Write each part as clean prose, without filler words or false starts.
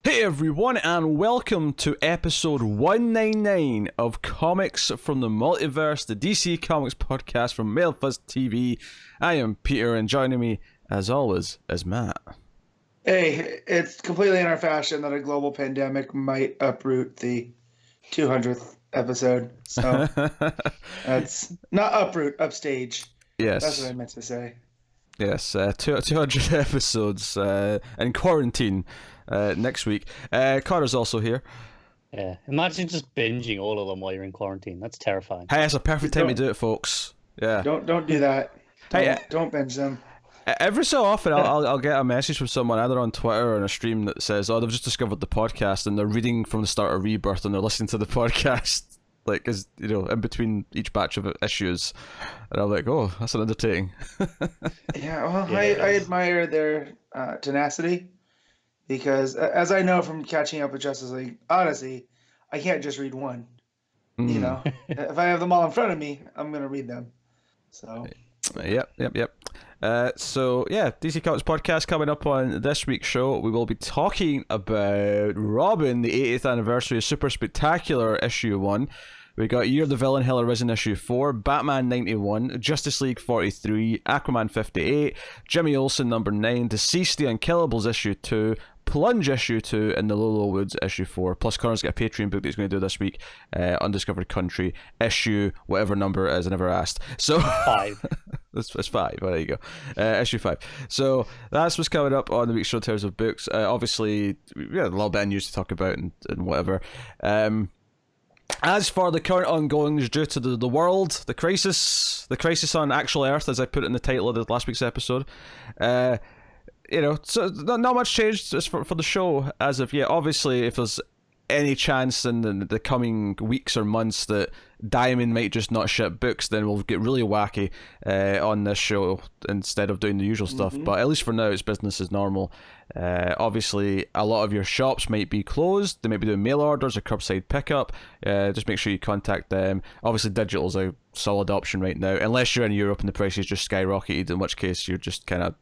Hey everyone, and welcome to episode 199 of Comics from the Multiverse, the DC Comics podcast from MailFuzz TV. I am Peter, and joining me, as always, is Matt. Hey, it's completely in our fashion that a global pandemic might uproot the 200th episode. So that's not uproot, upstage. Yes. That's what I meant to say. Yes, 200 episodes in quarantine next week. Carter's also here. Yeah, imagine just binging all of them while you're in quarantine. That's terrifying. Hey, it's a perfect time to do it, folks. Yeah. Don't do that. Don't binge them. Every so often, I'll get a message from someone either on Twitter or on a stream that says, "Oh, they've just discovered the podcast and they're reading from the start of Rebirth and they're listening to the podcast, like, as you know, in between each batch of issues." And I'm like, "Oh, that's an undertaking." Yeah, well, I admire their tenacity because, as I know from catching up with Justice League Odyssey, I can't just read one. You know, if I have them all in front of me, I'm gonna read them. So. Yep. So yeah, DC Comics podcast coming up on this week's show. We will be talking about Robin, the 80th anniversary of Super Spectacular issue 1. We got Year of the Villain, Hell Arisen issue 4, Batman 91, Justice League 43, Aquaman 58, Jimmy Olsen number 9, DCeased, the Unkillables issue 2, Plunge issue 2, and the Low Woods issue 4. Plus, Connor's got a Patreon book that he's going to do this week, Undiscovered Country, issue whatever number it is, I never asked. So 5. It's 5. Well, there you go. Issue 5. So that's what's coming up on the week's show in terms of books. Obviously, we had a little bit of news to talk about and whatever. As for the current ongoings due to the world, the crisis on actual Earth, as I put it in the title of the last week's episode, you know, so not much changed just for the show as of yet. Obviously, if there's any chance in the coming weeks or months that Diamond might just not ship books, then we'll get really wacky on this show instead of doing the usual stuff. But at least for now, it's business as normal. Obviously, a lot of your shops might be closed. They might be doing mail orders or curbside pickup. Just make sure you contact them. Obviously, digital is a solid option right now, unless you're in Europe and the prices just skyrocketed, in which case you're just kind of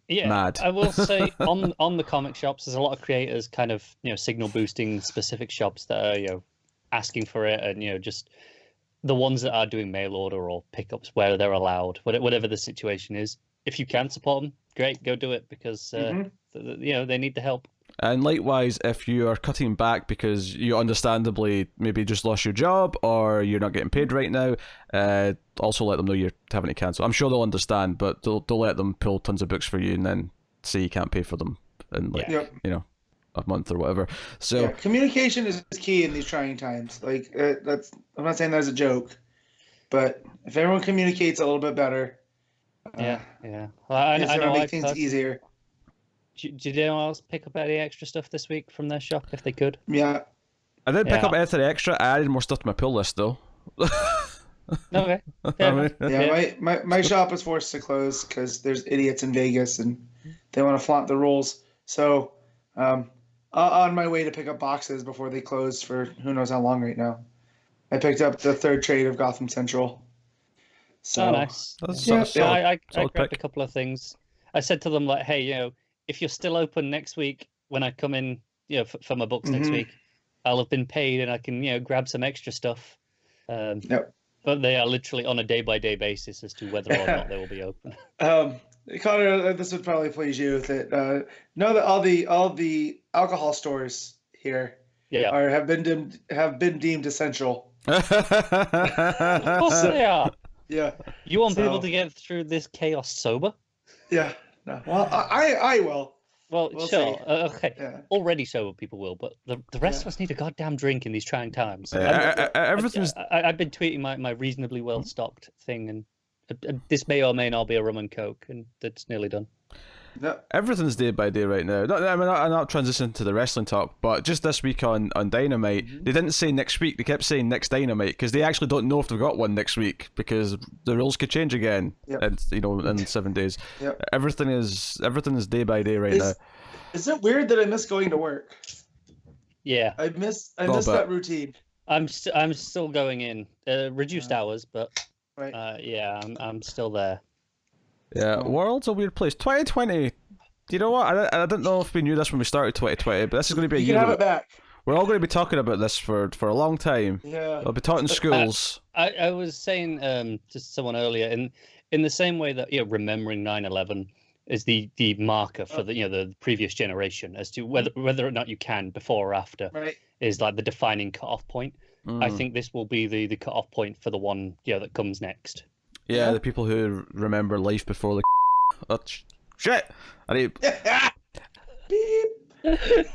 mad. I will say on the comic shops, there's a lot of creators kind of, you know, signal boosting specific shops that are, you know, asking for it, and, you know, just the ones that are doing mail order or pickups where they're allowed, whatever the situation is. If you can support them, great, go do it, because you know, they need the help. And likewise, if you are cutting back because you understandably maybe just lost your job or you're not getting paid right now, also let them know you're having to cancel. I'm sure they'll understand, but don't let them pull tons of books for you and then say you can't pay for them in you know, a month or whatever. So communication is key in these trying times. Like I'm not saying that as a joke, but if everyone communicates a little bit better, Well, I know make things easier. Did anyone else pick up any extra stuff this week from their shop if they could? Yeah. I didn't pick up anything extra. I added more stuff to my pull list, though. Okay. My shop is forced to close because there's idiots in Vegas and they want to flaunt the rules. So on my way to pick up boxes before they close for who knows how long right now, I picked up the third trade of Gotham Central. So, nice. I grabbed a couple of things. I said to them, like, hey, you know, if you're still open next week when I come in, you know, for my books next week, I'll have been paid and I can, you know, grab some extra stuff. But they are literally on a day-by-day basis as to whether or not they will be open. Connor, this would probably please you. That know that all the alcohol stores here have been deemed essential. Of course they are. Yeah. You want people to get through this chaos sober? Yeah. No. Well, I will. Well, we'll sure. Okay. Yeah. Already sober people will, but the rest of us need a goddamn drink in these trying times. Everything's. I've been tweeting my reasonably well stocked thing, and this may or may not be a rum and coke, and that's nearly done. No. Everything's day by day right now. I'm not transitioning to the wrestling talk, but just this week on Dynamite, they didn't say next week. They kept saying next Dynamite because they actually don't know if they've got one next week because the rules could change again. And you know, in 7 days. Yep. Everything is day by day right now. Is it weird that I miss going to work? Yeah, I miss that routine. I'm still going in reduced hours, but I'm still there. Yeah, world's a weird place. 2020 you know what? I don't know if we knew this when we started 2020, but this is going to be a You year. can have it back. We're all going to be talking about this for a long time. Yeah. I'll be taught in schools. I was saying to someone earlier, in the same way that remembering 9/11 is the marker for the previous generation as to whether or not you can before or after is like the defining cutoff point. I think this will be the cutoff point for the one that comes next. Yeah, the people who remember life before the oh, shit. I need Beep.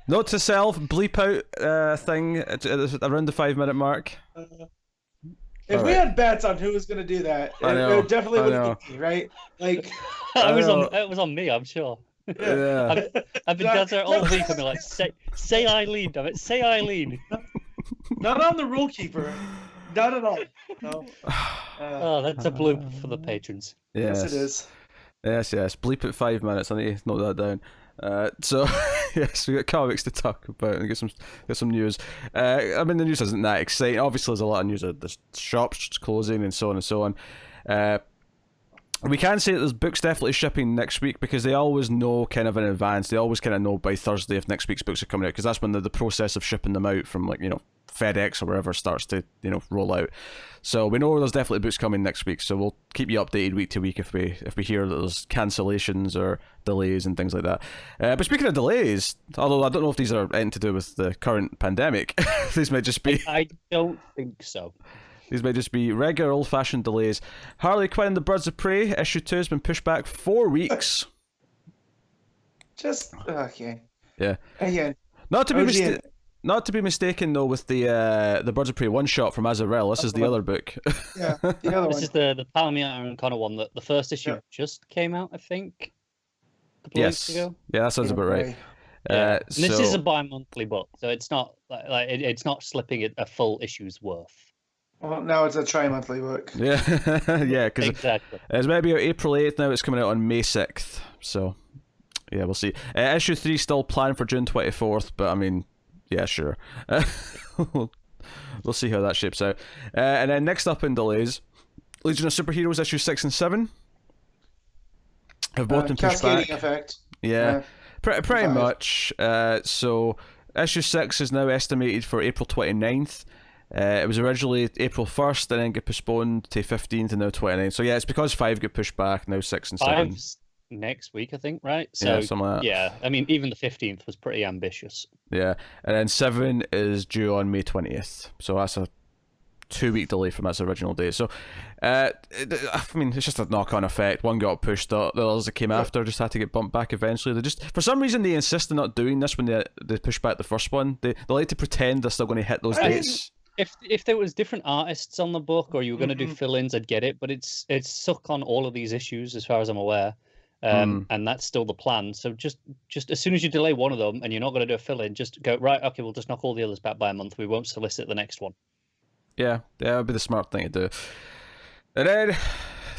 note to self: bleep out thing at around the 5-minute mark. If we had bets on who was going to do that, it definitely would be me, right? Like, it was on me, I'm sure. Yeah. I've been down there all week and been like, say Eileen, damn it, say Eileen. Not on the rule keeper. Not at all. No. That's a bloop for the patrons. Yes, Yes, it is. Yes. Bleep at 5 minutes. I need to note that down. So yes, we got comics to talk about and get some news. I mean, the news isn't that exciting. Obviously, there's a lot of news of the shops closing and so on and so on. We can say that there's books definitely shipping next week because they always know kind of in advance. They always kind of know by Thursday if next week's books are coming out because that's when the process of shipping them out from FedEx or wherever starts to roll out. So we know there's definitely books coming next week. So we'll keep you updated week to week if we hear that there's cancellations or delays and things like that. But speaking of delays, although I don't know if these are anything to do with the current pandemic, these might just be. I don't think so. These may just be regular old-fashioned delays. Harley Quinn and the Birds of Prey issue 2 has been pushed back 4 weeks. Just okay. Yeah. Again. Not to be mistaken though with the Birds of Prey one shot from Azarel. This is the other book. Yeah, the other one. This is the Pagulayan and Connor one. That the first issue just came out, I think. A couple of weeks ago. Yeah, that sounds about right. Yeah. This is a bi-monthly book, so it's not like it's not slipping a full issue's worth. Well, now it's a tri-monthly book. Yeah, yeah, because exactly. It's maybe April 8th now. It's coming out on May 6th. So, yeah, we'll see. Issue 3 still planned for June 24th, but I mean, yeah, sure. We'll see how that shapes out. And then next up in delays, Legion of Superheroes issue 6 and 7 have both been pushed back. Cascading effect. Yeah, pretty much. So issue 6 is now estimated for April 29th. It was originally April 1st and then got postponed to 15th and now 29th. So yeah, it's because 5 got pushed back, now 6 and 7. 5's next week, I think, right? So yeah, something like that. Yeah, I mean, even the 15th was pretty ambitious. Yeah, and then 7 is due on May 20th. So that's a 2-week delay from its original date. So, I mean, it's just a knock-on effect. One got pushed, the others that came after just had to get bumped back eventually. They just, for some reason, they insist on not doing this when they push back the first one. They like to pretend they're still going to hit those dates. If there was different artists on the book, or you were going to do fill-ins, I'd get it. But it's stuck on all of these issues, as far as I'm aware, and that's still the plan. So just as soon as you delay one of them, and you're not going to do a fill-in, just go right. Okay, we'll just knock all the others back by a month. We won't solicit the next one. Yeah, that would be the smart thing to do. And then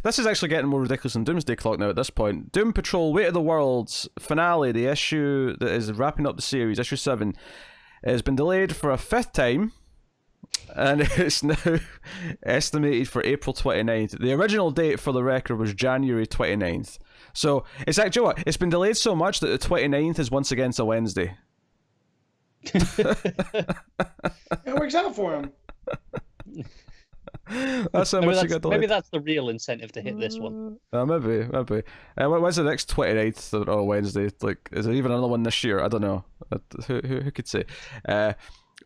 this is actually getting more ridiculous than Doomsday Clock now at this point. Doom Patrol: Weight of the Worlds finale, the issue that is wrapping up the series, issue 7, has been delayed for a 5th time. And it's now estimated for April 29th. The original date for the record was January 29th. So it's actually, you know what? It's been delayed so much that the 29th is once again a Wednesday. It works out for him. That's how much it got delayed. Maybe that's the real incentive to hit this one. Maybe. When's the next 29th or Wednesday? Like, is there even another one this year? I don't know. Who could say?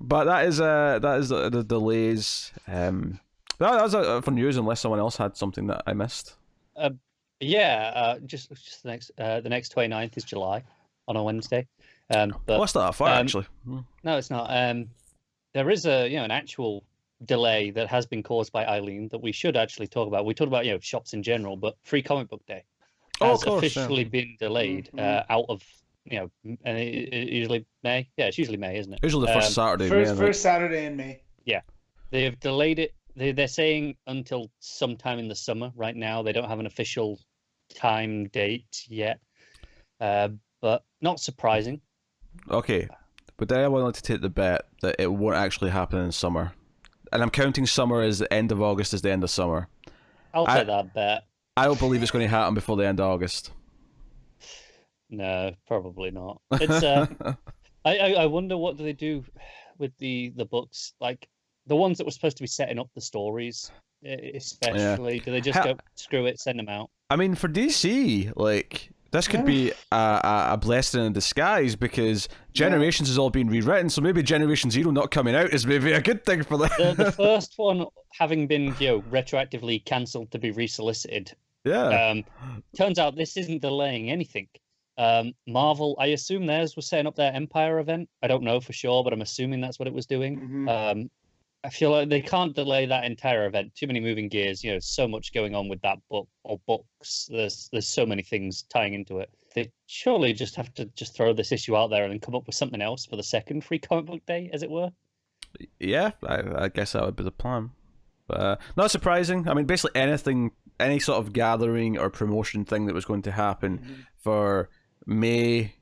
But that is the delays. That was for news, unless someone else had something that I missed. Just the next 29th is July on a Wednesday. But that's not that far, actually. No, it's not. There is an actual delay that has been caused by Eileen that we should actually talk about. We talked about shops in general, but Free Comic Book Day has officially been delayed out of. And it usually May. Yeah, it's usually May, isn't it? Usually the first Saturday. First Saturday in May. Yeah, they've delayed it. They're saying until sometime in the summer. Right now, they don't have an official time date yet, but not surprising. Okay, but then I would like to take the bet that it won't actually happen in summer, and I'm counting summer as the end of August as the end of summer. I'll take that bet. I don't believe it's going to happen before the end of August. No, probably not. It's I wonder what do they do with the books, like the ones that were supposed to be setting up the stories, especially. Do they just go screw it, send them out? I mean, for DC, like this could be a blessing in disguise because Generations has all been rewritten, so maybe Generation Zero not coming out is maybe a good thing for them. The first one having been retroactively cancelled to be resolicited. Yeah. Turns out this isn't delaying anything. Marvel, I assume theirs was setting up their Empire event. I don't know for sure, but I'm assuming that's what it was doing. Mm-hmm. I feel like they can't delay that entire event. Too many moving gears. So much going on with that book or books. There's so many things tying into it. They surely just have to just throw this issue out there and then come up with something else for the second free comic book day, as it were. Yeah, I guess that would be the plan. But not surprising. I mean, basically anything, any sort of gathering or promotion thing that was going to happen for May,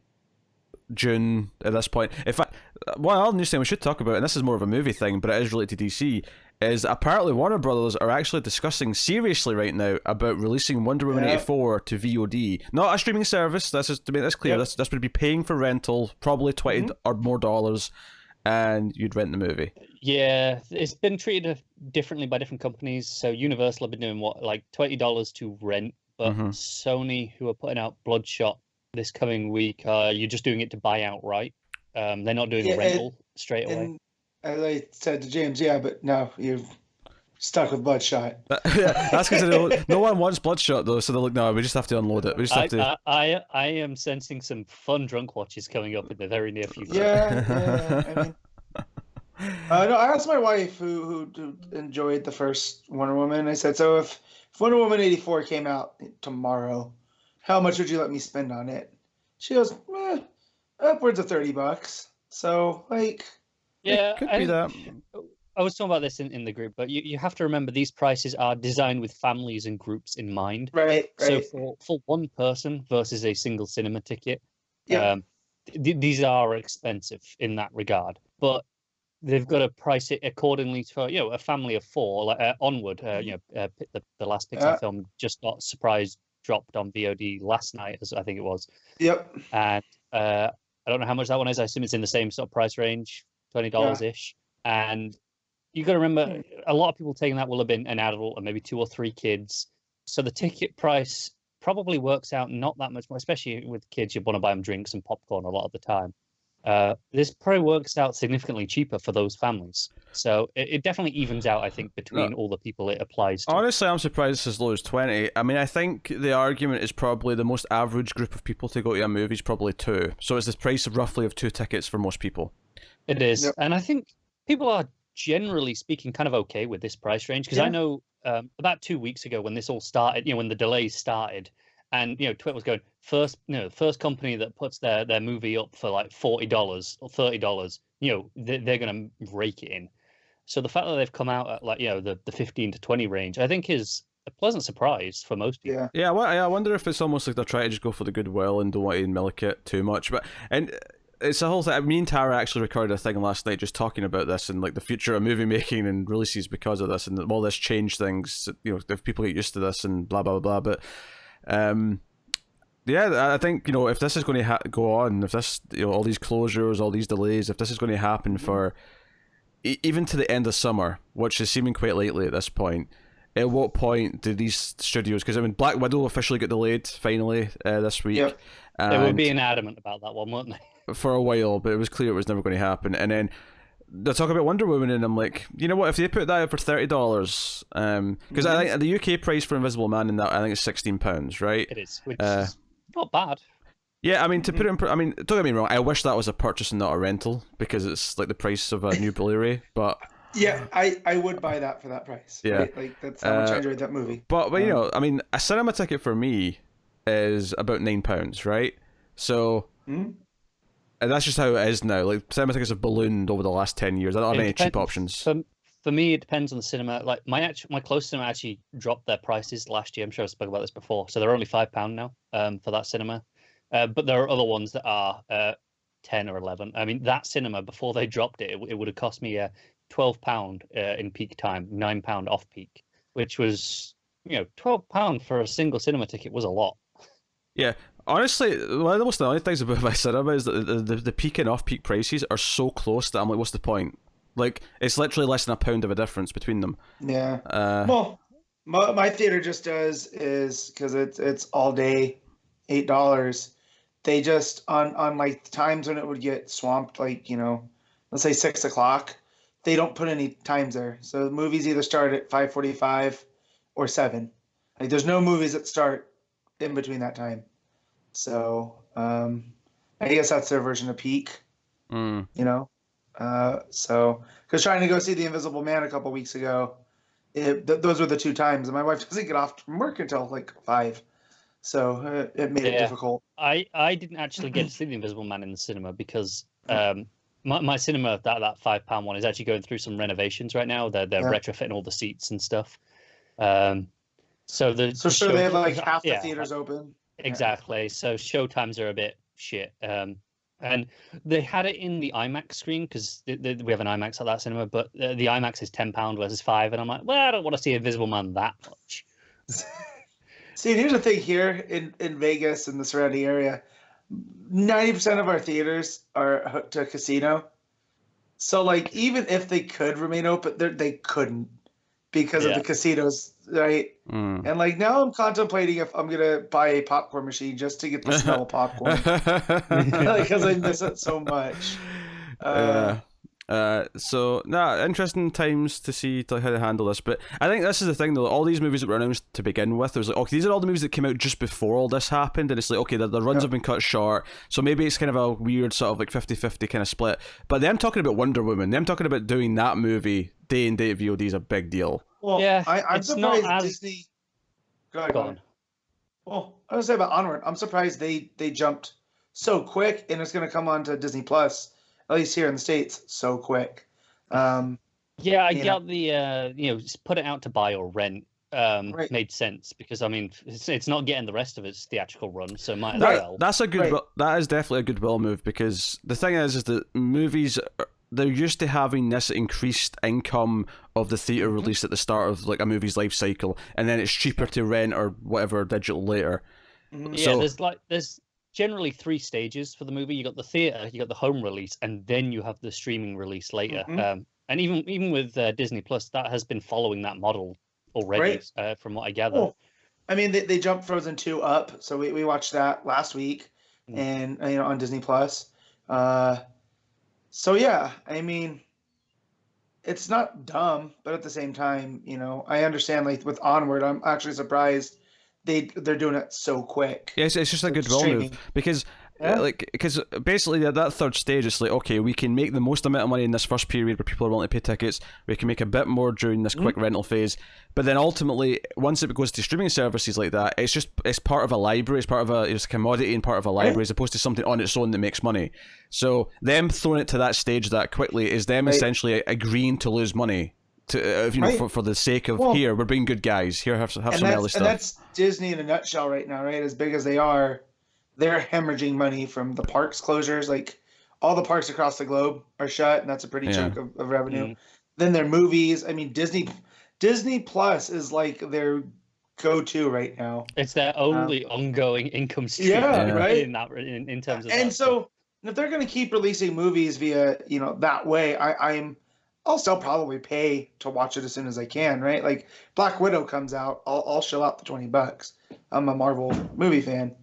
June at this point. In fact, one other news thing we should talk about, and this is more of a movie thing, but it is related to DC, is apparently Warner Brothers are actually discussing seriously right now about releasing Wonder Woman 84 to VOD. Not a streaming service, this is to make this clear. This would be paying for rental, probably $20 or more dollars, and you'd rent the movie. Yeah, it's been treated differently by different companies. So Universal have been doing like $20 to rent, but Sony, who are putting out Bloodshot this coming week, you're just doing it to buy outright. They're not doing a rental straight away. And as I said to James, but no, you're stuck with Bloodshot. That's because no one wants Bloodshot though, so they're like, no, we just have to unload it. We just have to. I am sensing some fun drunk watches coming up in the very near future. Yeah. I mean, no, I asked my wife who enjoyed the first Wonder Woman. I said, so if Wonder Woman 84 came out tomorrow, how much would you let me spend on it? She goes, upwards of $30. So like, yeah, it could be that. I was talking about this in the group, but you have to remember these prices are designed with families and groups in mind. Right. So for one person versus a single cinema ticket, these are expensive in that regard. But they've got to price it accordingly for a family of four, like onward. The last Pixar film just got surprise dropped on VOD last night, as I think it was. Yep. And I don't know how much that one is. I assume it's in the same sort of price range, $20 ish. And you got to remember, a lot of people taking that will have been an adult and maybe 2 or 3 kids. So the ticket price probably works out not that much more, especially with kids. You want to buy them drinks and popcorn a lot of the time. This probably works out significantly cheaper for those families. So it definitely evens out, I think, between all the people it applies to. Honestly, I'm surprised it's as low as 20. I mean, I think the argument is probably the most average group of people to go to a movie is probably 2. So it's the price of roughly of 2 tickets for most people. It is. Yep. And I think people are generally speaking kind of okay with this price range, because I know about 2 weeks ago when this all started, when the delays started, and Twitter was going, first company that puts their movie up for like $40 or $30, they're going to rake it in. So the fact that they've come out at like the 15 to 20 range, I think is a pleasant surprise for most people. Yeah. I wonder if it's almost like they're trying to just go for the goodwill and don't want to milk it too much. And it's a whole thing. Me and Tara actually recorded a thing last night just talking about this and like the future of movie making and releases because of this, and all this change things. If people get used to this and blah blah blah. But I think if this is going to go on, if this all these closures, all these delays, if this is going to happen for even to the end of summer, which is seeming quite likely at this point. At what point do these studios? Because Black Widow officially got delayed finally this week. Yep. They were being adamant about that one, weren't they? For a while, but it was clear it was never going to happen. And then they talk about Wonder Woman, and I'm like, you know what? If they put that out for $30, because I think the UK price for Invisible Man in that I think it's £16, right? It is, which is not bad. Yeah, I mean to put it in. I mean, don't get me wrong. I wish that was a purchase and not a rental because it's like the price of a new Blu-ray. But yeah, I would buy that for that price. Yeah, right? Like that's how much I enjoyed that movie. But I mean, a cinema ticket for me is about £9, right? So. And that's just how it is now. Like cinema tickets have ballooned over the last 10 years. I don't have any cheap options. For me, it depends on the cinema. Like my closest cinema actually dropped their prices last year. I'm sure I spoke about this before. So they're only £5 now for that cinema. But there are other ones that are 10 or 11. I mean, that cinema before they dropped it would have cost me £12 in peak time, £9 off peak, which was £12 for a single cinema ticket was a lot. Yeah, honestly, one of the most annoying things about my cinema is that the peak and off-peak prices are so close that I'm like, what's the point? Like, it's literally less than £1 of a difference between them. Yeah. Well, my theater just does is because it's all day, $8. They just on like times when it would get swamped, like let's say 6 o'clock. They don't put any times there, so the movies either start at 5:45 or 7. Like there's no movies that start in between that time. So I guess that's their version of peak. So because trying to go see The Invisible Man a couple weeks ago, those were the two times, and my wife doesn't get off from work until like 5, so it made it difficult. I didn't actually get to see The Invisible Man in the cinema because my cinema, that £5 one, is actually going through some renovations right now. They're retrofitting all the seats and stuff. So they have like half the theaters open. Exactly. So showtimes are a bit shit. And they had it in the IMAX screen because we have an IMAX at that cinema, but the IMAX is £10 versus £5, and I'm like, well, I don't want to see Invisible Man that much. See, here's the thing here in Vegas and the surrounding area, 90% of our theaters are hooked to a casino. So, like, even if they could remain open, they couldn't because of the casinos, right? And, like, now I'm contemplating if I'm going to buy a popcorn machine just to get the smell of popcorn. Because I miss it so much. Interesting times to see how they handle this, but I think this is the thing though, all these movies that were announced to begin with, there's like, okay, these are all the movies that came out just before all this happened, and it's like, okay, the runs have been cut short, so maybe it's kind of a weird sort of like 50-50 kind of split, but them talking about Wonder Woman, them talking about doing that movie day and date VOD is a big deal. Well, yeah, I'm surprised Disney... Go on. Well, I was going to say about Onward, I'm surprised they jumped so quick, and it's going to come on to Disney Plus, at least here in the States, so quick. I get the just put it out to buy or rent made sense because I mean it's not getting the rest of its theatrical run, so might as well. That's a good. That is definitely a goodwill move because the thing is that movies they're used to having this increased income of the theater release at the start of like a movie's life cycle, and then it's cheaper to rent or whatever digital later. Yeah, there's generally 3 stages for the movie. You got the theater, you got the home release, and then you have the streaming release later. And even with Disney Plus, that has been following that model already, from what I gather. Well, I mean, they jumped Frozen 2 up, so we watched that last week, and on Disney Plus. So yeah, I mean, it's not dumb, but at the same time, I understand. Like with Onward, I'm actually surprised they're doing it so quick. Yes, it's just a goodwill move because because basically that third stage is like, okay, we can make the most amount of money in this first period where people are willing to pay tickets, we can make a bit more during this quick rental phase, but then ultimately once it goes to streaming services like that, it's part of a library, it's a commodity and part of a library as opposed to something on its own that makes money. So them throwing it to that stage that quickly is them essentially agreeing to lose money to for the sake of here we're being good guys, here have some early stuff. And that's Disney in a nutshell right now, right? As big as they are, they're hemorrhaging money from the parks closures. Like all the parks across the globe are shut, and that's a pretty chunk of revenue. Then their movies. I mean, Disney Plus is like their go-to right now. It's their only ongoing income stream. Yeah, right. In terms of and so if they're going to keep releasing movies via that way, I'll still probably pay to watch it as soon as I can, right? Like Black Widow comes out, I'll shell out the $20. I'm a Marvel movie fan.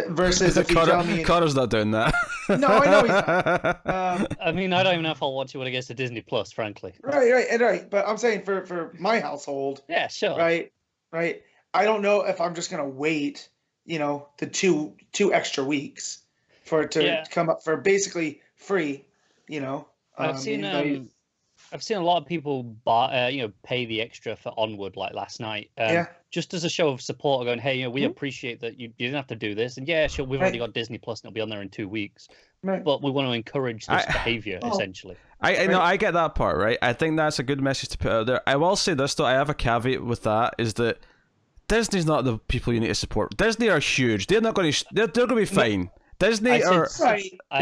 Versus if you tell me... Connor's not doing that. No, I know he's not. I mean, I don't even know if I'll watch it when it gets to Disney Plus, frankly. Right. But I'm saying for my household... Yeah, sure. Right. I don't know if I'm just going to wait, the two extra weeks for it to come up for basically free, I've seen a lot of people pay the extra for Onward like last night. Just as a show of support, going, hey, we appreciate that you didn't have to do this, and sure, we've already got Disney Plus, and it'll be on there in 2 weeks. But we want to encourage this behavior, essentially. I get that part, right? I think that's a good message to put out there. I will say this though, I have a caveat with that, is that Disney's not the people you need to support. Disney are huge. They're not going to. They're going to be fine. Disney I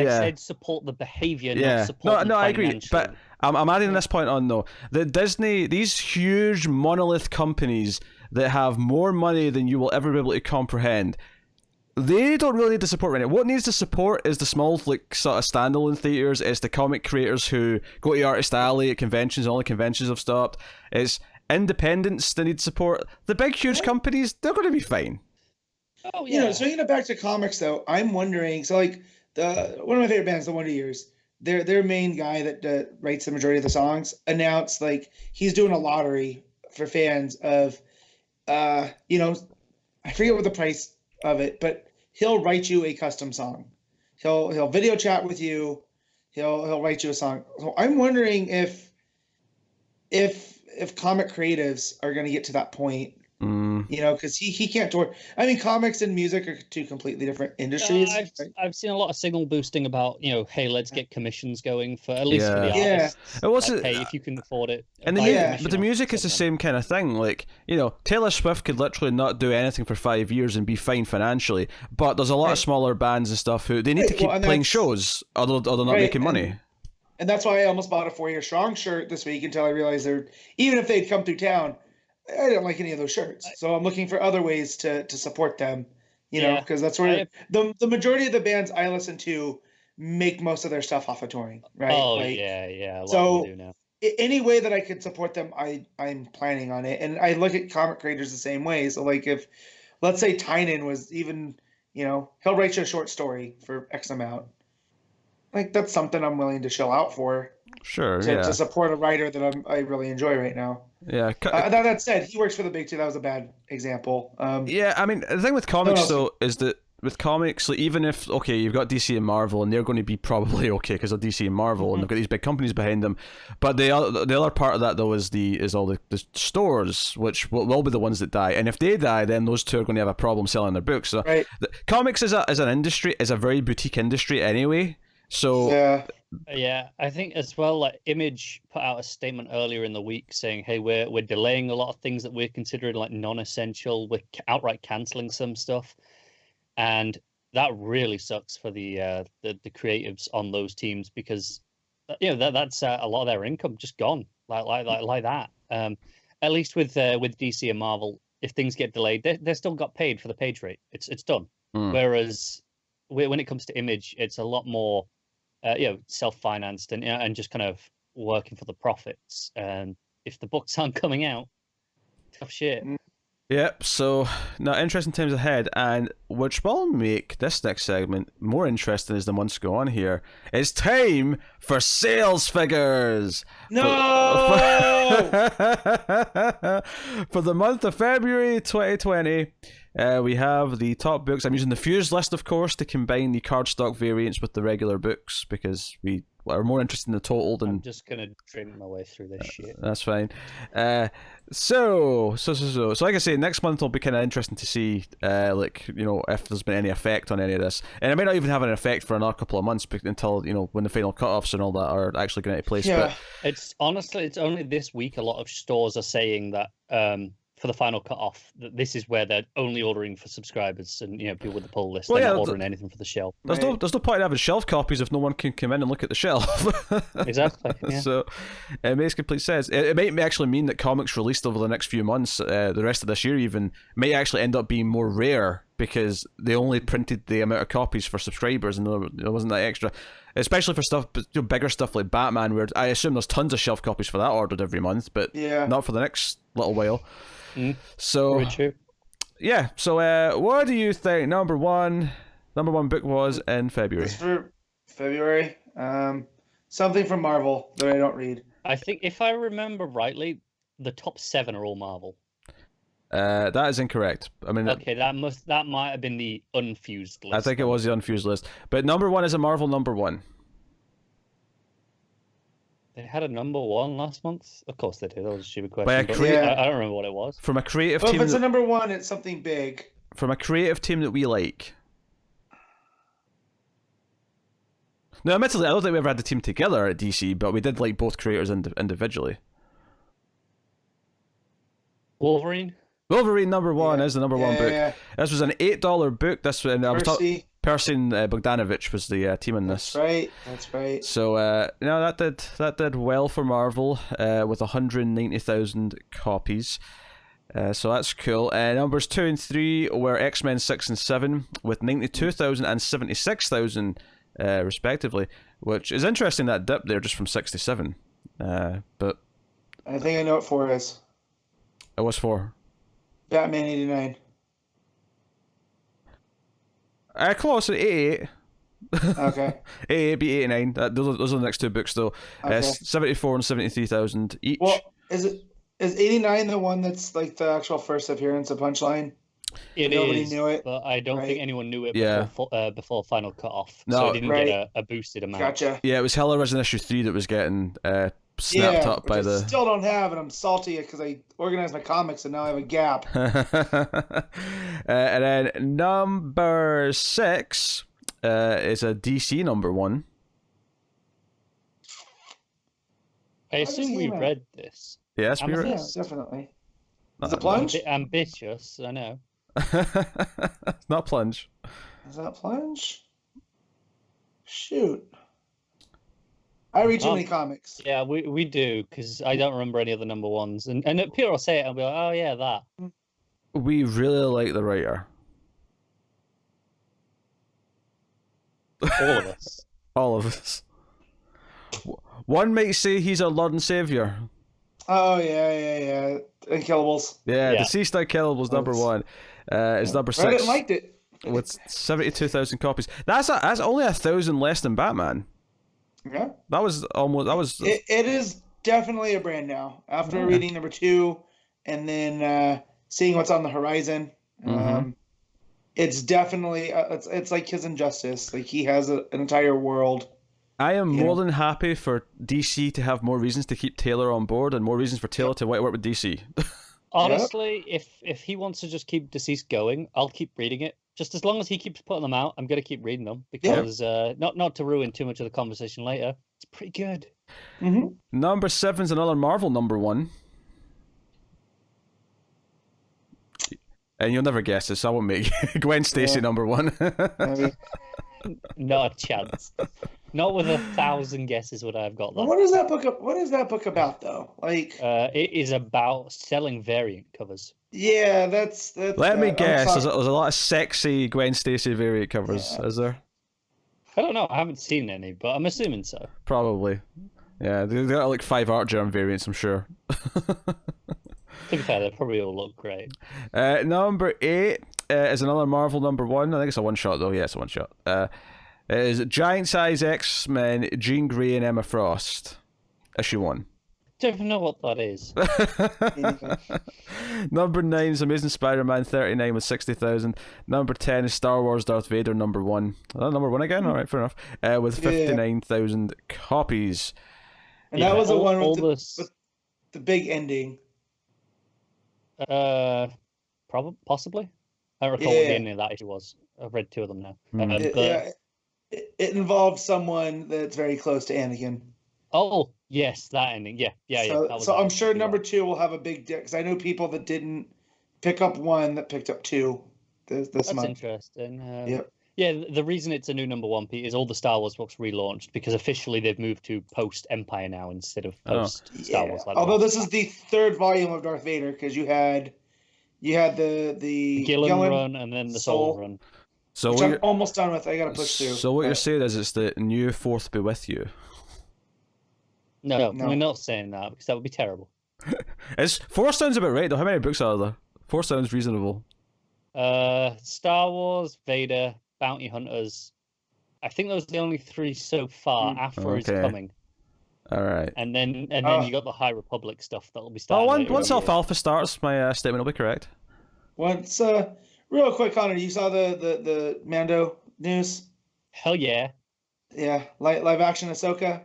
said support the behavior, not support. I agree, but I'm adding this point on though. That Disney, these huge monolith companies that have more money than you will ever be able to comprehend, they don't really need to support right now. What needs to support is the small, like, sort of standalone theaters. It's the comic creators who go to Artist Alley at conventions, and all the conventions have stopped. It's independents that need support. The big, huge companies, they're going to be fine. Oh, yeah. Swinging it back to comics, though, I'm wondering, so, like, one of my favorite bands, the Wonder Years, their main guy that writes the majority of the songs announced, like, he's doing a lottery for fans of, I forget what the price of it, but he'll write you a custom song. He'll video chat with you. He'll write you a song. So I'm wondering if comic creatives are going to get to that point. Because he can't tour. I mean, comics and music are two completely different industries. I've seen a lot of signal boosting about, hey, let's get commissions going for at least for the artists. It was hey, if you can afford it. And but the music is the same kind of thing. Like, Taylor Swift could literally not do anything for 5 years and be fine financially. But there's a lot of smaller bands and stuff who they need to keep playing shows, although they're not making money. And that's why I almost bought a 4 Year Strong shirt this week until I realized even if they'd come through town, I don't like any of those shirts. So I'm looking for other ways to support them, because that's where the majority of the bands I listen to make most of their stuff off of touring, right? Oh, yeah. So do now. Any way that I could support them, I'm planning on it. And I look at comic creators the same way. So, like, if, let's say Tynion was even, he'll write you a short story for X amount. Like, that's something I'm willing to shell out for. Sure, to support a writer that I really enjoy right now. Yeah. That said, he works for the big two. That was a bad example. Yeah, I mean, the thing with comics, though, is that with comics, like, even if, you've got DC and Marvel, and they're going to be probably okay because they're DC and Marvel, and they've got these big companies behind them, but the other part of that, though, is all the stores, which will be the ones that die. And if they die, then those two are going to have a problem selling their books. So comics as an industry is a very boutique industry anyway. So yeah, I think as well, like Image put out a statement earlier in the week saying, hey, we're delaying a lot of things that we're considering like non-essential. We're outright canceling some stuff, and that really sucks for the creatives on those teams, because that's a lot of their income just gone like that. At least with DC and Marvel, if things get delayed, they still got paid for the page rate. It's done. Whereas when it comes to Image, it's a lot more self-financed and just kind of working for the profits. And if the books aren't coming out, tough shit. Yep. So now, interesting times ahead, and which will make this next segment more interesting as the months go on. Here, it's time for sales figures. No. For the month of February 2020. We have the top books. I'm using the Fuse list, of course, to combine the cardstock variants with the regular books, because we are more interested in the total than... I'm just going to drink my way through this shit. That's fine. So like I say, next month will be kind of interesting to see, if there's been any effect on any of this. And it may not even have an effect for another couple of months until, when the final cut-offs and all that are actually going to take place. Yeah. But it's only this week a lot of stores are saying that... for the final cut-off, this is where they're only ordering for subscribers and people with the pull list. They're not ordering anything for the shelf. There's no point in having shelf copies if no one can come in and look at the shelf. Exactly. Yeah. So it makes complete sense. It might actually mean that comics released over the next few months, the rest of this year even, may actually end up being more rare because they only printed the amount of copies for subscribers and there wasn't that extra. Especially for stuff, bigger stuff like Batman, where I assume there's tons of shelf copies for that ordered every month, but not for the next little while. So yeah. So what do you think number one book was in February? It's for February. Something from Marvel that I don't read. I think if I remember rightly, the top 7 are all Marvel. That is incorrect. I mean, okay, that might have been the unfused list. I think it was the unfused list, but number 1 is a Marvel number 1. They had a number 1 last month. Of course they did. That was a stupid question. I don't remember what it was. From a creative team. If it's a number 1, it's something big. From a creative team that we like. Now, admittedly, I don't think we ever had the team together at DC, but we did like both creators individually. Wolverine number 1 is the number 1 book. Yeah. This was an $8 book. Percy Bogdanovich was the team in this. That's right. So that did well for Marvel with 190,000 copies. So that's cool. Numbers 2 and 3 were X-Men 6 and 7 with 92,000 and 76,000 respectively, which is interesting, that dip there just from 67. But I think I know what 4 is. it was 4. Batman 89. Close, 88. Okay. 88 beat 89. Those are the next two books though. Okay. 74 and 73,000 each. Well, is 89 the one that's like the actual first appearance of Punchline? Nobody knew it, but I don't think anyone knew it before final cutoff. No, so it didn't get a boosted amount. Gotcha. Yeah, it was Hell Arisen issue 3 that was getting snapped up by the. I still don't have, and I'm salty because I organized my comics and now I have a gap. And then number 6 is a DC number 1. I assume we read this. Yes, we read. Yeah, definitely. Is it Plunge? A bit ambitious, I know. Not Plunge. Is that Plunge? Shoot. I read too many comics. Yeah, we do, because I don't remember any of the number ones. And people will say it, and I'll be like, oh, yeah, that. We really like the writer. All of us. All of us. One might say he's our Lord and Savior. Oh, yeah. Unkillables. Yeah, DCeased Unkillables number 1. Is number 6. Reddit liked it. With 72,000 copies. That's only 1,000 less than Batman. Yeah. That was. It is definitely a brand now. After reading number 2 and then seeing what's on the horizon, it's definitely it's like his Injustice. Like he has an entire world. I am more than happy for DC to have more reasons to keep Taylor on board and more reasons for Taylor to work with DC. Honestly, if he wants to just keep DCeased going, I'll keep reading it. Just as long as he keeps putting them out, I'm going to keep reading them because not to ruin too much of the conversation later. It's pretty good. Mm-hmm. Number 7's another Marvel number 1. And you'll never guess this, so I won't make Gwen Stacy number 1. Not a chance. Not with 1,000 guesses would I have got that. What is that book? What is that book about, though? Like, it is about selling variant covers. Yeah, that's. Let me guess. There's a lot of sexy Gwen Stacy variant covers, is there? I don't know. I haven't seen any, but I'm assuming so. Probably. Yeah, they got like 5 art germ variants, I'm sure. To be fair, they probably all look great. Number 8 is another Marvel number 1. I think it's a one-shot, though. Yeah, it's a one-shot. It is Giant Size X-Men, Jean Grey and Emma Frost. Issue 1. Don't even know what that is. Number 9 is Amazing Spider-Man 39 with 60,000. Number 10 is Star Wars Darth Vader number 1. Number 1 again? Alright, fair enough. With 59,000 copies. And that was the one with the big ending. Possibly. I don't recall what the ending of that issue was. I've read 2 of them now. It involved someone that's very close to Anakin. Oh, yes, that ending. Yeah. So I'm sure number 2 will have a big deal, because I know people that didn't pick up 1 that picked up 2 this month. That's interesting. Yeah, the reason it's a new number 1, Pete, is all the Star Wars books relaunched because officially they've moved to post-Empire now instead of post-Star Wars. Although this is the 3rd volume of Darth Vader, because you had the Gillen run and then the Soul run. So which I'm almost done with. I got to push through. So what you're saying is it's the new Fourth Be With You. No, we're not saying that because that would be terrible. 4 sounds about right though. How many books are there? 4 sounds reasonable. Star Wars, Vader, Bounty Hunters. I think those are the only 3 so far. After is coming. All right. And then you got the High Republic stuff that'll be starting. Once Alpha starts, my statement will be correct. Once, real quick, Connor, you saw the Mando news? Hell yeah. Yeah, live action Ahsoka.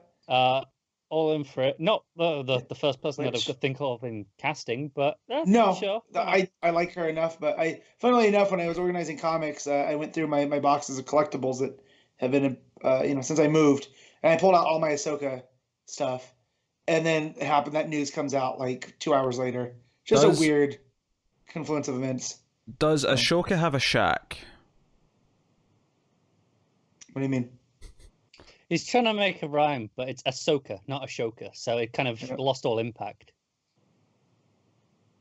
All in for it. Not the first person that I could think of in casting, but no, sure. I like her enough. But funnily enough, when I was organizing comics, I went through my boxes of collectibles that have been since I moved, and I pulled out all my Ahsoka stuff, and then it happened that news comes out like 2 hours later. Just a weird confluence of events. Does Ashoka have a shack? What do you mean? He's trying to make a rhyme, but it's Ahsoka, not Ashoka, so it kind of lost all impact.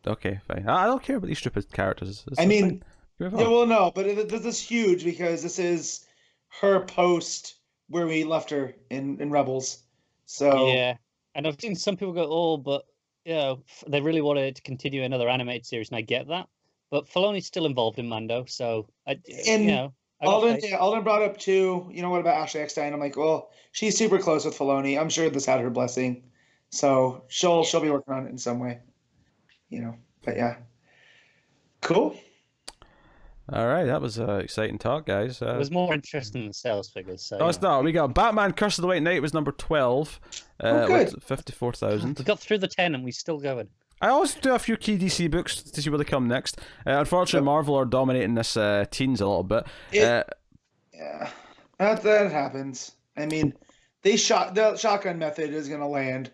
Okay, fine. I don't care about these stupid characters. I mean, yeah, well, no, but this is huge because this is her post where we left her in Rebels. So Yeah, and I've seen some people go, "Oh, but they really wanted to continue another animated series," and I get that. But Filoni's still involved in Mando, so I got faith. Alden brought up too. You know what about Ashley Eckstein? I'm like, well, she's super close with Filoni. I'm sure this had her blessing, so she'll be working on it in some way. But yeah, cool. All right, that was exciting talk, guys. It was more interesting than sales figures. So, it's not. We got Batman: Curse of the White Knight was number 12. Good. With 54,000. We got through the 10 and we're still going. I always do a few key DC books to see where they come next. Unfortunately, Marvel are dominating this teens a little bit. Yeah, that happens. I mean, the shotgun method is going to land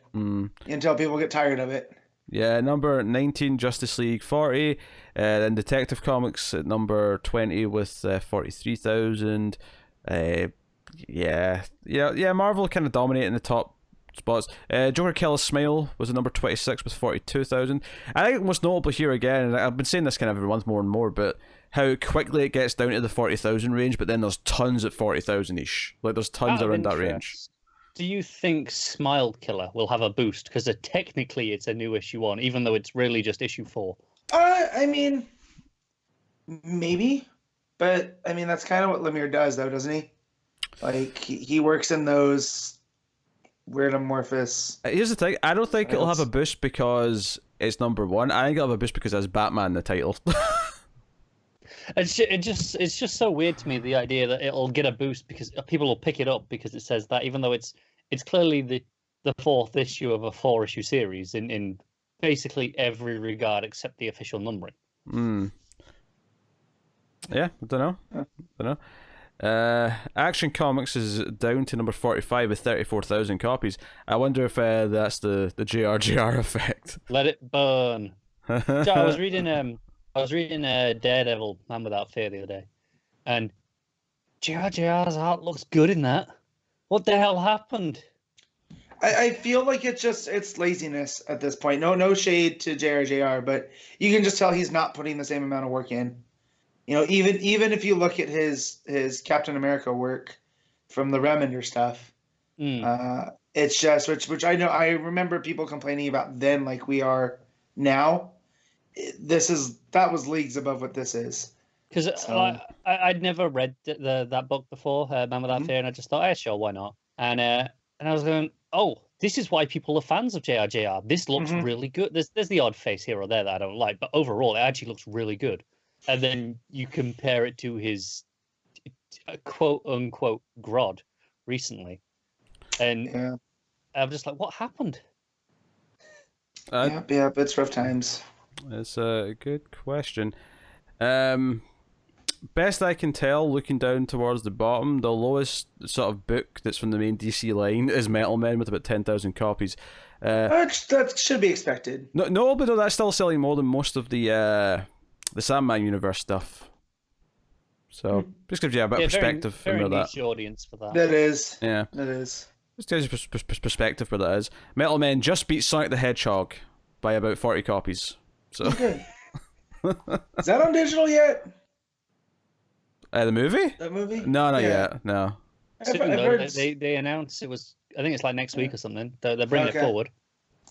until people get tired of it. Yeah, number 19, Justice League 40. Then Detective Comics at number 20 with 43,000. Marvel kind of dominating the top spots. Joker Kills Smile was at number 26 with 42,000. I think most notable here again, and I've been saying this kind of every month more and more, but how quickly it gets down to the 40,000 range, but then there's tons at 40,000-ish. Like, there's tons around that range. Do you think Smile Killer will have a boost? Because technically it's a new issue 1, even though it's really just issue 4. I mean, maybe. But, I mean, that's kind of what Lemire does, though, doesn't he? Like, he works in those weird amorphous... Here's the thing. I don't think it'll have a boost because it's number 1. I think it'll have a boost because it has Batman in the title. It's just so weird to me, the idea that it'll get a boost because people will pick it up because it says that, even though it's clearly the 4th issue of a 4-issue series in basically every regard except the official numbering. Yeah, I don't know. Action Comics is down to number 45 with 34,000 copies. I wonder if that's the JRJR effect. Let it burn. So I was reading Daredevil, Man Without Fear the other day, and JRJR's art looks good in that. What the hell happened? I feel like it's laziness at this point. No shade to JRJR, but you can just tell he's not putting the same amount of work in. Even if you look at his Captain America work from the Remender stuff, it's just which I know I remember people complaining about then, like we are now. That was leagues above what this is. Because I'd never read that book before, Man Without Fear, and I just thought, sure, why not? And I was going, oh, this is why people are fans of JRJR. This looks really good. There's the odd face here or there that I don't like, but overall, it actually looks really good. And then you compare it to his quote-unquote Grodd recently. And I'm just like, what happened? It's rough times. It's a good question. Best I can tell, looking down towards the bottom, the lowest sort of book that's from the main DC line is Metal Men with about 10,000 copies. That should be expected. No, but that's still selling more than most of the Sandman universe stuff. So just gives you a bit of perspective. Very niche audience for that. That is. Yeah. That is. Just gives you perspective where that is. Metal Men just beat Sonic the Hedgehog by about 40 copies. So. Okay. Is that on digital yet? The movie? That movie? No, not yet. No. They announced it was. I think it's like next week or something. They're bringing it forward.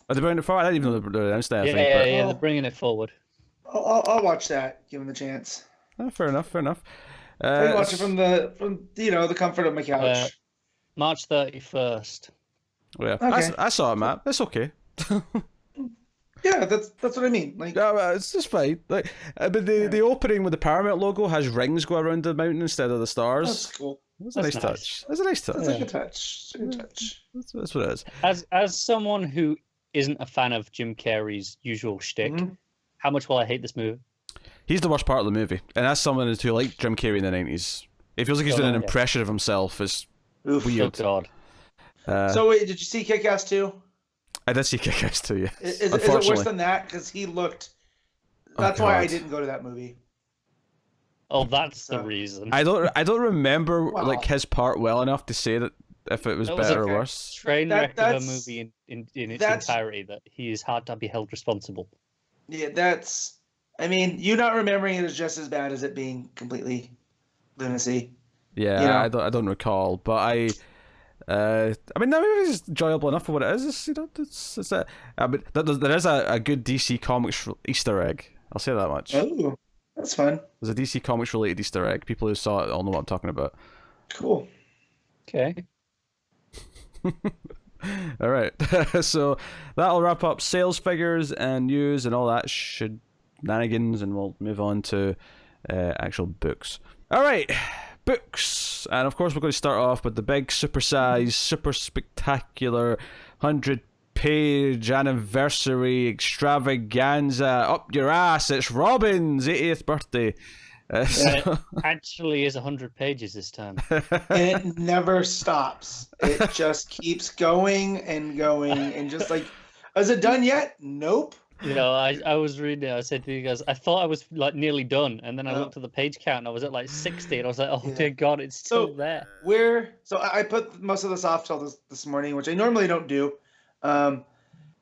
Are they bringing it forward? I didn't even know they announced that. Yeah, they're bringing it forward. I'll watch that. Give them the chance. Fair enough. I can watch it from the comfort of my couch. March 31st. Yeah, okay. I saw it, Matt. It's okay. Yeah, that's what I mean. Like, it's just fine. Like, but the opening with the Paramount logo has rings go around the mountain instead of the stars. That's cool. That's a nice touch. That's a nice touch. That's a good touch. It's a good touch. That's what it is. As someone who isn't a fan of Jim Carrey's usual shtick, how much will I hate this movie? He's the worst part of the movie, and as someone who liked Jim Carrey in the 90s, it feels like he's doing an impression of himself. It's weird. Oh God. So wait, did you see Kick-Ass 2? I did see Kick-Ass 2, yeah. Is it worse than that? Because he looked... That's why I didn't go to that movie. Oh, that's the reason. I don't remember his part well enough to say that if it was better or worse. Train wreck of a movie in its entirety that he is hard to be held responsible. Yeah, that's. I mean, you not remembering it is just as bad as it being completely lunacy. Yeah, You know. I don't recall, but I mean, no, maybe it's enjoyable enough for what it is. It's a. I mean, there is a good DC Comics Easter egg. I'll say that much. Oh, that's fun. There's a DC Comics related Easter egg. People who saw it all know what I'm talking about. Cool. Okay. All right, so that'll wrap up sales figures and news and all that shenanigans, and we'll move on to actual books. All right, books, and of course we're going to start off with the big super-sized, super spectacular 100-page anniversary extravaganza up your ass. It's Robin's 80th birthday. It actually is 100 pages this time. And it never stops. It just keeps going and going, and just like, is it done yet? Nope. You know, I was reading it. I said to you guys, I thought I was like nearly done, and then I looked at the page count, and I was at like 60, and I was like, oh dear God, it's still there. So I put most of this off till this morning, which I normally don't do, and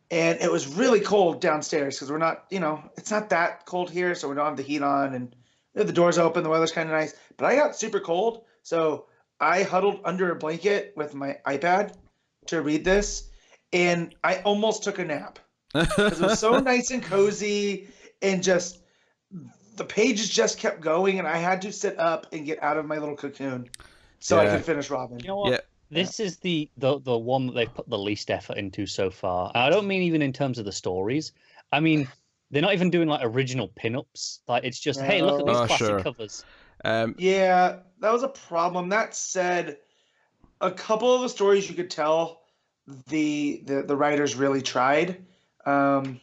it was really cold downstairs because we're not, it's not that cold here, so we don't have the heat on, and we have the doors open. The weather's kind of nice, but I got super cold, so I huddled under a blanket with my iPad to read this, and I almost took a nap. Because it was so nice and cozy, and just the pages just kept going, and I had to sit up and get out of my little cocoon so I could finish Robin. You know what? Yeah. This is the one that they've put the least effort into so far. And I don't mean even in terms of the stories. I mean, they're not even doing like original pinups. Like, it's just, hey, look at these classic covers. Yeah, that was a problem. That said, a couple of the stories you could tell the writers really tried. And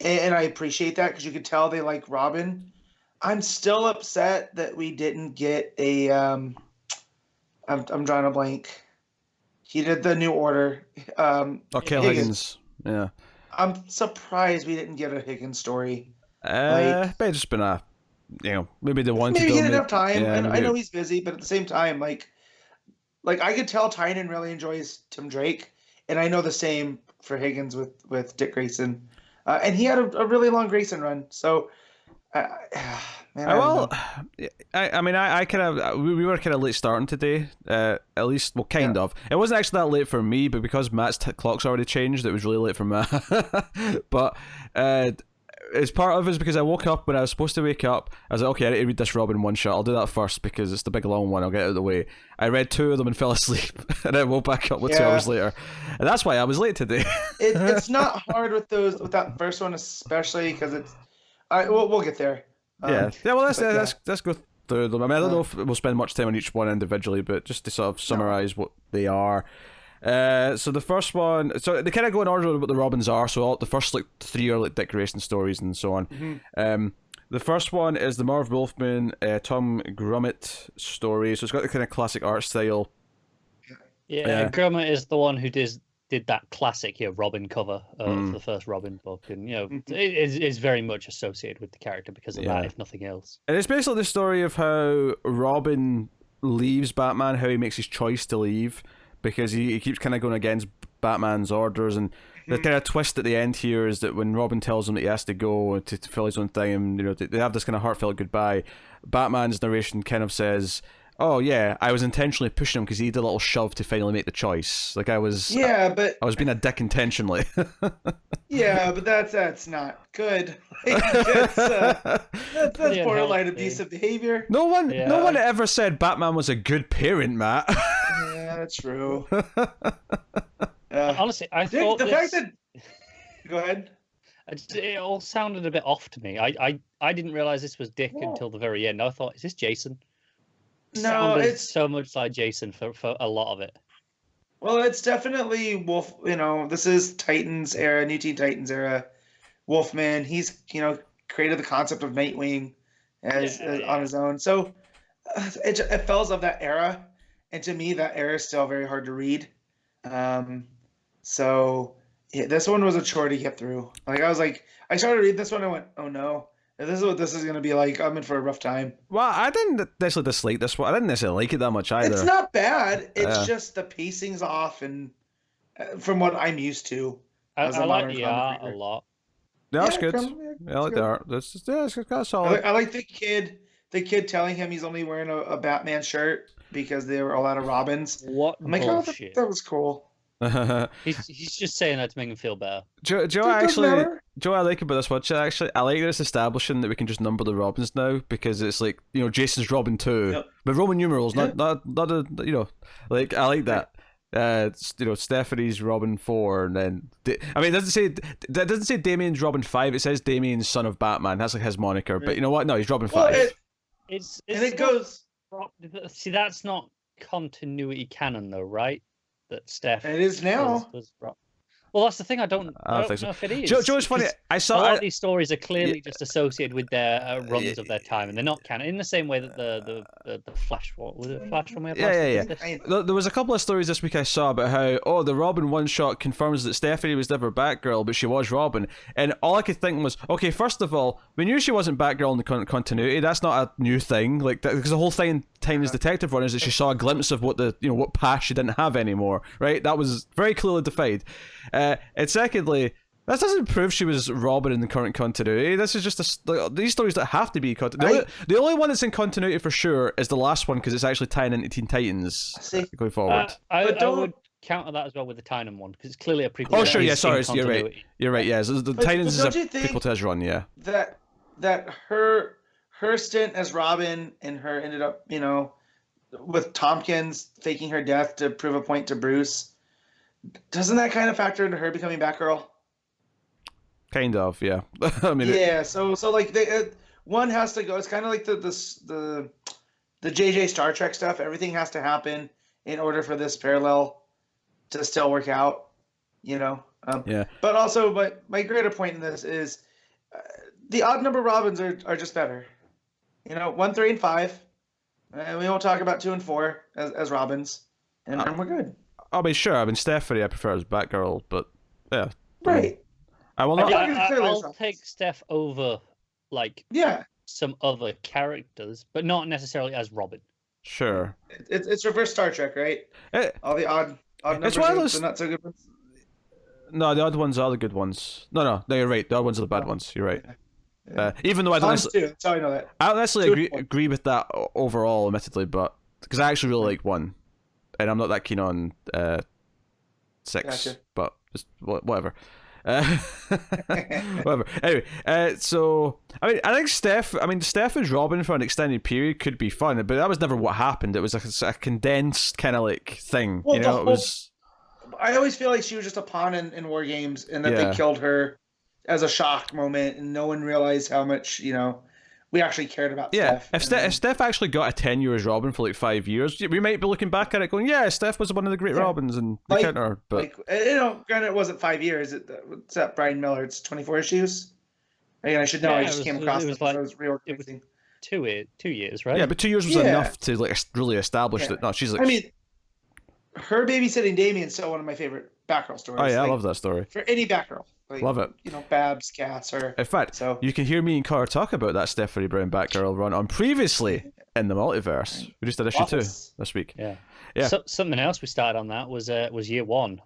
I appreciate that because you could tell they like Robin. I'm still upset that we didn't get a. I'm drawing a blank. He did the New Order. Cale Higgins. Yeah. I'm surprised we didn't get a Higgins story. Maybe just been maybe they wanted. Maybe he didn't have time. Yeah, and I know he's busy, but at the same time, like I could tell Tynion really enjoys Tim Drake, and I know the same for Higgins with Dick Grayson, and he had a really long Grayson run. So, man, I kind of we were kind of late starting today. At least, well, kind of. It wasn't actually that late for me, but because Matt's clock's already changed, it was really late for Matt. But it's part of it is because I woke up when I was supposed to wake up. I was like, okay, I need to read this Robin one shot. I'll do that first because it's the big long one. I'll get it out of the way. I read 2 of them and fell asleep, and I woke back up with 2 hours later, and that's why I was late today. It's not hard with that first one, especially because it's. We'll get there. Well, let's go through them. I mean, I don't know if we'll spend much time on each one individually, but just to sort of summarize what they are. So the first one, so they kind of go in order of what the Robins are. So the first 3 are Dick Grayson stories and so on. Mm-hmm. The first one is the Marv Wolfman, Tom Grummett story. So it's got the kind of classic art style. Yeah, Grummett is the one who did that classic Robin cover of the first Robin book, and it is very much associated with the character because of that, if nothing else. And it's basically the story of how Robin leaves Batman, how he makes his choice to leave. Because he keeps kind of going against Batman's orders, and the kind of twist at the end here is that when Robin tells him that he has to go to fill his own thing, and they have this kind of heartfelt goodbye, Batman's narration kind of says, "Oh yeah, I was intentionally pushing him because he did a little shove to finally make the choice. Like I was being a dick intentionally." Yeah, but that's not good. That's borderline abusive behavior. No one ever said Batman was a good parent, Matt. Yeah, that's true. Honestly, I thought the fact that. Go ahead. It all sounded a bit off to me. I didn't realize this was Dick until the very end. I thought, is this Jason? No, it's so much like Jason for a lot of it. Well, it's definitely Wolf. This is Titans era, New Teen Titans era. Wolfman, he's created the concept of Nightwing as on his own. So it fells of that era, and to me, that era is still very hard to read. So this one was a chore to get through. I started reading this one, I went, oh no. If this is what this is going to be like, I'm in for a rough time. Well, I didn't necessarily dislike this one. I didn't necessarily like it that much either. It's not bad. It's just the pacing's off, and from what I'm used to. I like the art a lot. Yeah, that's good. Carmen, Yeah, I like the art. It's kind of solid. I like the kid telling him he's only wearing a Batman shirt because they were all out of Robins. What I'm like, bullshit. that was cool. He's just saying that to make him feel better. Joe, I like about this watch. Actually, I like that it's establishing that we can just number the Robins now because it's like Jason's Robin 2, Yep. but Roman numerals, not a like I like that. Stephanie's Robin 4, and then it doesn't say Damien's Robin 5. It says Damien's Son of Batman. That's like his moniker. Right. But you know what? No, he's Robin 5. Well, it goes. See, that's not continuity canon, though, right? That Steph. It is now. Well, that's the thing. I don't know if it is. Joe, it's funny. I saw a lot of these stories are clearly just associated with their runs of their time, and they're not canon. In the same way that the Flash, what was it? Flash from Yeah. There was a couple of stories this week I saw about how the Robin one shot confirms that Stephanie was never Batgirl, but she was Robin, and all I could think was, okay, first of all, we knew she wasn't Batgirl in the continuity. That's not a new thing, like because the whole thing in Tynion's detective run is that she saw a glimpse of what past she didn't have anymore, right? That was very clearly defined. And secondly, that doesn't prove she was Robin in the current continuity. This is just these stories that have to be continuity. The only one that's in continuity for sure is the last one because it's actually tying into Teen Titans going forward. I would counter that as well with the Tynion one because it's clearly a prequel. Oh sure, yeah, sorry, you're right. You're right. Yeah, so the Titans is a prequel to his run. Yeah, that her stint as Robin and her ended up with Tompkins faking her death to prove a point to Bruce. Doesn't that kind of factor into her becoming Batgirl? Kind of, yeah. I mean, yeah. So like one has to go. It's kind of like the JJ Star Trek stuff. Everything has to happen in order for this parallel to still work out. Yeah. But also, my greater point in this is the odd number Robins are just better. 1, 3, and 5, and we won't talk about 2 and 4 as Robins, and we're good. I mean, sure. I mean, Stephanie I prefer as Batgirl, but yeah. Right. I will not. I'll take Steph over some other characters, but not necessarily as Robin. Sure. It's reverse Star Trek, right? All the odd numbers are not so good ones. No, the odd ones are the good ones. No, you're right. The odd ones are the bad ones. You're right. Yeah. Even though I don't necessarily, that's how I know that. I don't necessarily agree with that overall, admittedly, but because I actually really like 1. And I'm not that keen on 6, gotcha. But just whatever. Whatever. Anyway, so I think Steph as Robin for an extended period could be fun, but that was never what happened. It was a condensed kind of like thing. Well, it was. I always feel like she was just a pawn in War Games, and that they killed her as a shock moment, and no one realized how much we actually cared about Steph. If Steph actually got a tenure as Robin for like 5 years, we might be looking back at it going, yeah, Steph was one of the great Robins and we count her. But granted, it wasn't 5 years. What's that, Brian Miller? It's 24 issues. Again, I should know. I just came across it. I was reorganizing. 2 years, right? Yeah, but 2 years was enough to like really establish that. No, she's like. I mean, her babysitting Damien's still one of my favorite Batgirl stories. Oh yeah, I love that story. For any Batgirl. Love it. Babs, Cass, or... In fact, you can hear me and Carl talk about that Stephanie Brown Batgirl run on previously in the Multiverse. We just did issue 2 this week. Yeah. So, something else we started on that was year 1.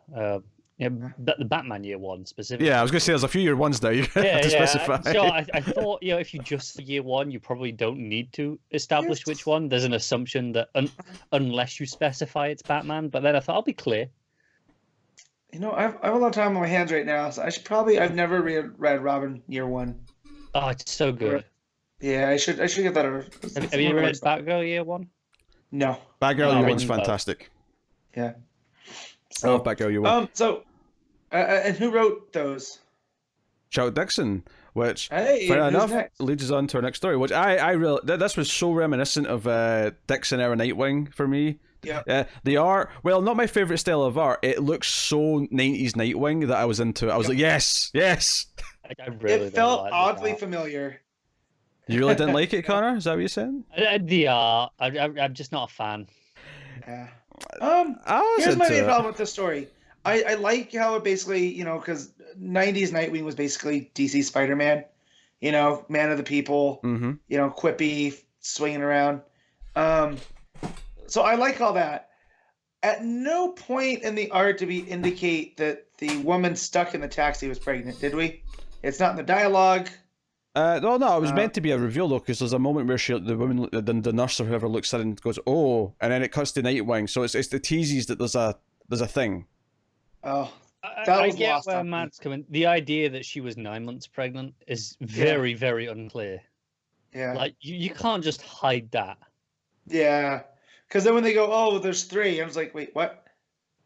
The Batman year 1 specifically. Yeah, I was going to say there's a few year 1s now. You have to specify. So I thought, if you just year 1, you probably don't need to establish which one. There's an assumption that unless you specify it's Batman, but then I thought I'll be clear. I have a lot of time on my hands right now, so I've never read Robin year 1. Oh, it's so good. Yeah, I should get that over. Have you ever read Batgirl year 1? No. Batgirl year 1's fantastic. Yeah. I love Batgirl year 1. And who wrote those? Chuck Dixon, which fair enough leads us on to our next story, which I really this was so reminiscent of Dixon era Nightwing for me. Yeah. The art, well, not my favorite style of art. It looks so 90s Nightwing that I was into it. I was like, yes. I really it felt oddly familiar. You really didn't like it, Connor? Is that what you're saying? The art, I'm just not a fan. Yeah. Here's my main problem with this story. I like how it basically, because 90s Nightwing was basically DC Spider-Man, man of the people, quippy, swinging around. So I like all that. At no point in the art did we indicate that the woman stuck in the taxi was pregnant, did we? It's not in the dialogue. No, it was meant to be a reveal though, because there's a moment where the woman, the nurse or whoever looks at it and goes, "Oh," and then it cuts to Nightwing. So it's the teases that there's a thing. Oh, I get where Matt's coming. The idea that she was 9 months pregnant is very, very unclear. Yeah. Like you can't just hide that. Yeah, because then when they go, "Oh, there's 3," I was like, "Wait, what?"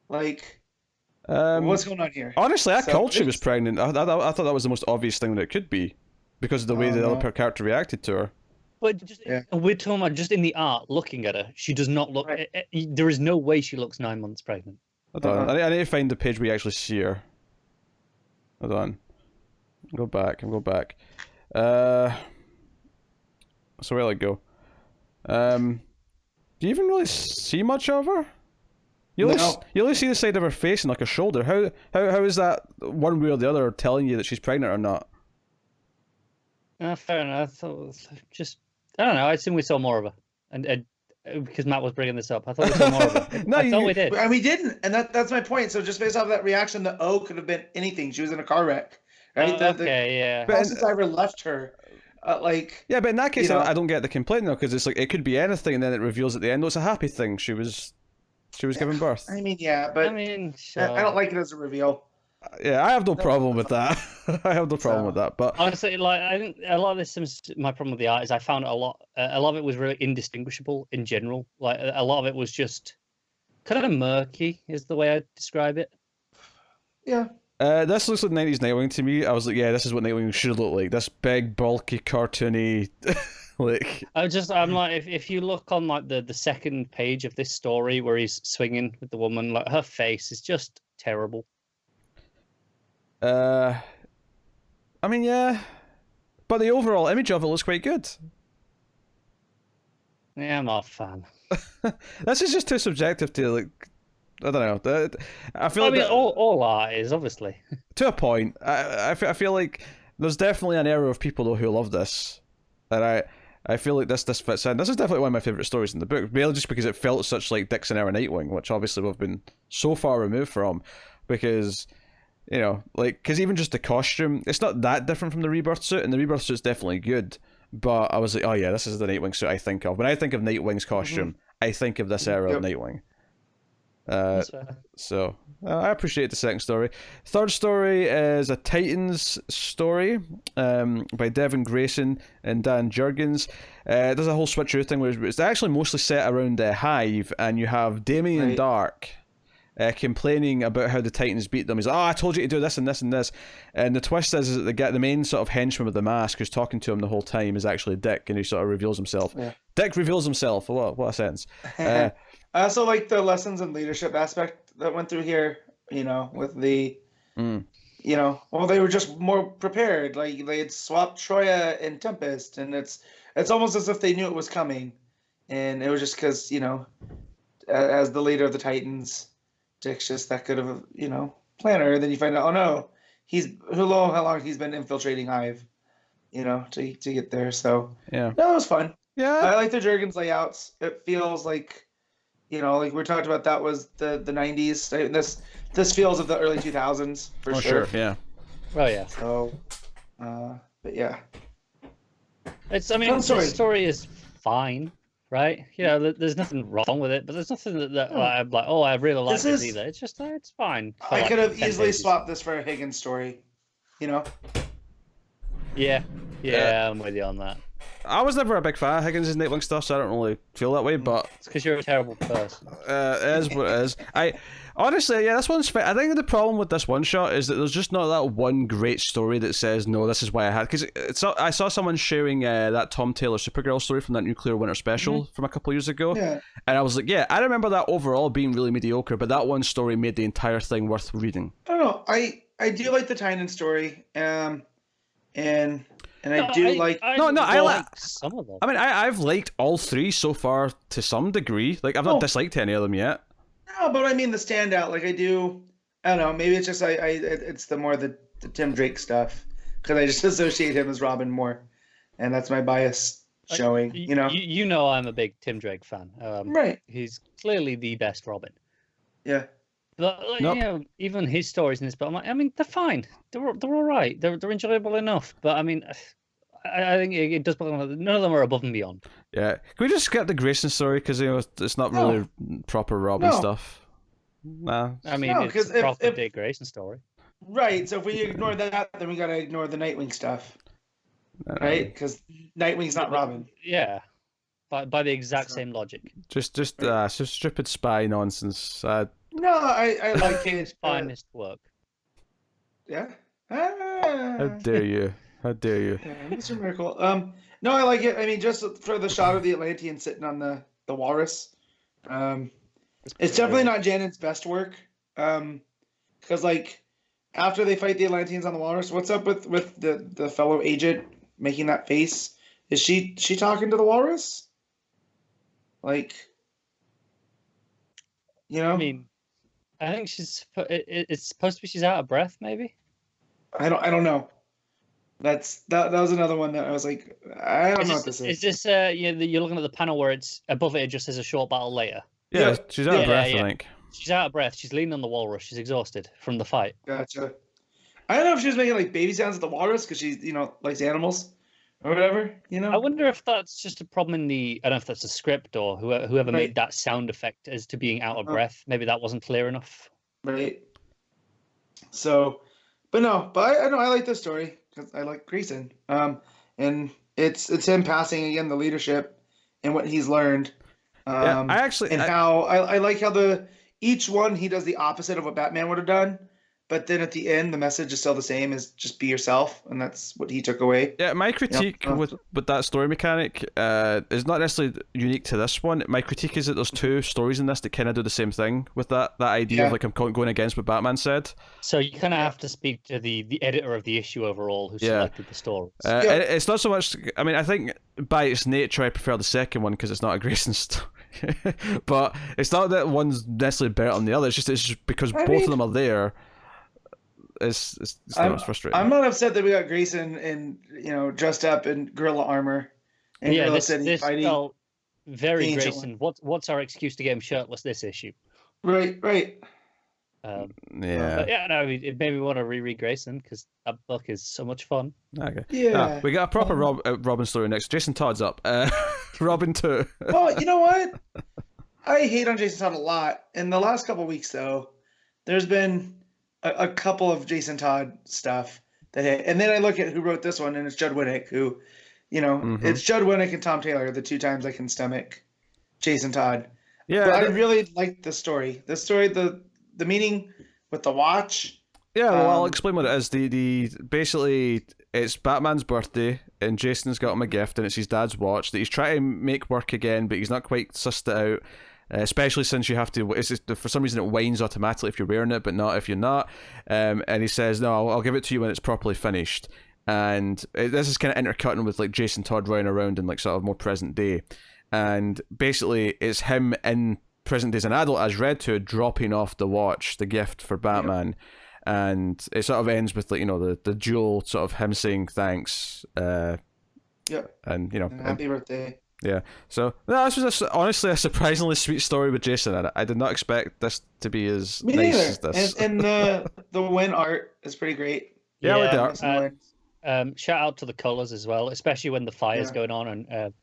Like, what's going on here? Honestly, I called she was pregnant. I thought that was the most obvious thing that it could be, because of the way the other character reacted to her. But we're talking about just in the art, looking at her, she does not look. Right. There is no way she looks 9 months pregnant. Hold on. I need to find the page where you actually see her. Hold on. Go back. So where'll I go? Do you even really see much of her? You only see the side of her face and like her shoulder. How is that one way or the other telling you that she's pregnant or not? Fair enough. I thought it was just, I don't know. I assume we saw more of her, and because Matt was bringing this up, I thought we saw more of her. No, I thought we did. And we didn't, and that's my point. So just based off of that reaction, the O could have been anything. She was in a car wreck, right? Yeah. The closest I ever left her. Yeah, but in that case, I don't get the complaint though, because it's like it could be anything, and then it reveals at the end, no, it's a happy thing. She was giving birth. I mean, yeah, but sure. I don't like it as a reveal. Yeah, I have no problem with that. I have no problem with that. But honestly, like I think a lot of this, my problem with the art is I found a lot of it was really indistinguishable in general. Like a lot of it was just kind of murky, is the way I describe it. Yeah. This looks like 90s Nightwing to me. I was like, yeah, this is what Nightwing should look like. This big, bulky, cartoony, like. I'm like, if you look on like the second page of this story where he's swinging with the woman, like her face is just terrible. I mean, yeah, but the overall image of it looks quite good. Yeah, I'm not a fan. This is just too subjective to like. I don't know. I feel like all art is obviously to a point. I feel like there's definitely an era of people though who love this, and I feel like this fits in. This is definitely one of my favorite stories in the book, mainly just because it felt such like Dixon era Nightwing, which obviously we've been so far removed from, because. You know, like, because even just the costume, it's not that different from the Rebirth suit, and the Rebirth suit's definitely good, but I was like, oh yeah, this is the Nightwing suit I think of. When I think of Nightwing's costume, I think of this era of Nightwing. So, I appreciate the second story. Third story is a Titans story by Devin Grayson and Dan Jurgens. There's a whole switcheroo thing where it's actually mostly set around Hive, and you have Damien Dark complaining about how the Titans beat them. He's like, oh, I told you to do this and this and this. And the twist is that the main sort of henchman with the mask who's talking to him the whole time is actually Dick, and he sort of reveals himself. Yeah. Dick reveals himself. What a sense. I also like the lessons and leadership aspect that went through here, you know, with the, you know, well, they were just more prepared. Like, they had swapped Troya and Tempest, and it's almost as if they knew it was coming. And it was just because, you know, as the leader of the Titans, Dick's just that good of a, you know, planner. And then you find out, oh no, how long he's been infiltrating Hive, you know, to get there. So yeah, no, it was fun. Yeah, I like the Jurgens layouts. It feels like, you know, like we talked about, that was the 90s. This feels of the early 2000s for sure. Yeah. Oh yeah. So, but yeah, the story is fine. Right? You know, there's nothing wrong with it, but there's nothing that I'm like, oh, I really like this either. It's just, it's fine. I could have easily swapped this for a Higgins story, you know? Yeah, I'm with you on that. I was never a big fan of Higgins' Nightwing stuff, so I don't really feel that way, but... It's because you're a terrible person. It is what it is. Honestly, yeah, this one's... I think the problem with this one-shot is that there's just not that one great story that says, no, this is why I had... Because I saw someone sharing that Tom Taylor Supergirl story from that Nuclear Winter special from a couple of years ago, and I was like, yeah, I remember that overall being really mediocre, but that one story made the entire thing worth reading. I don't know. I do like the Tynion story, and I do like... I like some of them. I mean, I've liked all three so far to some degree. Like, I've not disliked any of them yet. No, but I mean the standout. Like, I don't know. Maybe it's just it's the Tim Drake stuff, because I just associate him as Robin more, and that's my bias showing. You know. You know, I'm a big Tim Drake fan. Right. He's clearly the best Robin. Yeah. But even his stories in this, but I'm like, I mean, they're fine. They're all right. They're enjoyable enough. But I mean, I think it does belong. None of them are above and beyond. Yeah. Can we just skip the Grayson story because it's not really proper Robin stuff? Nah. I mean, it's a proper Dick Grayson story. Right. So if we ignore that, then we gotta ignore the Nightwing stuff, right? Because Nightwing's not Robin. Yeah. By the exact same logic. Just stupid spy nonsense. No, I like his finest work. Yeah. How dare you? How dare you? Yeah, Mr. Miracle. No, I like it. I mean, just for the shot of the Atlantean sitting on the walrus. It's definitely not Janet's best work. Because like after they fight the Atlanteans on the walrus, what's up with the fellow agent making that face? Is she talking to the walrus? Like, I mean, I think it's supposed to be she's out of breath, maybe. I don't know. That was another one that I was like, I don't know what this is. Is this you're looking at the panel where it's above it just says a short battle later? Yeah, she's out of breath, I think. She's out of breath. She's leaning on the walrus. She's exhausted from the fight. Gotcha. I don't know if she was making like baby sounds at the walrus because she likes animals or whatever. I wonder if that's just a problem in the. I don't know if that's a script or whoever made that sound effect as to being out of breath. Maybe that wasn't clear enough. Right. So, but I know I like this story because I like Grayson. And it's him passing again the leadership and what he's learned. How I like how each one he does the opposite of what Batman would have done, but then at the end the message is still the same: is just be yourself, and that's what he took away. Yeah, my critique with that story mechanic is not necessarily unique to this one. My critique is that there's two stories in this that kind of do the same thing with that idea of like I'm going against what Batman said. So you kind of have to speak to the editor of the issue overall who selected the stories. It's not so much. I mean, I think by its nature I prefer the second one because it's not a Grayson story. But it's not that one's necessarily better than the other. It's just because both of them are there. It's frustrating. I'm not upset that we got Grayson and dressed up in gorilla armor. And this felt very Grayson. What's our excuse to get him shirtless this issue? Right. It made me want to reread Grayson because that book is so much fun. Okay. Yeah. We got a proper Robin story next. Jason Todd's up. Robin 2. Well, you know what? I hate on Jason Todd a lot. In the last couple of weeks, though, there's been a couple of Jason Todd stuff that hit. And then I look at who wrote this one, and it's Judd Winnick, who, it's Judd Winnick and Tom Taylor, the two times I can stomach Jason Todd. Yeah. But I really like the story. The story, the meeting with the watch. Yeah, well, I'll explain what it is. Basically, it's Batman's birthday, and Jason's got him a gift, and it's his dad's watch that he's trying to make work again, but he's not quite sussed it out. Especially since you have to, for some reason it winds automatically if you're wearing it, but not if you're not. And he says, "No, I'll give it to you when it's properly finished." And this is kind of intercutting with like Jason Todd running around in like sort of more present day, and basically it's him in present day as an adult as Red 2 dropping off the watch, the gift for Batman. And it sort of ends with like the dual sort of him saying thanks. And happy birthday. Yeah. So no, this was honestly a surprisingly sweet story with Jason in it. I did not expect this to be as nice as this. And the Win art is pretty great. Yeah, I like the art. Shout out to the colors as well, especially when the fire's going on and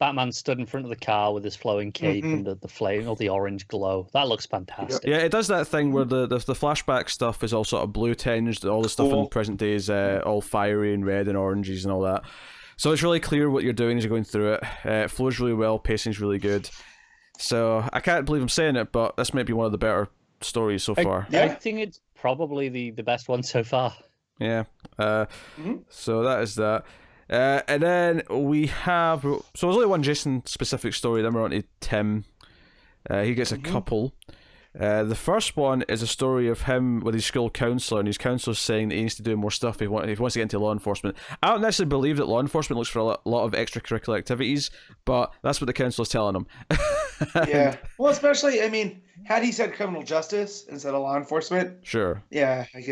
Batman stood in front of the car with his flowing cape and the flame, all the orange glow. That looks fantastic. Yeah, it does that thing where the flashback stuff is all sort of blue tinged. All the stuff in present day is all fiery and red and oranges and all that. So it's really clear what you're doing as you're going through it. It flows really well. Pacing's really good. So I can't believe I'm saying it, but this might be one of the better stories so far. I think it's probably the best one so far. Yeah. So that is that. And then we have... So there's only one Jason-specific story, then we're on to Tim. He gets a couple. The first one is a story of him with his school counsellor, and his counsellor's saying that he needs to do more stuff if he wants to get into law enforcement. I don't necessarily believe that law enforcement looks for a lot of extracurricular activities, but that's what the counsellor's telling him. Yeah. Well, especially, I mean, had he said criminal justice instead of law enforcement... Sure. Yeah, I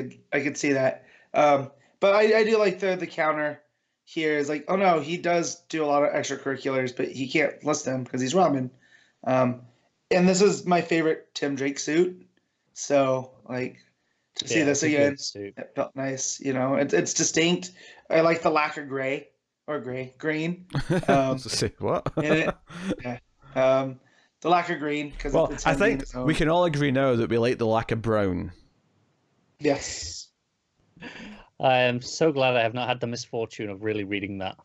could see that. But I do like the counter here is like, oh no, he does do a lot of extracurriculars, but he can't list them because he's Robin. And this is my favorite Tim Drake suit. So like to see this again, it felt nice. You know, it's distinct. I like the lack of gray or green. Say what? In it. Yeah. The lack of green because I think we can all agree now that we like the lack of brown. Yes. I am so glad I have not had the misfortune of really reading that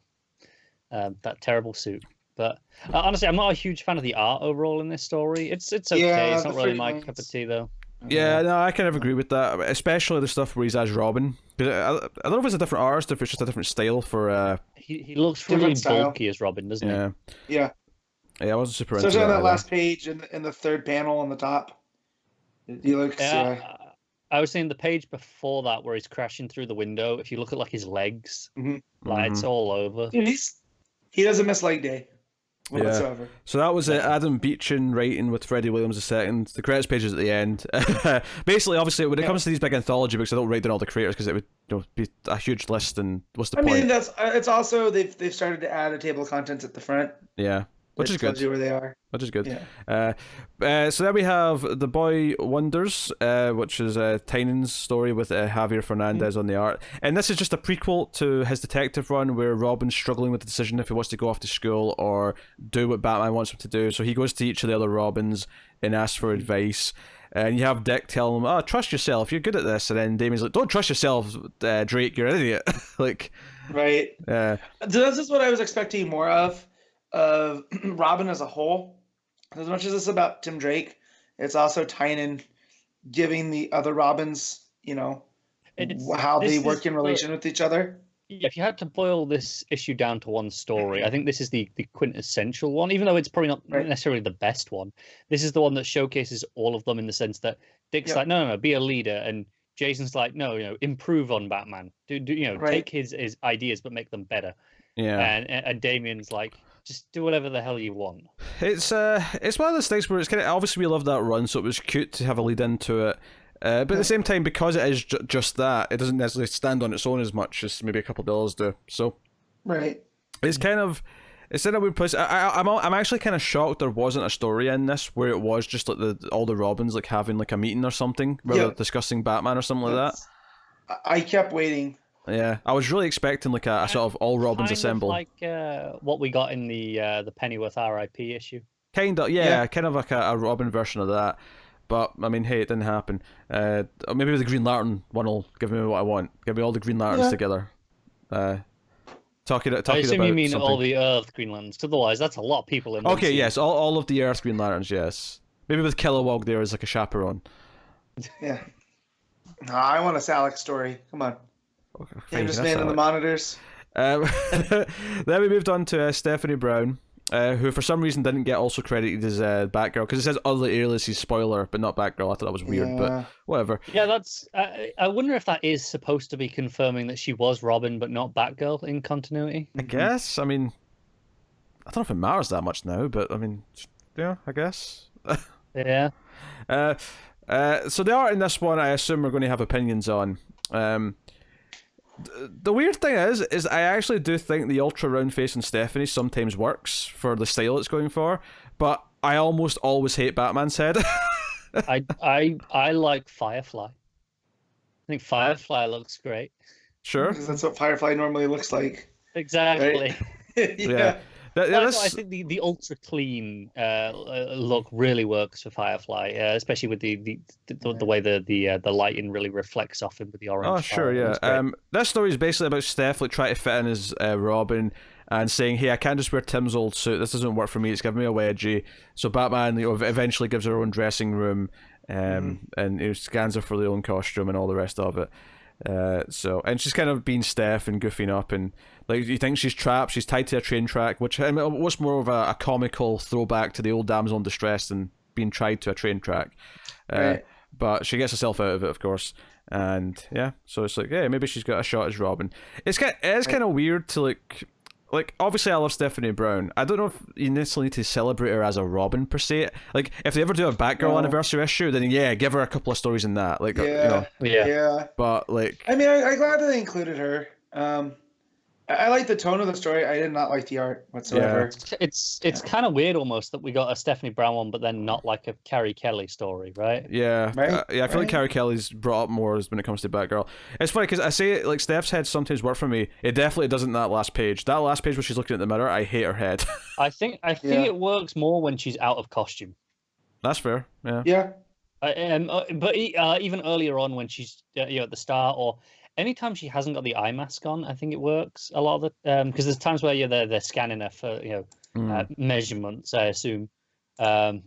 terrible suit. But honestly, I'm not a huge fan of the art overall in this story. It's okay. Yeah, it's not really my cup of tea, though. Yeah, no, I kind of agree with that, especially the stuff where he's as Robin. I don't know if it's a different artist, if it's just a different style for. He looks really bulky as Robin, doesn't he? Yeah. Yeah, I wasn't super into especially on that last page in the third panel on the top. He looks. I was saying the page before that where he's crashing through the window. If you look at like his legs, it's all over. Dude, he doesn't miss leg day. Whatsoever. Yeah. So that was Adam Beechin writing with Freddie Williams II. The credits page is at the end. Basically, obviously, when it comes to these big anthology books, I don't write down all the creators because it would be a huge list. And what's the point? I mean, it's also they've started to add a table of contents at the front. Yeah. Which is good. Tells you where they are. Which is good. Yeah. So then we have The Boy Wonders, which is Tynion's story with Javier Fernandez on the art. And this is just a prequel to his detective run where Robin's struggling with the decision if he wants to go off to school or do what Batman wants him to do. So he goes to each of the other Robins and asks for advice. And you have Dick tell him, trust yourself, you're good at this. And then Damien's like, don't trust yourself, Drake, you're an idiot. Right. So this is what I was expecting more of Robin as a whole. As much as it's about Tim Drake, it's also Tynion giving the other Robins, how they work in relation with each other. Yeah, if you had to boil this issue down to one story, I think this is the quintessential one, even though it's probably not necessarily the best one. This is the one that showcases all of them in the sense that Dick's like, no, be a leader, and Jason's like, no, improve on Batman. Take his ideas but make them better. Yeah. And Damien's like, just do whatever the hell you want. It's one of those things where it's kind of obviously we love that run, so it was cute to have a lead into it. But at the same time, because it is just that, it doesn't necessarily stand on its own as much as maybe a couple of others do. So, it's kind of in a weird place. I'm actually kind of shocked there wasn't a story in this where it was just like all the Robins like having like a meeting or something, where they're discussing Batman or something like that. I kept waiting. Yeah, I was really expecting like a sort of all Robins assemble, like what we got in the Pennyworth R.I.P. issue. Kind of, kind of like a Robin version of that. But I mean, hey, it didn't happen. Maybe the Green Lantern one will give me what I want. Give me all the Green Lanterns together. Talking I assume about you mean something. all the Earth Green Lanterns. Otherwise, that's a lot of people in. Okay, yes, all of the Earth Green Lanterns. Yes, maybe with Kilowog there as like a chaperone. Yeah. No, I want a Salak story. Come on. Okay, fine, just man on the monitors. Then we moved on to Stephanie Brown, who for some reason didn't get also credited as Batgirl because it says other aliases spoiler, but not Batgirl. I thought that was weird, but whatever. Yeah, that's. I wonder if that is supposed to be confirming that she was Robin, but not Batgirl in continuity. I guess. I mean, I don't know if it matters that much now, but I mean, yeah, I guess. Yeah. So the art in this one, I assume we're going to have opinions on. The weird thing is I actually do think the ultra round face on Stephanie sometimes works for the style it's going for, but I almost always hate Batman's head. I like Firefly. I think Firefly looks great. Sure. Because that's what Firefly normally looks like. Exactly. Right? Yeah. I think the ultra clean look really works for Firefly, especially with the way the lighting really reflects off him with the orange. Oh sure, yeah. This story is basically about Steph like trying to fit in as Robin and saying, "Hey, I can't just wear Tim's old suit. This doesn't work for me. It's giving me a wedgie." So Batman, eventually gives her her own dressing room, and he scans her for the own costume and all the rest of it. And she's kind of being Steph and goofing up, and like you think she's trapped, she's tied to a train track, which was more of a comical throwback to the old damsel in distress than being tied to a train track. But she gets herself out of it, of course, and so it's like, yeah, maybe she's got a shot as Robin. It's kind of weird to like obviously I love Stephanie Brown. I don't know if you necessarily need to celebrate her as a Robin per se. Like if they ever do a Batgirl anniversary issue, then give her a couple of stories in that. Like yeah. But like, I mean, I'm glad that they included her. I like the tone of the story. I did not like the art whatsoever. It's kind of weird almost that we got a Stephanie Brown one, but then not like a Carrie Kelly story, right? Yeah, Right, yeah. I feel like right. Carrie Kelly's brought up more when it comes to Batgirl. It's funny because I say it like Steph's head sometimes work for me. It definitely doesn't. That last page, where she's looking at the mirror, I hate her head. I think Yeah. it works more when she's out of costume. That's fair. Yeah. Yeah. But even earlier on when she's at the start or anytime she hasn't got the eye mask on, I think it works a lot of the because there's times where they're scanning her for measurements. I assume. I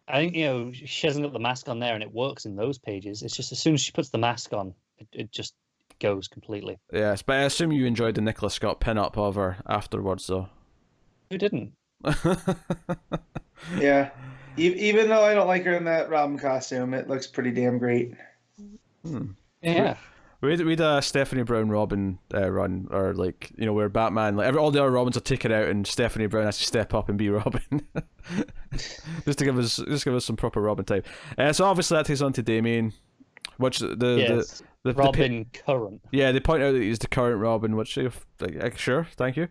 think she hasn't got the mask on there, and it works in those pages. It's just as soon as she puts the mask on, it just goes completely. Yes, but I assume you enjoyed the Nicholas Scott pin-up of her afterwards, though. Who didn't? Yeah. Even though I don't like her in that Robin costume, it looks pretty damn great. Yeah. We had a Stephanie Brown Robin run, or like where Batman, like all the other Robins are taken out, and Stephanie Brown has to step up and be Robin, just to give us some proper Robin time. So obviously that takes on to Damian, which the Robin current. Yeah, they point out that he's the current Robin, which sure, thank you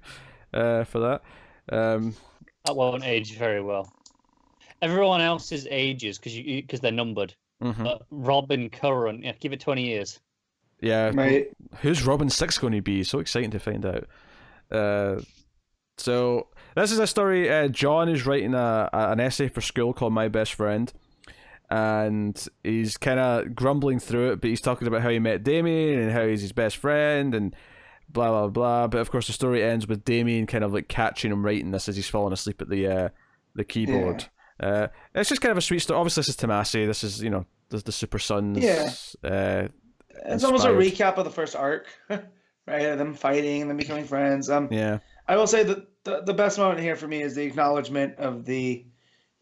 for that. That won't age very well. Everyone else's ages because they're numbered. Mm-hmm. But Robin current, give it 20 years. Yeah, Right. Who's Robin 6 going to be? So exciting to find out. So this is a story. John is writing an essay for school called My Best Friend, and he's kind of grumbling through it, but he's talking about how he met Damien and how he's his best friend and blah blah blah. But of course, the story ends with Damien kind of like catching him writing this as he's falling asleep at the keyboard. Yeah. It's just kind of a sweet story. Obviously, this is Tomasi. This is the Super Sons. Yeah. It's almost a recap of the first arc, right? Of them fighting and then becoming friends. Yeah. I will say that the best moment here for me is the acknowledgement of he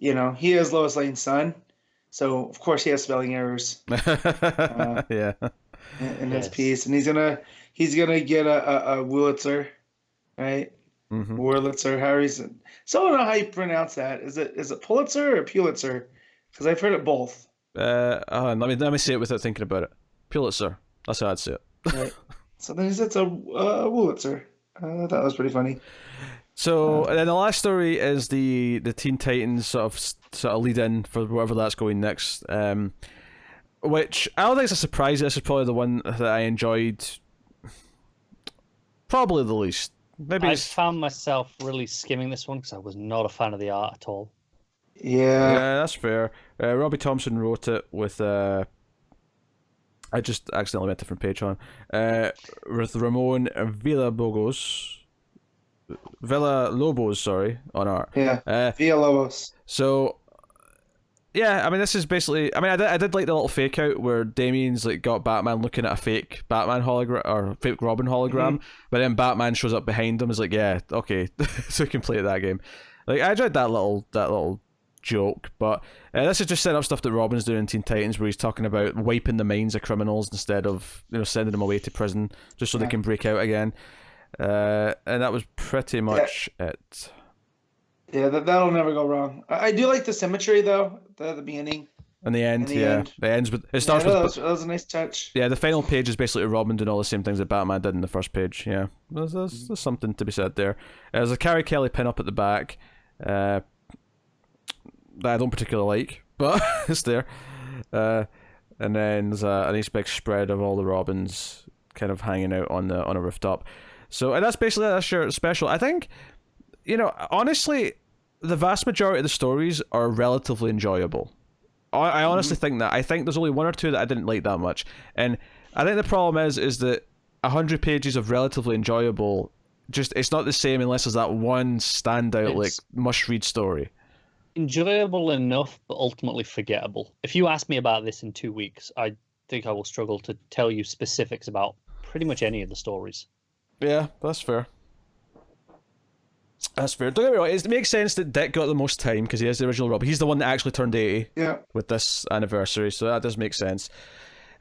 is Lois Lane's son, so of course he has spelling errors. Yeah. In his piece, and he's gonna get a Wurlitzer, right? Mm-hmm. Wurlitzer, Harrison. So I don't know how you pronounce that. Is it Pulitzer or Pulitzer? Because I've heard it both. Let me say it without thinking about it. Pulitzer. That's how I'd say it. Right. So then he says a Wurlitzer. That was pretty funny. So and then the last story is the Teen Titans sort of lead in for whatever that's going next. Which I don't think it's a surprise. This is probably the one that I enjoyed probably the least. Maybe I found myself really skimming this one because I was not a fan of the art at all. Yeah, that's fair. Robbie Thompson wrote it with I just accidentally went a different page on. With Ramon Villalobos, sorry, on art. Yeah, Villalobos. So, yeah, I mean, this is basically. I mean, I did like the little fake out where Damien's like got Batman looking at a fake Batman hologram or fake Robin hologram, but then Batman shows up behind him. Is like, yeah, okay, so we can play that game. Like, I enjoyed that little joke, but this is just setting up stuff that Robin's doing in Teen Titans, where he's talking about wiping the minds of criminals instead of sending them away to prison just so they can break out again. And that was pretty much it. Yeah, that'll never go wrong. I do like the symmetry though, the beginning. And the end, it ends with it starts with. That was a nice touch. Yeah, the final page is basically Robin doing all the same things that Batman did in the first page. Yeah, there's something to be said there. There's a Carrie Kelly pin up at the back. That I don't particularly like, but it's there. And then there's a nice big spread of all the Robins kind of hanging out on a rooftop. So, and that's basically that shirt special. I think, honestly, the vast majority of the stories are relatively enjoyable. I honestly think that. I think there's only one or two that I didn't like that much. And I think the problem is that 100 pages of relatively enjoyable, it's not the same unless there's that one standout, like, must-read story. Enjoyable enough, but ultimately forgettable. If you ask me about this in 2 weeks, I think I will struggle to tell you specifics about pretty much any of the stories. Yeah, that's fair. Don't get me wrong, it makes sense that Dick got the most time because he is the original Robin. He's the one that actually turned 80 with this anniversary, so that does make sense.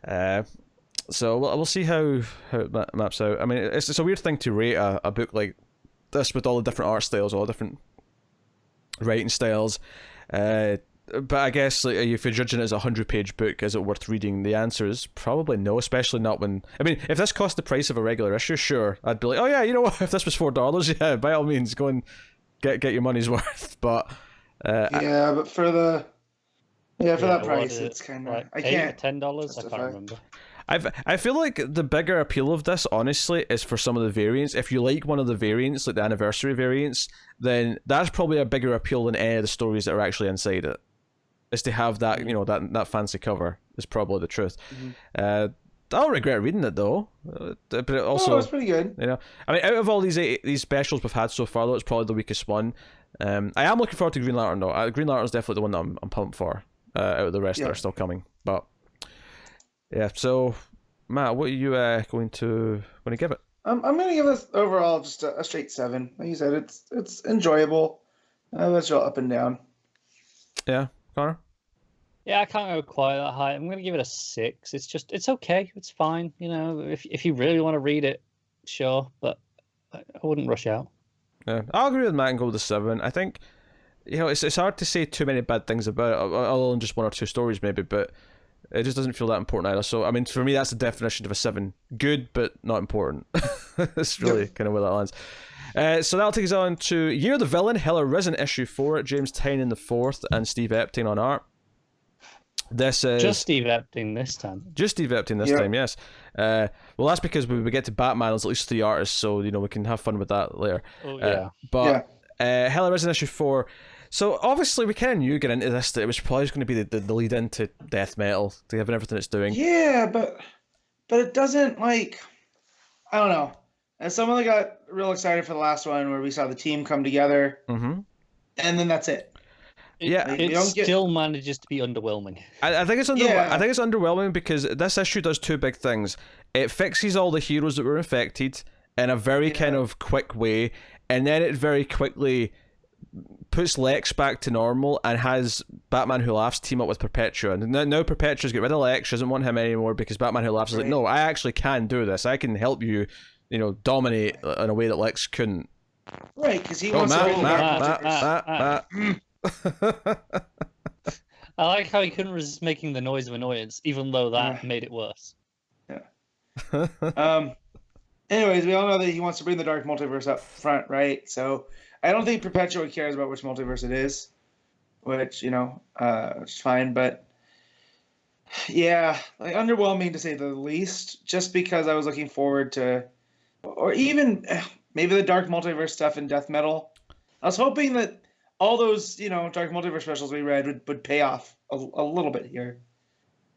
So we'll see how it maps out. I mean, it's a weird thing to rate a book like this with all the different art styles, all the different writing styles. but I guess like if you're judging it as a 100-page book, is it worth reading? The answer is probably no, especially not when. I mean, if this cost the price of a regular issue, sure, I'd be like, oh yeah, you know what? If this was $4, yeah, by all means, go and get your money's worth. But but for the for that price, it's kind of like I can't $10. I can't remember. I feel like the bigger appeal of this, honestly, is for some of the variants. If you like one of the variants, like the anniversary variants, then that's probably a bigger appeal than any of the stories that are actually inside it. Is to have that, you know, that fancy cover is probably the truth. I don't regret reading it though, but it also it's pretty good. You know, I mean, out of all these specials we've had so far, though, it's probably the weakest one. I am looking forward to Green Lantern though. Green Lantern is definitely the one that I'm pumped for. Out of the rest that are still coming, but yeah. So, Matt, what are you going to give it? I'm going to give this overall just a straight 7. Like you said, it's enjoyable. Let's go up and down. Yeah, Connor. Yeah, I can't go quite that high. I'm going to give it a 6. It's okay. It's fine. You know, if you really want to read it, sure, but I wouldn't rush out. Yeah, I'll agree with Matt and go with the 7. I think, you know, it's hard to say too many bad things about it, other than just one or two stories maybe, but it just doesn't feel that important either. So, I mean, for me, that's the definition of a 7. Good, but not important. It's really kind of where that lands. So that'll take us on to Year of the Villain, Arisen issue 4, James Tynion the 4th, and Steve Epting on art. This is just Steve Epting this time. Just Steve Epting this time, yes. Well, that's because we get to Batman. There's at least 3 artists, so you know we can have fun with that later. Oh yeah. Hell Arisen issue 4. So obviously we kind of knew getting into this that it was probably going to be the lead into death metal, to given everything it's doing. Yeah, but it doesn't like. I don't know. As someone that got real excited for the last one, where we saw the team come together, and then that's it. Yeah, it still manages to be underwhelming. I think it's I think it's underwhelming because this issue does 2 big things. It fixes all the heroes that were infected in a very kind of quick way, and then it very quickly puts Lex back to normal and has Batman Who Laughs team up with Perpetua. And now Perpetua's get rid of Lex, she doesn't want him anymore because Batman Who Laughs is like, no, I actually can do this. I can help you, you know, dominate in a way that Lex couldn't. Right, because he wants to bring I like how he couldn't resist making the noise of annoyance, even though that made it worse. Yeah. Anyways, we all know that he wants to bring the Dark Multiverse up front, right? So I don't think Perpetua cares about which multiverse it is, which, you know, which is fine. But yeah, like underwhelming to say the least, just because I was looking forward to, or even maybe the Dark Multiverse stuff in Death Metal. I was hoping that all those, you know, Dark Multiverse specials we read would pay off a little bit here,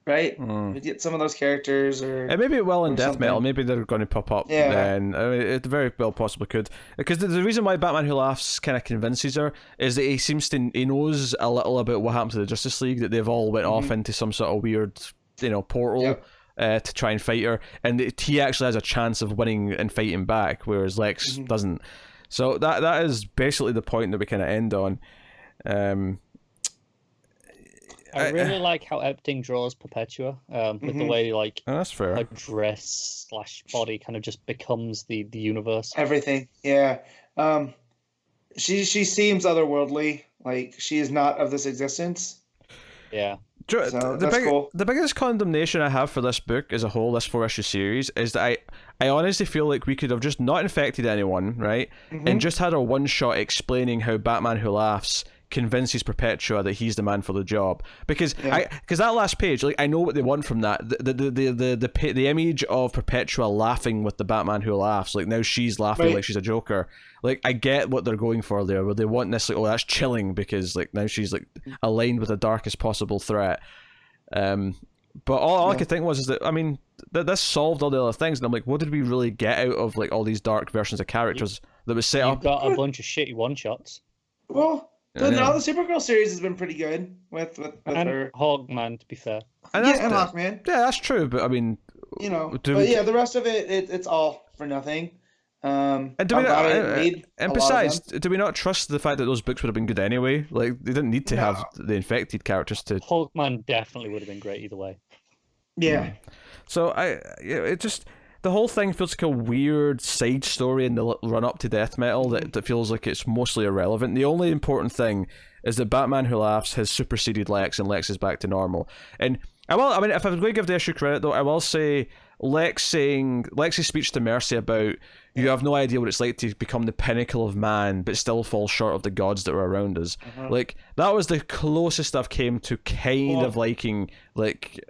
right? We'd get some of those characters, or maybe in Death Metal, maybe they're going to pop up. Yeah. Then I mean, it very well possibly could, because the reason why Batman Who Laughs kind of convinces her is that he knows a little about what happened to the Justice League, that they've all went off into some sort of weird, you know, portal. To try and fight her, and he actually has a chance of winning and fighting back, whereas Lex doesn't. So that is basically the point that we kind of end on. I really like how Epting draws Perpetua, with the way like that's fair. Her dress / body kind of just becomes the universe. Everything, yeah. She seems otherworldly, like she is not of this existence. Yeah. So that's cool. The biggest condemnation I have for this book as a whole, this 4-issue series, is that I honestly feel like we could have just not infected anyone, right? And just had a one-shot explaining how Batman Who Laughs convinces Perpetua that he's the man for the job, because that last page, like, I know what they want from that. The image of Perpetua laughing with the Batman Who Laughs, like now she's laughing like she's a Joker. Like, I get what they're going for there, where they want this, like, oh, that's chilling because like now she's like aligned with the darkest possible threat. But all I could think was is that, I mean, this solved all the other things, and I'm like, what did we really get out of like all these dark versions of characters that was set up? You've got a bunch of shitty one-shots. Well, no, the Supergirl series has been pretty good with and her. Hawkman, to be fair. And Hawkman. Yeah, that's true, but I mean, you know, the rest of it's all for nothing. And besides, do we not trust the fact that those books would have been good anyway? Like, they didn't need to have the infected characters to. Hawkman definitely would have been great either way. Yeah. So it just, the whole thing feels like a weird side story in the run up to Death Metal that feels like it's mostly irrelevant. The only important thing is that Batman Who Laughs has superseded Lex, and Lex is back to normal. And if I was going to give the issue credit, though, I will say Lex's speech to Mercy about you have no idea what it's like to become the pinnacle of man, but still fall short of the gods that are around us. Like, that was the closest I've came to kind of liking, like,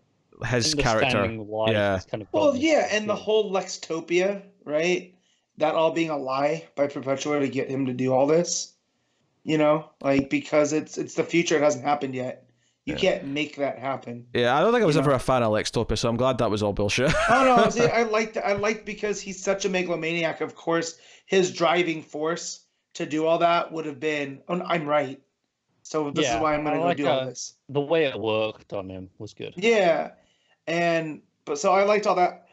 his character. Yeah. Kind of and the whole Lextopia, right? That all being a lie by Perpetua to get him to do all this. You know, like, because it's the future, it hasn't happened yet. You can't make that happen. Yeah, I don't think I was ever a fan of Lextopia, so I'm glad that was all bullshit. Oh no, see, I liked because he's such a megalomaniac. Of course, his driving force to do all that would have been, oh, I'm right. So this is why I'm going to go do all this. The way it worked on him was good. Yeah, so I liked all that.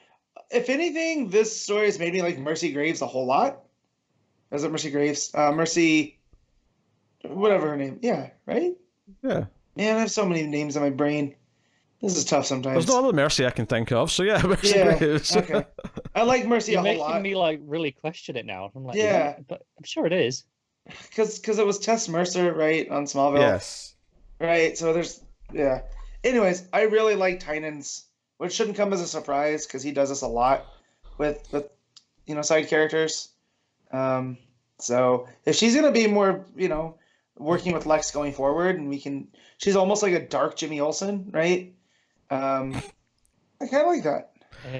If anything, this story has made me like Mercy Graves a whole lot. Is it Mercy Graves? Mercy, whatever her name. Yeah, right? Yeah. Man, I have so many names in my brain. This is tough sometimes. There's no other Mercy I can think of, so yeah, Mercy Graves. Okay. I like Mercy a whole lot. You're making me like really question it now. I'm like, yeah, but I'm sure it is. Because it was Tess Mercer, right, on Smallville. Yes. Right. So there's Anyways, I really like Tynion's, which shouldn't come as a surprise because he does this a lot with side characters. So if she's gonna be more working with Lex going forward, and she's almost like a dark Jimmy Olsen, right? I kind of like that.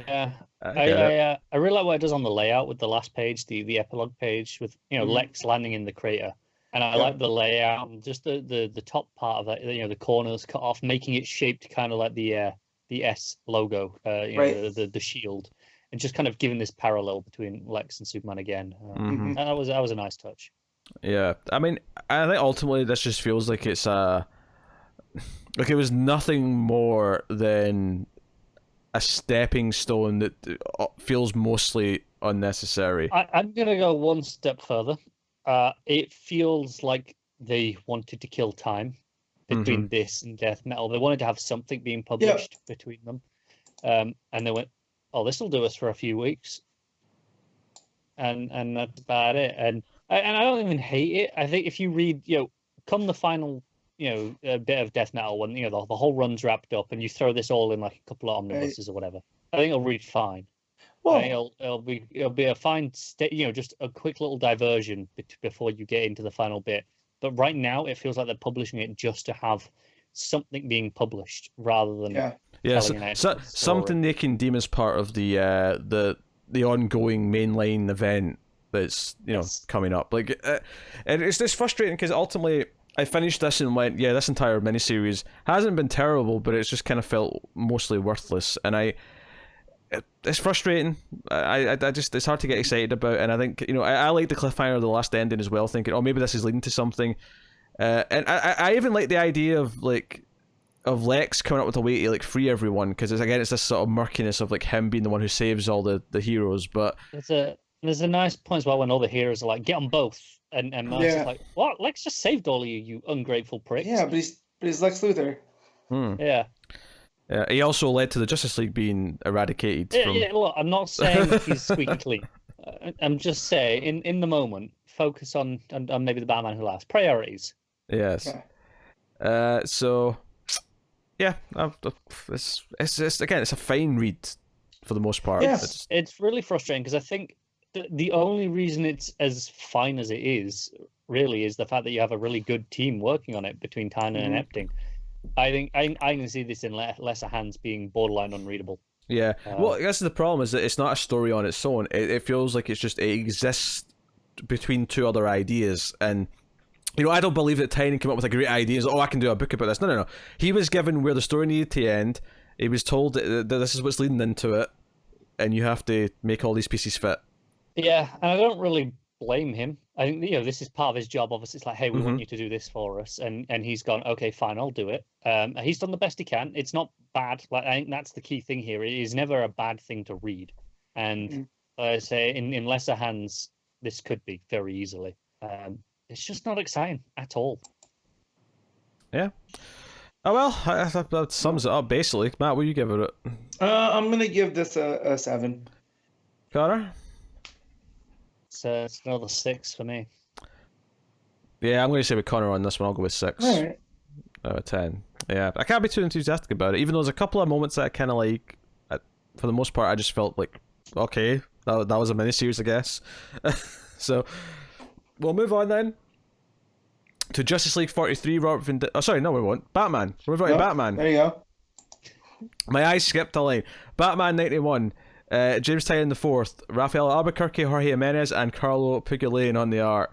Yeah, I really like what it does on the layout with the last page, the epilogue page with Lex landing in the crater, and I like the layout and just the top part of it, the corners cut off, making it shaped kind of like the S logo, the shield, and just kind of giving this parallel between Lex and Superman again. And that was a nice touch. Yeah, I mean, I think ultimately this just feels like it's it was nothing more than a stepping stone that feels mostly unnecessary. I'm gonna go one step further. It feels like they wanted to kill time between this and Death Metal. They wanted to have something being published between them, and they went, "Oh, this will do us for a few weeks," and that's about it. And I don't even hate it. I think if you read, come the final, a bit of Death Metal when the whole run's wrapped up, and you throw this all in like a couple of omnibuses or whatever, I think it'll read fine. Well, it'll be a fine, just a quick little diversion before you get into the final bit. But right now, it feels like they're publishing it just to have something being published rather than something they can deem as part of the ongoing mainline event that's coming up. Like, and it's frustrating because ultimately I finished this and went, this entire miniseries hasn't been terrible, but it's just kind of felt mostly worthless, and it's frustrating. I just, it's hard to get excited about, and I think I like the cliffhanger of the last ending as well, thinking, maybe this is leading to something, and I even like the idea of Lex coming up with a way to like free everyone, because it's this sort of murkiness of like him being the one who saves all the heroes. But there's a nice point as well when all the heroes are like, get them both, and Mark's like, what? Lex just saved all of you ungrateful pricks. Yeah, but he's Lex Luthor. Yeah. Yeah, he also led to the Justice League being eradicated. Look, I'm not saying that he's squeaky clean. I'm just saying, in the moment, focus on maybe the Batman Who Laughs. Priorities. Yes. Yeah. So, yeah, it's again, it's a fine read for the most part. It's really frustrating because I think the only reason it's as fine as it is really is the fact that you have a really good team working on it between Tynion and Epting. I think I can see this in lesser hands being borderline unreadable. Yeah. Well, I guess the problem is that it's not a story on its own. It feels like it exists between two other ideas. And, I don't believe that Tynion came up with a great idea. He's like, I can do a book about this. No. He was given where the story needed to end. He was told that this is what's leading into it. And you have to make all these pieces fit. Yeah, and I don't really blame him. I think this is part of his job. Obviously, it's like, hey, we want you to do this for us, and he's gone, okay, fine, I'll do it. He's done the best he can. It's not bad. Like, I think that's the key thing here. It is never a bad thing to read, and I say in lesser hands, this could be very easily. It's just not exciting at all. Yeah. Oh well, I thought that sums it up basically. Matt, what do you give it? I'm gonna give this a 7. Connor? It's another 6 for me. Yeah, I'm going to say with Connor on this one. I'll go with 6 All right. out of 10. Yeah, I can't be too enthusiastic about it, even though there's a couple of moments that I kind of like. For the most part, I just felt like, okay, that was a miniseries, I guess. So, we'll move on then to Justice League 43. Oh, sorry, no, we won't. Batman. We're moving on to Batman. There you go. My eyes skipped a line. Batman 91. James Tynion the Fourth, Rafael Albuquerque, Jorge Jimenez, and Carlo Pagulayan on the art.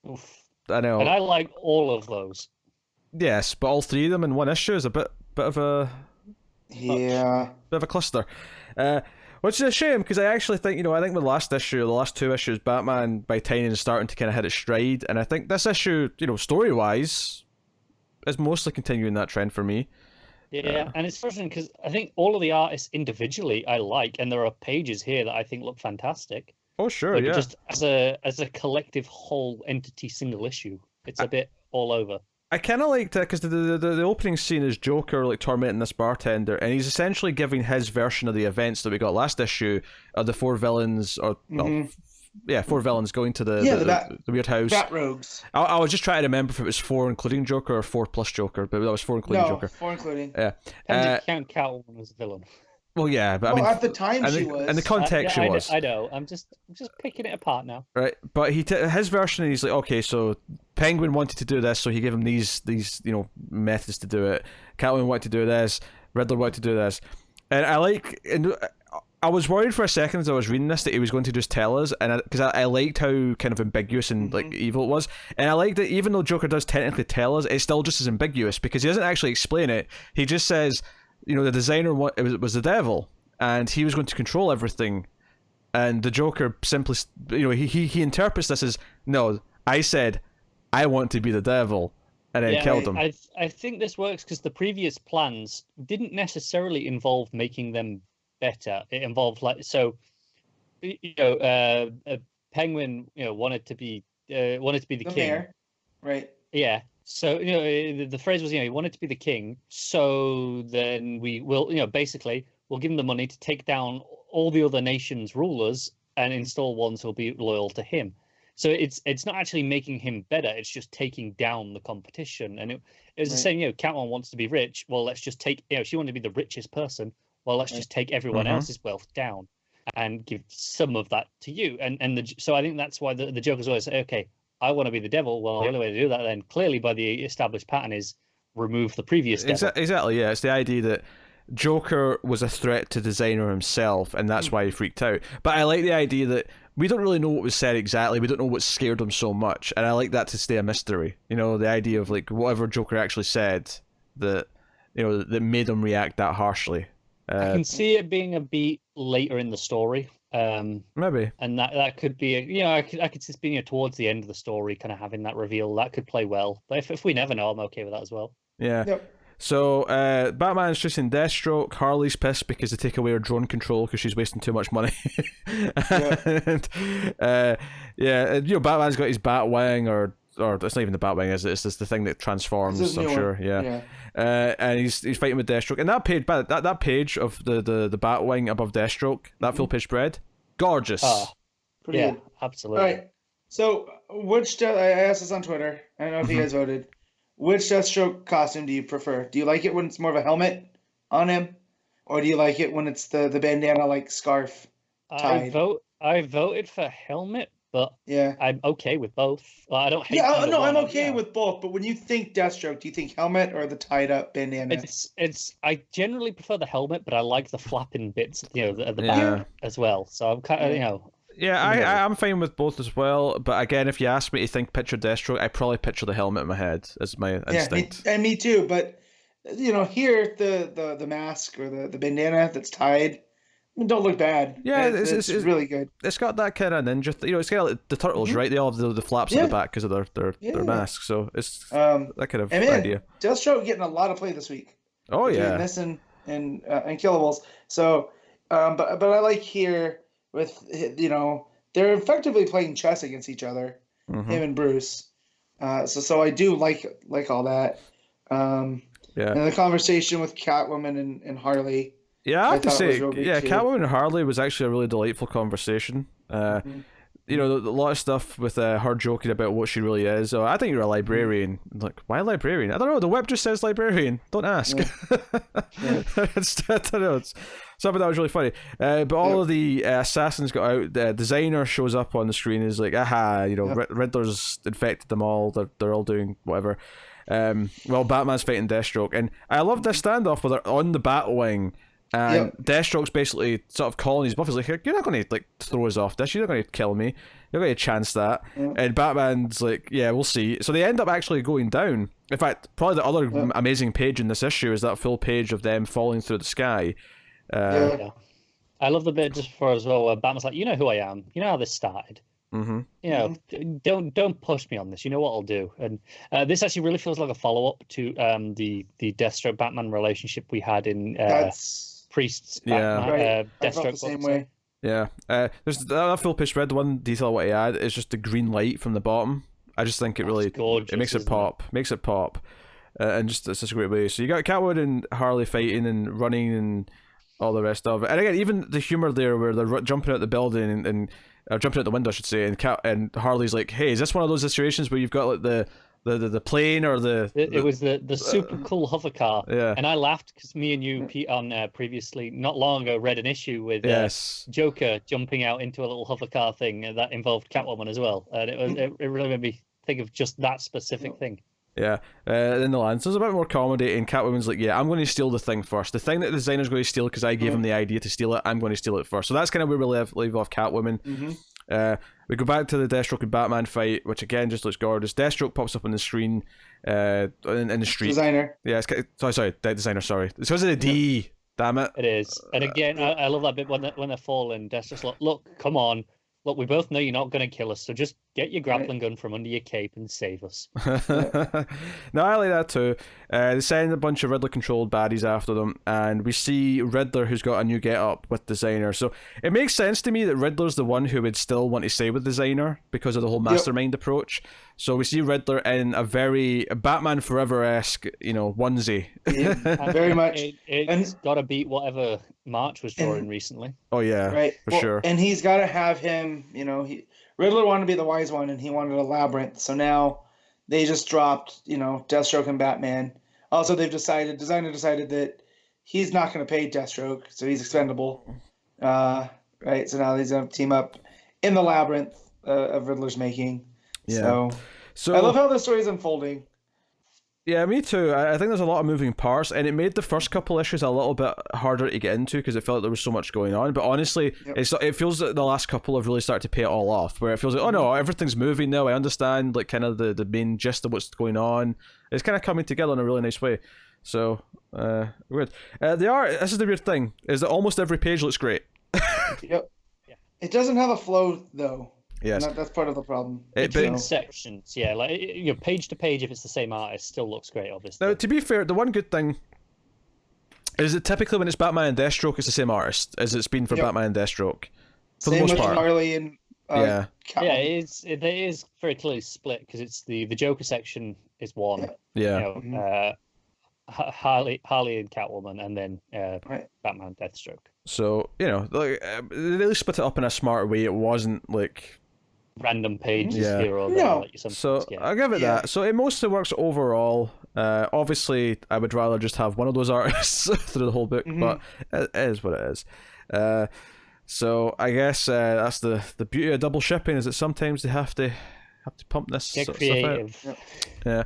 Oof. I know. And I like all of those. Yes, but all three of them in one issue is a bit of a cluster. Which is a shame, because I actually think, I think with the last issue, the last 2 issues, Batman by Tynion is starting to kind of hit its stride, and I think this issue, story-wise, is mostly continuing that trend for me. Yeah, and it's frustrating because I think all of the artists individually I like, and there are pages here that I think look fantastic. Oh, sure, but yeah. just as a collective whole entity single issue, it's a bit all over. I kind of liked it because the opening scene is Joker like tormenting this bartender, and he's essentially giving his version of the events that we got last issue of the 4 villains, or 4 villains going to the weird house. Bat rogues. I was just trying to remember if it was 4 including Joker or 4 plus Joker, but that was 4 including Joker. 4 including. Yeah. And count Catwoman as a villain. Well, yeah, but I mean, at the time she was, and the context she was. I know. I'm just picking it apart now. Right, but his version, he's like, okay, so Penguin wanted to do this, so he gave him these methods to do it. Catwoman wanted to do this. Riddler wanted to do this, and I was worried for a second as I was reading this that he was going to just tell us, and because I liked how kind of ambiguous and like evil it was, and I liked that even though Joker does technically tell us, it's still just as ambiguous because he doesn't actually explain it. He just says, the designer was the devil, and he was going to control everything, and the Joker simply, he interprets this as, no, I said I want to be the devil, and then killed him. I think this works because the previous plans didn't necessarily involve making them better. It involved Penguin wanted to be the king, mayor. Right? Yeah. So the phrase was he wanted to be the king. So then we will basically we'll give him the money to take down all the other nations' rulers and install ones who'll be loyal to him. So it's not actually making him better. It's just taking down the competition. And it was the same. Catwoman wants to be rich. Well, let's just take. She wanted to be the richest person. Well, let's just take everyone else's wealth down and give some of that to you. So I think that's why the Joker's always say, okay, I want to be the devil. Well, the only way to do that then, clearly by the established pattern, is remove the previous devil. Exactly, yeah. It's the idea that Joker was a threat to designer himself, and that's why he freaked out. But I like the idea that we don't really know what was said exactly. We don't know what scared him so much, and I like that to stay a mystery. The idea of like whatever Joker actually said that that made him react that harshly. I can see it being a beat later in the story. Maybe, and that could be I could see it being towards the end of the story, kind of having that reveal. That could play well. But if we never know, I'm okay with that as well. Yeah. Yep. So Batman's chasing Deathstroke. Harley's pissed because they take away her drone control because she's wasting too much money. And Batman's got his bat wing, or it's not even the bat wing, is it? It's just the thing that transforms. I'm sure. Yeah. And he's fighting with Deathstroke. And that page of the bat wing above Deathstroke, that full page spread, gorgeous. Pretty good. Absolutely. All right. So I asked this on Twitter. I don't know if you guys voted. Which Deathstroke costume do you prefer? Do you like it when it's more of a helmet on him, or do you like it when it's the bandana like scarf tied? I voted for helmet, but I'm okay with both. I don't hate. I'm okay with both. But when you think Deathstroke, do you think helmet or the tied up bandana? I generally prefer the helmet, but I like the flapping bits, at the back as well. So I'm kind of Yeah, I'm fine with both as well. But again, if you ask me to picture Deathstroke, I probably picture the helmet in my head as my instinct. And me too. But here the mask or the bandana that's tied, don't look bad. Yeah, it's really good. It's got that kind of ninja. It's got like the turtles, right? They all have the flaps on the back because of their masks. So it's that kind of idea. Deathstroke getting a lot of play this week. Oh yeah, this and Unkillables. So, but I like here. With they're effectively playing chess against each other, him and Bruce. So I do like all that. And the conversation with Catwoman and Harley. Yeah, I have to thought it was say, real good yeah, too. Catwoman and Harley was actually a really delightful conversation. You know, a lot of stuff with her joking about what she really is. Oh, I think you're a librarian. Like, why librarian? I don't know. The web just says librarian. Don't ask. I don't know. It's something that was really funny. But all of the assassins got out. The designer shows up on the screen. Is like, aha, you know, Riddler's infected them all. They're all doing whatever. Well, Batman's fighting Deathstroke, and I love this standoff where they're on the Batwing. And Deathstroke's basically sort of calling his bluff. He's like, you're not going to like throw us off this. You're not going to kill me. You're going to chance that. And Batman's like, yeah, we'll see. So they end up actually going down. In fact, probably the other amazing page in this issue is that full page of them falling through the sky. I love the bit just before as well where Batman's like, you know who I am. You know how this started. You know, don't push me on this. You know what I'll do. And this actually really feels like a follow up to the Deathstroke Batman relationship we had in Priest's Batman, Deathstroke the same way. Yeah, there's that full page spread. The one detail I want to add is just the green light from the bottom. I just think it really gorgeous, it makes it pop, and just it's such a great way. So you got Catwoman and Harley fighting and running and all the rest of it. And again, even the humor there where they're jumping out the building and jumping out the window, I should say, and Harley's like, "Hey, is this one of those situations where you've got like the plane or it was the super cool hover car?" Yeah. And I laughed because me and you, Pete, on previously not long ago read an issue with Joker jumping out into a little hover car thing that involved Catwoman as well, and it really made me think of just that specific thing. Yeah, in the land. So there's a bit more comedy, and Catwoman's like, yeah, I'm going to steal the thing first. The thing that the designer's going to steal because I gave him the idea to steal it, I'm going to steal it first. So that's kind of where we leave off Catwoman. We go back to the Deathstroke and Batman fight, which again just looks gorgeous. Deathstroke pops up on the screen in the street. Designer. Yeah, sorry, designer, sorry. It's because of the D, damn it. It is. And again, I love that bit when they're falling. Deathstroke's like, look, come on. Look, we both know you're not going to kill us, so just get your grappling gun from under your cape and save us. No, I like that too. They send a bunch of Riddler-controlled baddies after them, and we see Riddler, who's got a new get-up with Designer. So it makes sense to me that Riddler's the one who would still want to stay with Designer because of the whole mastermind approach. So we see Riddler in a very Batman Forever-esque, onesie. Very much. It's got to beat whatever March was drawing recently. Oh yeah, right. For sure. And he's got to have him, Riddler wanted to be the wise one, and he wanted a labyrinth. So now they just dropped, Deathstroke and Batman. Also, Designer decided that he's not going to pay Deathstroke, so he's expendable. Right. So now he's going to team up in the labyrinth of Riddler's making. Yeah. So I love how the story is unfolding. Yeah, me too. I think there's a lot of moving parts, and it made the first couple issues a little bit harder to get into because it felt like there was so much going on. But honestly, it feels that the last couple have really started to pay it all off, where it feels like, oh no, everything's moving now. I understand like kind of the main gist of what's going on. It's kind of coming together in a really nice way. So, weird. This is the weird thing, is that almost every page looks great. Yep. Yeah. It doesn't have a flow though. Yes, that's part of the problem. Between sections, yeah, like page to page, if it's the same artist, still looks great, obviously. Now, to be fair, the one good thing is that typically when it's Batman and Deathstroke, it's the same artist as it's been for Batman and Deathstroke. For same the most with part. Harley and it is very clearly split because it's the Joker section is one. Yeah. Harley and Catwoman, and then Batman, Deathstroke. So they really split it up in a smart way. It wasn't like random pages here or there. Like so I'll give it that. So it mostly works overall. Obviously, I would rather just have one of those artists through the whole book, but it is what it is. So I guess that's the beauty of double shipping, is that sometimes they have to pump this Get sort creative. of stuff out. Yeah.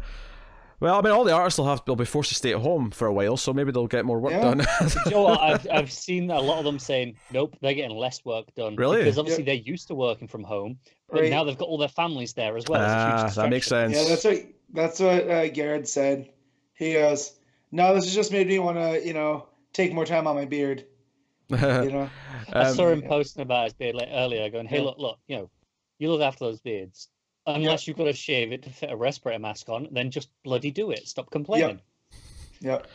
Well, I mean, all the artists will be forced to stay at home for a while, so maybe they'll get more work done. You know what? I've seen a lot of them saying, nope, they're getting less work done. Really? Because obviously they're used to working from home, but now they've got all their families there as well. That makes sense. Yeah, that's what Garrett said. He goes, "No, this has just made me want to, take more time on my beard." I saw him posting about his beard earlier, going, "Hey, look, you look after those beards. Unless you've got to shave it to fit a respirator mask on, then just bloody do it. Stop complaining." Yep.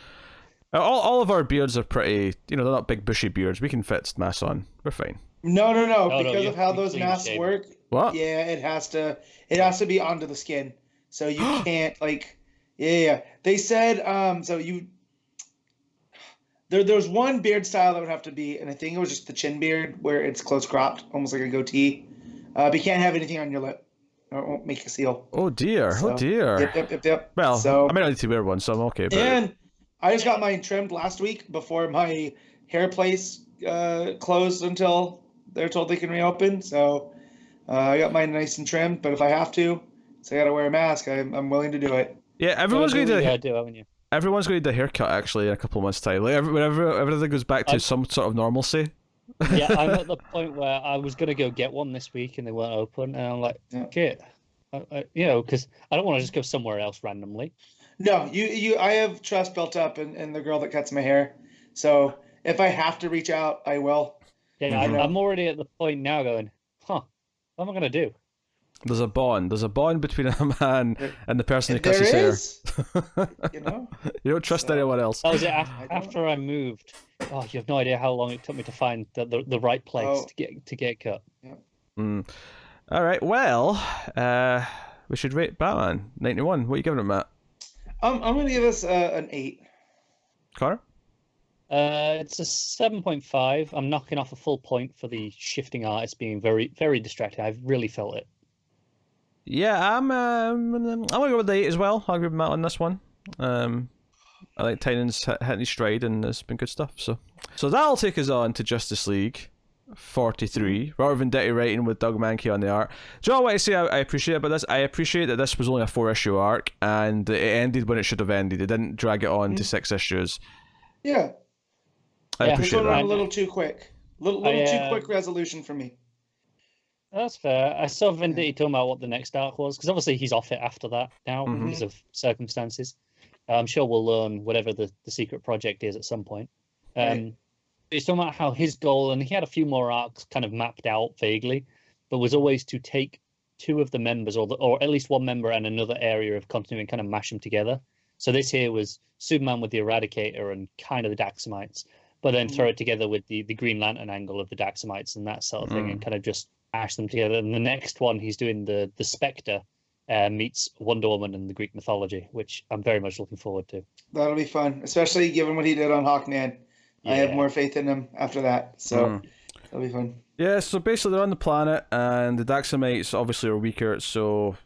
All of our beards are pretty, they're not big bushy beards. We can fit masks on. We're fine. No. Because of how those masks work. What? Yeah, it has to be onto the skin. So you can't They said There's one beard style that would have to be, and I think it was just the chin beard where it's close cropped, almost like a goatee. But you can't have anything on your lip, or it won't make a seal. Oh dear! Oh dear! Yep. Well, so, I might not need to wear one, so I'm okay. But... And I just got mine trimmed last week before my hair place closed until they're told they can reopen. So I got mine nice and trimmed. But if I have to, so I got to wear a mask, I'm willing to do it. Yeah, everyone's going to do, haven't you? Everyone's going to need a haircut actually in a couple of months' time. Like whenever everything goes back to some sort of normalcy. Yeah, I'm at the point where I was going to go get one this week and they weren't open, and I'm like, shit, because I don't want to just go somewhere else randomly. No, I have trust built up in the girl that cuts my hair, so if I have to reach out, I will. Yeah, I'm already at the point now going, what am I going to do? There's a bond between a man and the person who cuts his hair. You don't trust anyone else. That was it. After I moved, you have no idea how long it took me to find the right place to get cut. Yeah. All right. Well, we should rate Batman 91. What are you giving it, Matt? I'm going to give us an 8. Connor? It's a 7.5. I'm knocking off a full point for the shifting artist being very, very distracting. I've really felt it. Yeah, I'm gonna go with the 8 as well. I'll agree with Matt on this one. I like Tynion's hitting his stride, and it's been good stuff. So that'll take us on to Justice League 43. Robert Venditti writing with Doug Mahnke on the art. Do you know what I say I appreciate about this? I appreciate that this was only a 4-issue arc, and it ended when it should have ended. It didn't drag it on to 6 issues. Yeah. I appreciate that. A little too quick. Little too quick resolution for me. That's fair. I saw Venditti talking about what the next arc was, because obviously he's off it after that now because of circumstances. I'm sure we'll learn whatever the secret project is at some point. He's talking about how his goal, and he had a few more arcs kind of mapped out vaguely, but was always to take 2 of the members, or at least one member and another area of continuity, and kind of mash them together. So this here was Superman with the Eradicator and kind of the Daxamites, but then throw it together with the Green Lantern angle of the Daxamites and that sort of thing, and kind of just mash them together. And the next one, he's doing the Spectre meets Wonder Woman and the Greek mythology, which I'm very much looking forward to. That'll be fun, especially given what he did on Hawkman. Yeah. I have more faith in him after that, so that'll be fun. Yeah, so basically they're on the planet, and the Daxamites obviously are weaker, so,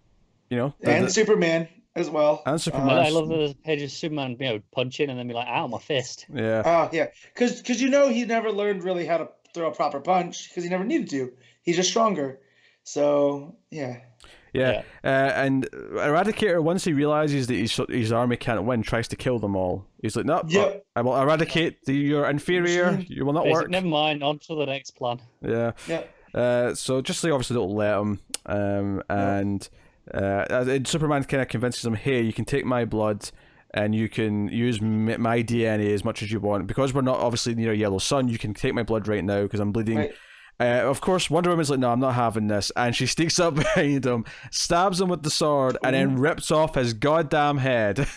And Superman as well. And Superman. I love the page of Superman, punching and then be like, ow, my fist. Yeah. Oh, yeah. Because he never learned really how to throw a proper punch, because he never needed to. He's just stronger. So, yeah. Yeah. And Eradicator, once he realizes that his army can't win, tries to kill them all. He's like, no, I will eradicate your inferior. You will not work. Never mind, on to the next plan. Yeah. So Justice League obviously don't let him. And Superman kind of convinces him, hey, you can take my blood and you can use my DNA as much as you want. Because we're not obviously near a yellow sun, you can take my blood right now because I'm bleeding. Right. Of course, Wonder Woman's like, no, I'm not having this. And she sneaks up behind him, stabs him with the sword, and then rips off his goddamn head.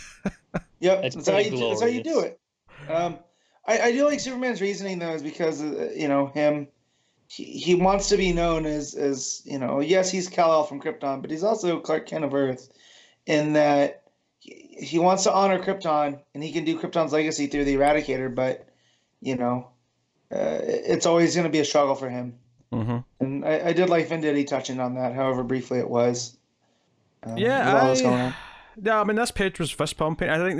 Yep, that's how you do it. I do like Superman's reasoning, though, is because, him, he wants to be known as yes, he's Kal-El from Krypton, but he's also Clark Kent of Earth, in that he wants to honor Krypton, and he can do Krypton's legacy through the Eradicator, but, it's always going to be a struggle for him. And I did like Venditti touching on that, however briefly it was. I mean, this page was fist pumping. I think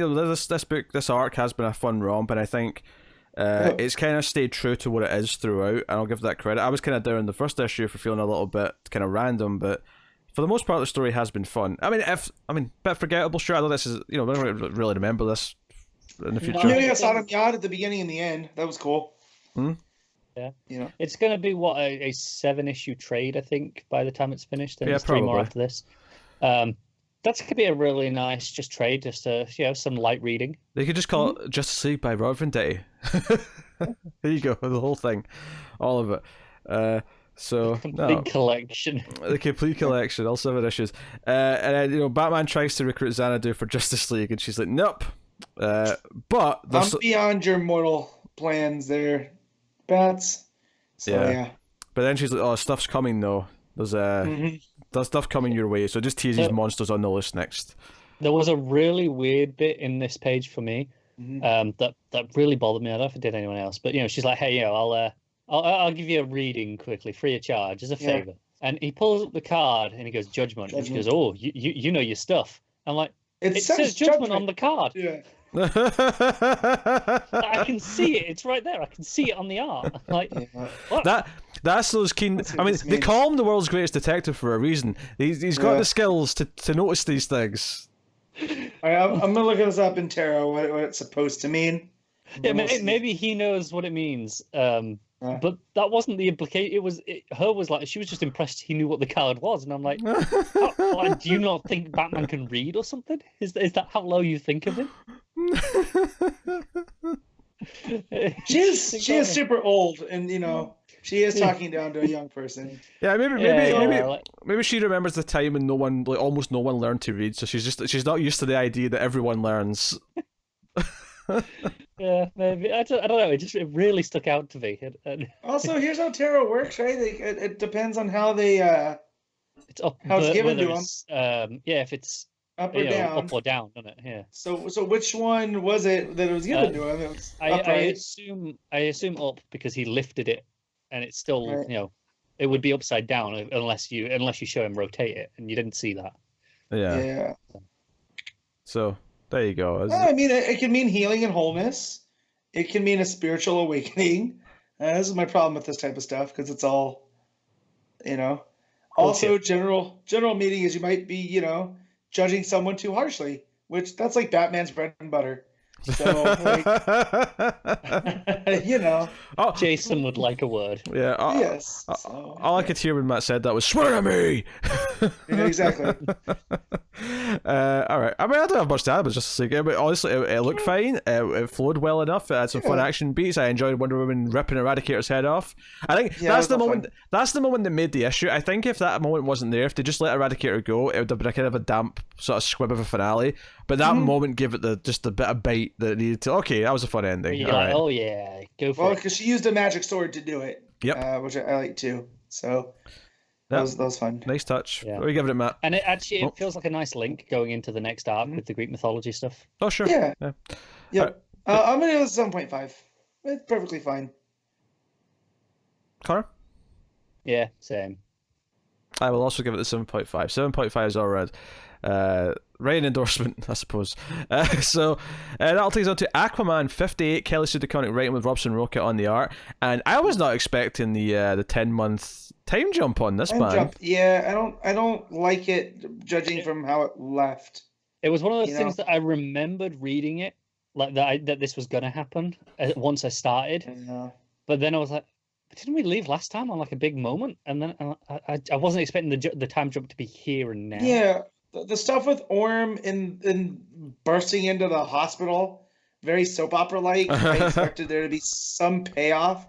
this arc has been a fun romp, and I think it's kind of stayed true to what it is throughout, and I'll give that credit. I was kind of down in the first issue for feeling a little bit kind of random, but for the most part, the story has been fun. I mean, a bit forgettable, sure. I know this is, I don't really remember this in the future. Maybe I saw him yacht at the beginning and the end. That was cool. Yeah. It's going to be a 7-issue trade, I think, by the time it's finished. And there's 3 more after this. That's going to be a really nice trade, just some light reading. They could just call it Justice League by Robert Venditti. There you go, the whole thing, all of it. Collection. The complete collection, all 7 issues. And then, Batman tries to recruit Xanadu for Justice League, and she's like, nope. But I'm beyond your mortal plans there, Bats. So, yeah. But then she's like, oh, stuff's coming, though. There's stuff coming your way, so just tease these monsters on the list next. There was a really weird bit in this page for me that really bothered me. I don't know if it did anyone else, but she's like, hey, I'll give you a reading quickly, free of charge, as a favor. And he pulls up the card and he goes, Judgment. And she goes, oh, you know your stuff. I'm like, it says judgment on the card. Yeah. I can see it. It's right there. I can see it on the art. Like, what? That's those keen. I mean, they call him the world's greatest detective for a reason. He's got the skills to notice these things. All right, I'm gonna look this up in tarot. What it's supposed to mean. Yeah, maybe he knows what it means. But that wasn't the implication. Her was like, she was just impressed he knew what the card was, and I'm like, do you not think Batman can read or something? Is that how low you think of him? She is super old, and she is talking down to a young person. Yeah, maybe she remembers the time when almost no one learned to read, so she's not used to the idea that everyone learns. Yeah, maybe. I don't know. It really stuck out to me. Also, here's how tarot works, right? It depends on how they it's up. How it's given to them. If it's up or down. Up or down, doesn't it? Yeah. So which one was it that it was given to him? It was I assume up, because he lifted it, and it's still it would be upside down unless you show him rotate it, and you didn't see that. Yeah. So. There you go. I mean, it can mean healing and wholeness. It can mean a spiritual awakening. This is my problem with this type of stuff, because it's all, Also, general meaning is you might be, judging someone too harshly, which that's like Batman's bread and butter. So, Jason would like a word. Yeah. Yes. All I could hear when Matt said that was "swear to me." Yeah, exactly. All right. I mean, I don't have much to add, but just like, honestly, it looked fine. It flowed well enough. It had some fun action beats. I enjoyed Wonder Woman ripping Eradicator's head off. I think that's the moment. Fun. That's the moment that made the issue. I think if that moment wasn't there, if they just let Eradicator go, it would have been a kind of a damp sort of squib of a finale. But that moment gave it just a bit of bite that it needed to. Okay, that was a fun ending. Yeah, right. Oh yeah, go for it. Well, because she used a magic sword to do it. Yep. Which I like too. So that was fun. Nice touch. Yeah. What are you giving it, Matt? And it feels like a nice link going into the next arc with the Greek mythology stuff. Oh sure. Yeah. Yep. Right. I'm gonna give it 7.5. It's perfectly fine. Connor? Yeah, same. I will also give it the 7.5. 7.5 is all right. Right endorsement, I suppose. So that'll take us on to Aquaman 58. Kelly Sue DeConnick writing with Robson Rocket on the art, and I was not expecting the 10-month time jump on this man. Yeah, I don't like it, judging from how it left. It was one of those things that I remembered reading it, like that this was gonna happen once I started. Yeah. But then I was like, didn't we leave last time on like a big moment? And then I wasn't expecting the time jump to be here and now. Yeah. The stuff with Orm in bursting into the hospital, very soap opera like. I expected there to be some payoff,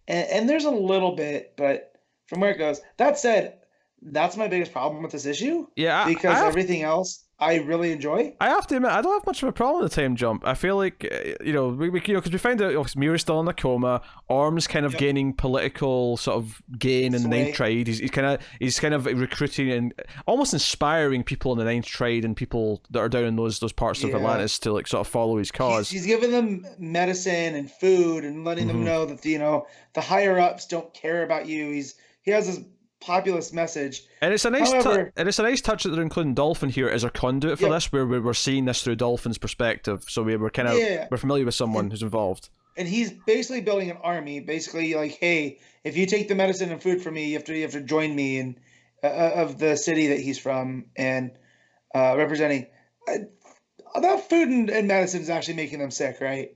and there's a little bit, but from where it goes. That said, that's my biggest problem with this issue. Yeah, because everything else I really enjoy. I have to admit, I don't have much of a problem with the time jump. I feel like because we find out Mira's still in a coma. Orm's kind of gaining political sort of gain in the Ninth Trade. He's kind of recruiting and almost inspiring people in the Ninth Trade and people that are down in those parts of Atlantis to like sort of follow his cause. He's giving them medicine and food and letting them know that the higher ups don't care about you. He has this populist message, and it's a nice touch that they're including Dolphin here as a conduit for this, where we're seeing this through Dolphin's perspective, so we're kind of we're familiar with someone who's involved, and he's basically building an army, basically like, hey, if you take the medicine and food from me, you have to join me in of the city that he's from and representing. That food and medicine is actually making them sick, right?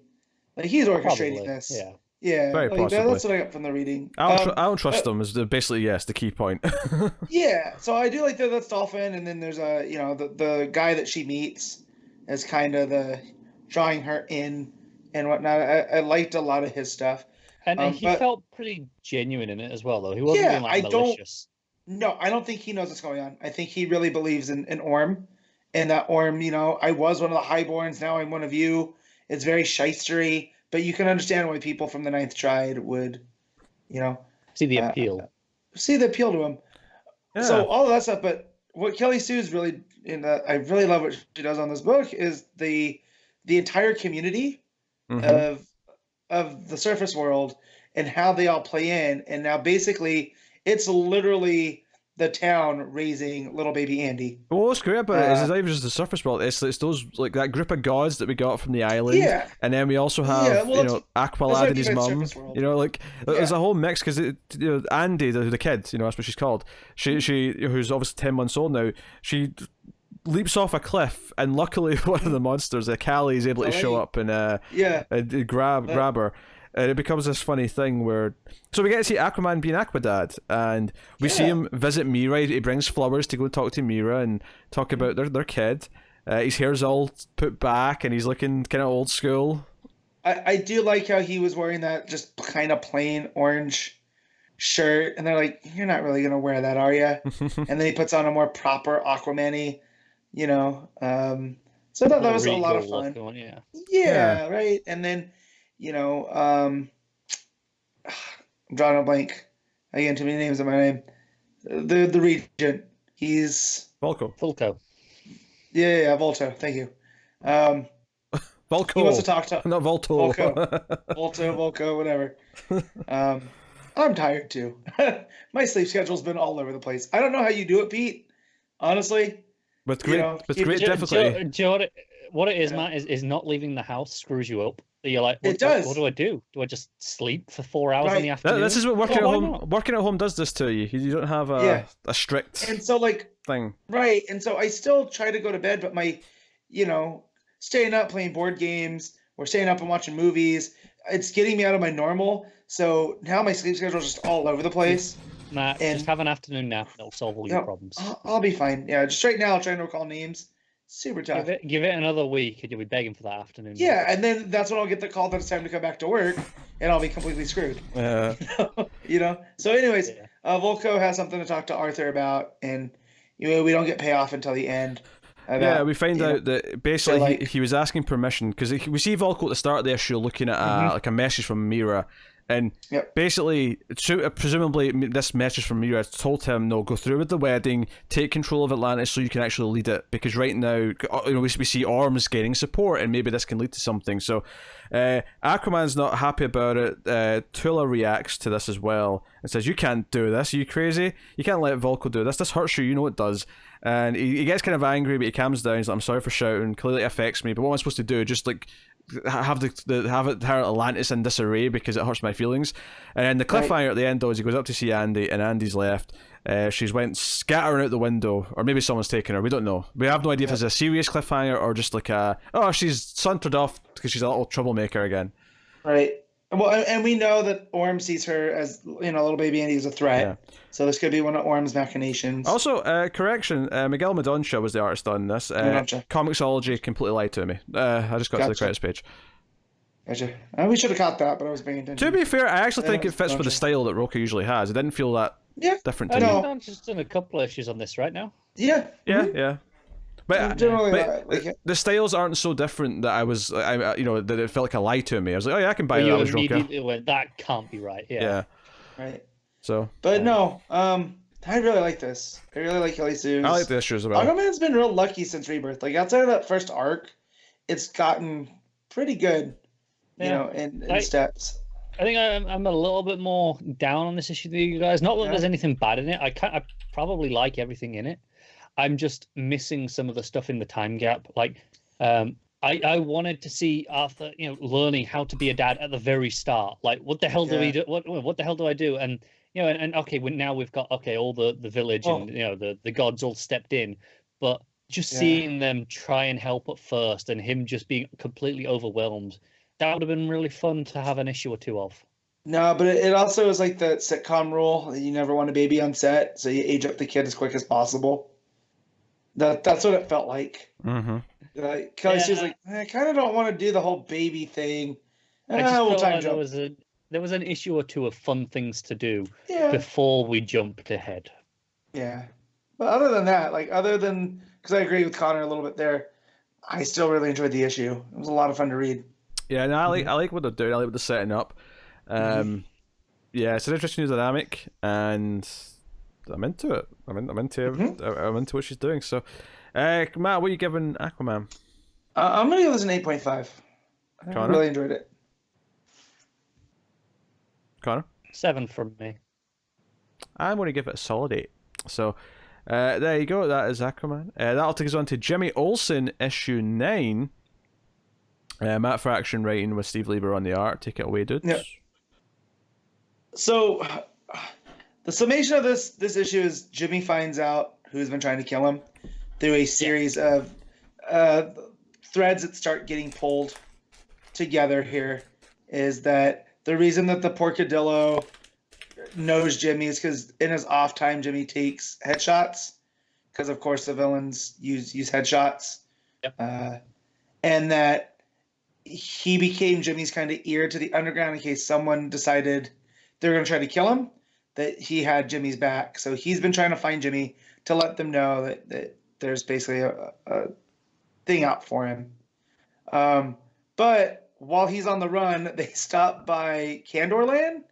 Like he's orchestrating this. Yeah, very possibly. That's what I got from the reading. I don't trust them. Is basically the key point. Yeah, so I do like that's Dolphin, and then there's the guy that she meets as kind of the drawing her in and whatnot. I liked a lot of his stuff, and he felt pretty genuine in it as well, though. He wasn't being malicious. No, I don't think he knows what's going on. I think he really believes in Orm, and that Orm, I was one of the Highborns. Now I'm one of you. It's very shystery. But you can understand why people from the Ninth Triad would, see the appeal. See the appeal to him. Yeah. So all of that stuff. But what Kelly Sue is really, I really love what she does on this book is the entire community of the surface world and how they all play in. And now basically it's literally the town raising little baby Andy. Well, what's great about it is it's not even just the surface world. It's those like that group of gods that we got from the island, and then we also have Aqualad and his mum. You know, like there's a whole mix because Andy, the kid, that's what she's called. She who's obviously 10 months old now. She leaps off a cliff, and luckily one of the monsters, Callie, is able to show up and grab her. And it becomes this funny thing where... So we get to see Aquaman being Aquadad, and we see him visit Mira. He brings flowers to go talk to Mira and talk about their kid. His hair's all put back, and he's looking kind of old school. I do like how he was wearing that just kind of plain orange shirt, and they're like, you're not really going to wear that, are you? And then he puts on a more proper Aquaman-y, so I thought that was a lot of fun. Yeah, right. And then... I'm drawing a blank. Again, too many names in my name. The regent. He's Volko. Yeah, Volto. Thank you. Volko. He wants to talk to not Volto. Volko, whatever. I'm tired too. My sleep schedule's been all over the place. I don't know how you do it, Pete. Honestly. With great difficulty. What it is, Matt, is not leaving the house screws you up. You're like, what do I do? Do I just sleep for 4 hours in the afternoon? This is what working at home does this to you. You don't have a strict thing. Right. And so I still try to go to bed, but my, staying up playing board games or staying up and watching movies, it's getting me out of my normal. So now my sleep schedule is just all over the place. Matt, just have an afternoon nap. It'll solve all your problems. I'll be fine. Yeah, just right now, I'm trying to recall names. Super tough. Give it another week, and you'll be begging for that afternoon. Yeah, and then that's when I'll get the call that it's time to come back to work, and I'll be completely screwed. So, anyways, Volko has something to talk to Arthur about, and we don't get payoff until the end. We find out that basically he was asking permission because we see Volko at the start of the issue looking at like a message from Mira. And basically, presumably, this message from Mira told him, no, go through with the wedding, take control of Atlantis so you can actually lead it. Because right now, we see Orm's gaining support, and maybe this can lead to something. So, Aquaman's not happy about it. Tula reacts to this as well and says, you can't do this, are you crazy? You can't let Volko do this. This hurts you, you know it does. And he gets kind of angry, but he calms down. He's like, I'm sorry for shouting, clearly it affects me, but what am I supposed to do? Just like have Atlantis in disarray because it hurts my feelings. And then the cliffhanger at the end though is he goes up to see Andy, and Andy's left. She's went scattering out the window, or maybe someone's taken her. We don't know. We have no idea if it's a serious cliffhanger or just like she's sauntered off because she's a little troublemaker again. Right. Well, and we know that Orm sees her as little baby Andy as a threat. Yeah. So this could be one of Orm's machinations. Also, correction, Miguel Medonca was the artist on this. Comixology completely lied to me. I just got to the credits page. Gotcha. We should have caught that, but I was paying attention. To be fair, I actually think it fits with the style that Roca usually has. It didn't feel that different to me. I'm just in a couple of issues on this right now. Yeah. Yeah. But the styles aren't so different that that it felt like a lie to me. I was like, I can buy that. Was immediately went, that can't be right. Yeah. Right. So. But no, I really like this. I really like Kelly Sue's. I like the issue as well. Aquaman's been real lucky since Rebirth. Like outside of that first arc, it's gotten pretty good. In steps. I think I'm a little bit more down on this issue than you guys. Not that there's anything bad in it. I probably like everything in it. I'm just missing some of the stuff in the time gap. Like, I wanted to see Arthur, learning how to be a dad at the very start. Like, what the hell do we do? What the hell do I do? And okay, now we've got all the village and the gods all stepped in, but just seeing them try and help at first and him just being completely overwhelmed, that would have been really fun to have an issue or two of. No, but it also is like the sitcom rule that you never want a baby on set, so you age up the kid as quick as possible. That's what it felt like. Mm-hmm. Because she's like, I kind of don't want to do the whole baby thing. I just felt like there was an issue or two of fun things to do before we jumped ahead. Yeah. But other than that, because I agree with Connor a little bit there, I still really enjoyed the issue. It was a lot of fun to read. Yeah, no, I like what they're doing. I like what they're setting up. Yeah, it's an interesting dynamic, and I'm into it. I'm into what she's doing. So, Matt, what are you giving Aquaman? I'm gonna give this an 8.5. Connor? really enjoyed it. Connor? 7 from me. I'm going to give it a solid 8. So, there you go. That is Aquaman. That'll take us on to Jimmy Olsen, issue 9. Matt Fraction writing with Steve Lieber on the art. Take it away, dudes. Yeah. So, the summation of this issue is Jimmy finds out who's been trying to kill him through a series of threads that start getting pulled together here. Is that the reason that the Porcadillo knows Jimmy is because in his off time, Jimmy takes headshots because, of course, the villains use headshots. Yep. And that he became Jimmy's kind of ear to the underground in case someone decided they're going to try to kill him, that he had Jimmy's back. So he's been trying to find Jimmy to let them know that there's basically a thing out for him. But while he's on the run, they stop by Candorland,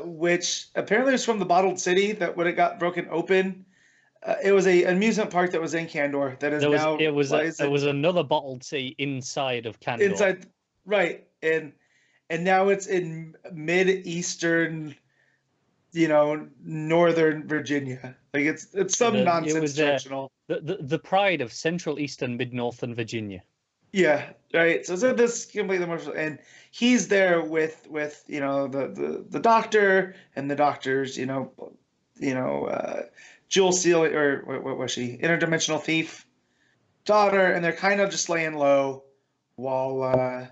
which apparently is from the Bottled City, that when it got broken open, it was an amusement park that was in Candor that is now... There was another Bottled Sea inside of Candor. Inside, right. And now it's in mid-eastern, northern Virginia. Like it's some nonsense directional. The pride of Central Eastern Mid-Northern Virginia. Yeah, right. So this completely more, and he's there with the doctor and the doctor's Jewel Seal, or what was she? Interdimensional thief daughter, and they're kind of just laying low while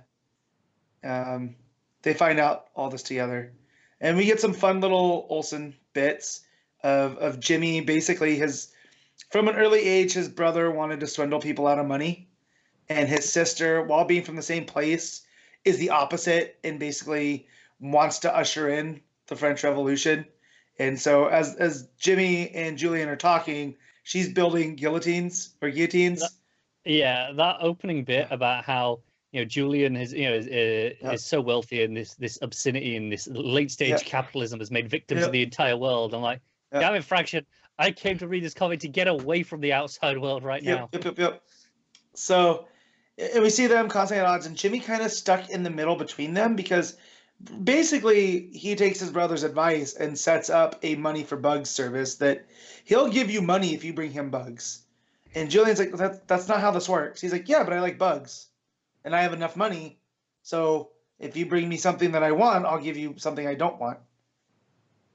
they find out all this together. And we get some fun little Olsen bits of Jimmy. Basically, from an early age, his brother wanted to swindle people out of money, and his sister, while being from the same place, is the opposite and basically wants to usher in the French Revolution. And so as Jimmy and Julian are talking, she's building guillotines. Yeah, that opening bit about how Julian is so wealthy, and this obscenity and this late stage capitalism has made victims of the entire world. I'm like, damn it, Fraction! I came to read this comic to get away from the outside world right now. Yep. So, and we see them constantly at odds, and Jimmy kind of stuck in the middle between them because basically he takes his brother's advice and sets up a money for bugs service that he'll give you money if you bring him bugs. And Julian's like, that's not how this works. He's like, yeah, but I like bugs and I have enough money. So if you bring me something that I want, I'll give you something I don't want.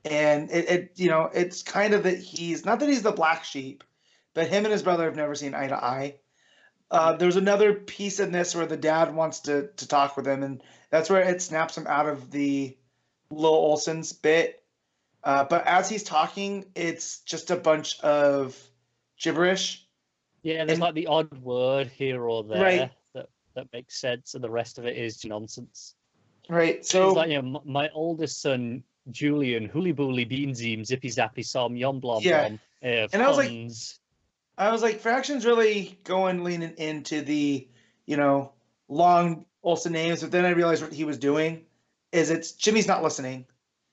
And it's kind of that he's not that he's the black sheep, but him and his brother have never seen eye to eye. There's another piece in this where the dad wants to talk with him, and that's where it snaps him out of the Lil Olsen's bit. But as he's talking, it's just a bunch of gibberish. Yeah, there's like the odd word here or there right. that makes sense, and the rest of it is nonsense. Right. So it's like, my oldest son, Julian, hooly booly, beanzeem, zippy zappy, som, yom blom blom. And funds. I was like, Fraction's really leaning into the, long Olsen names, but then I realized what he was doing is Jimmy's not listening.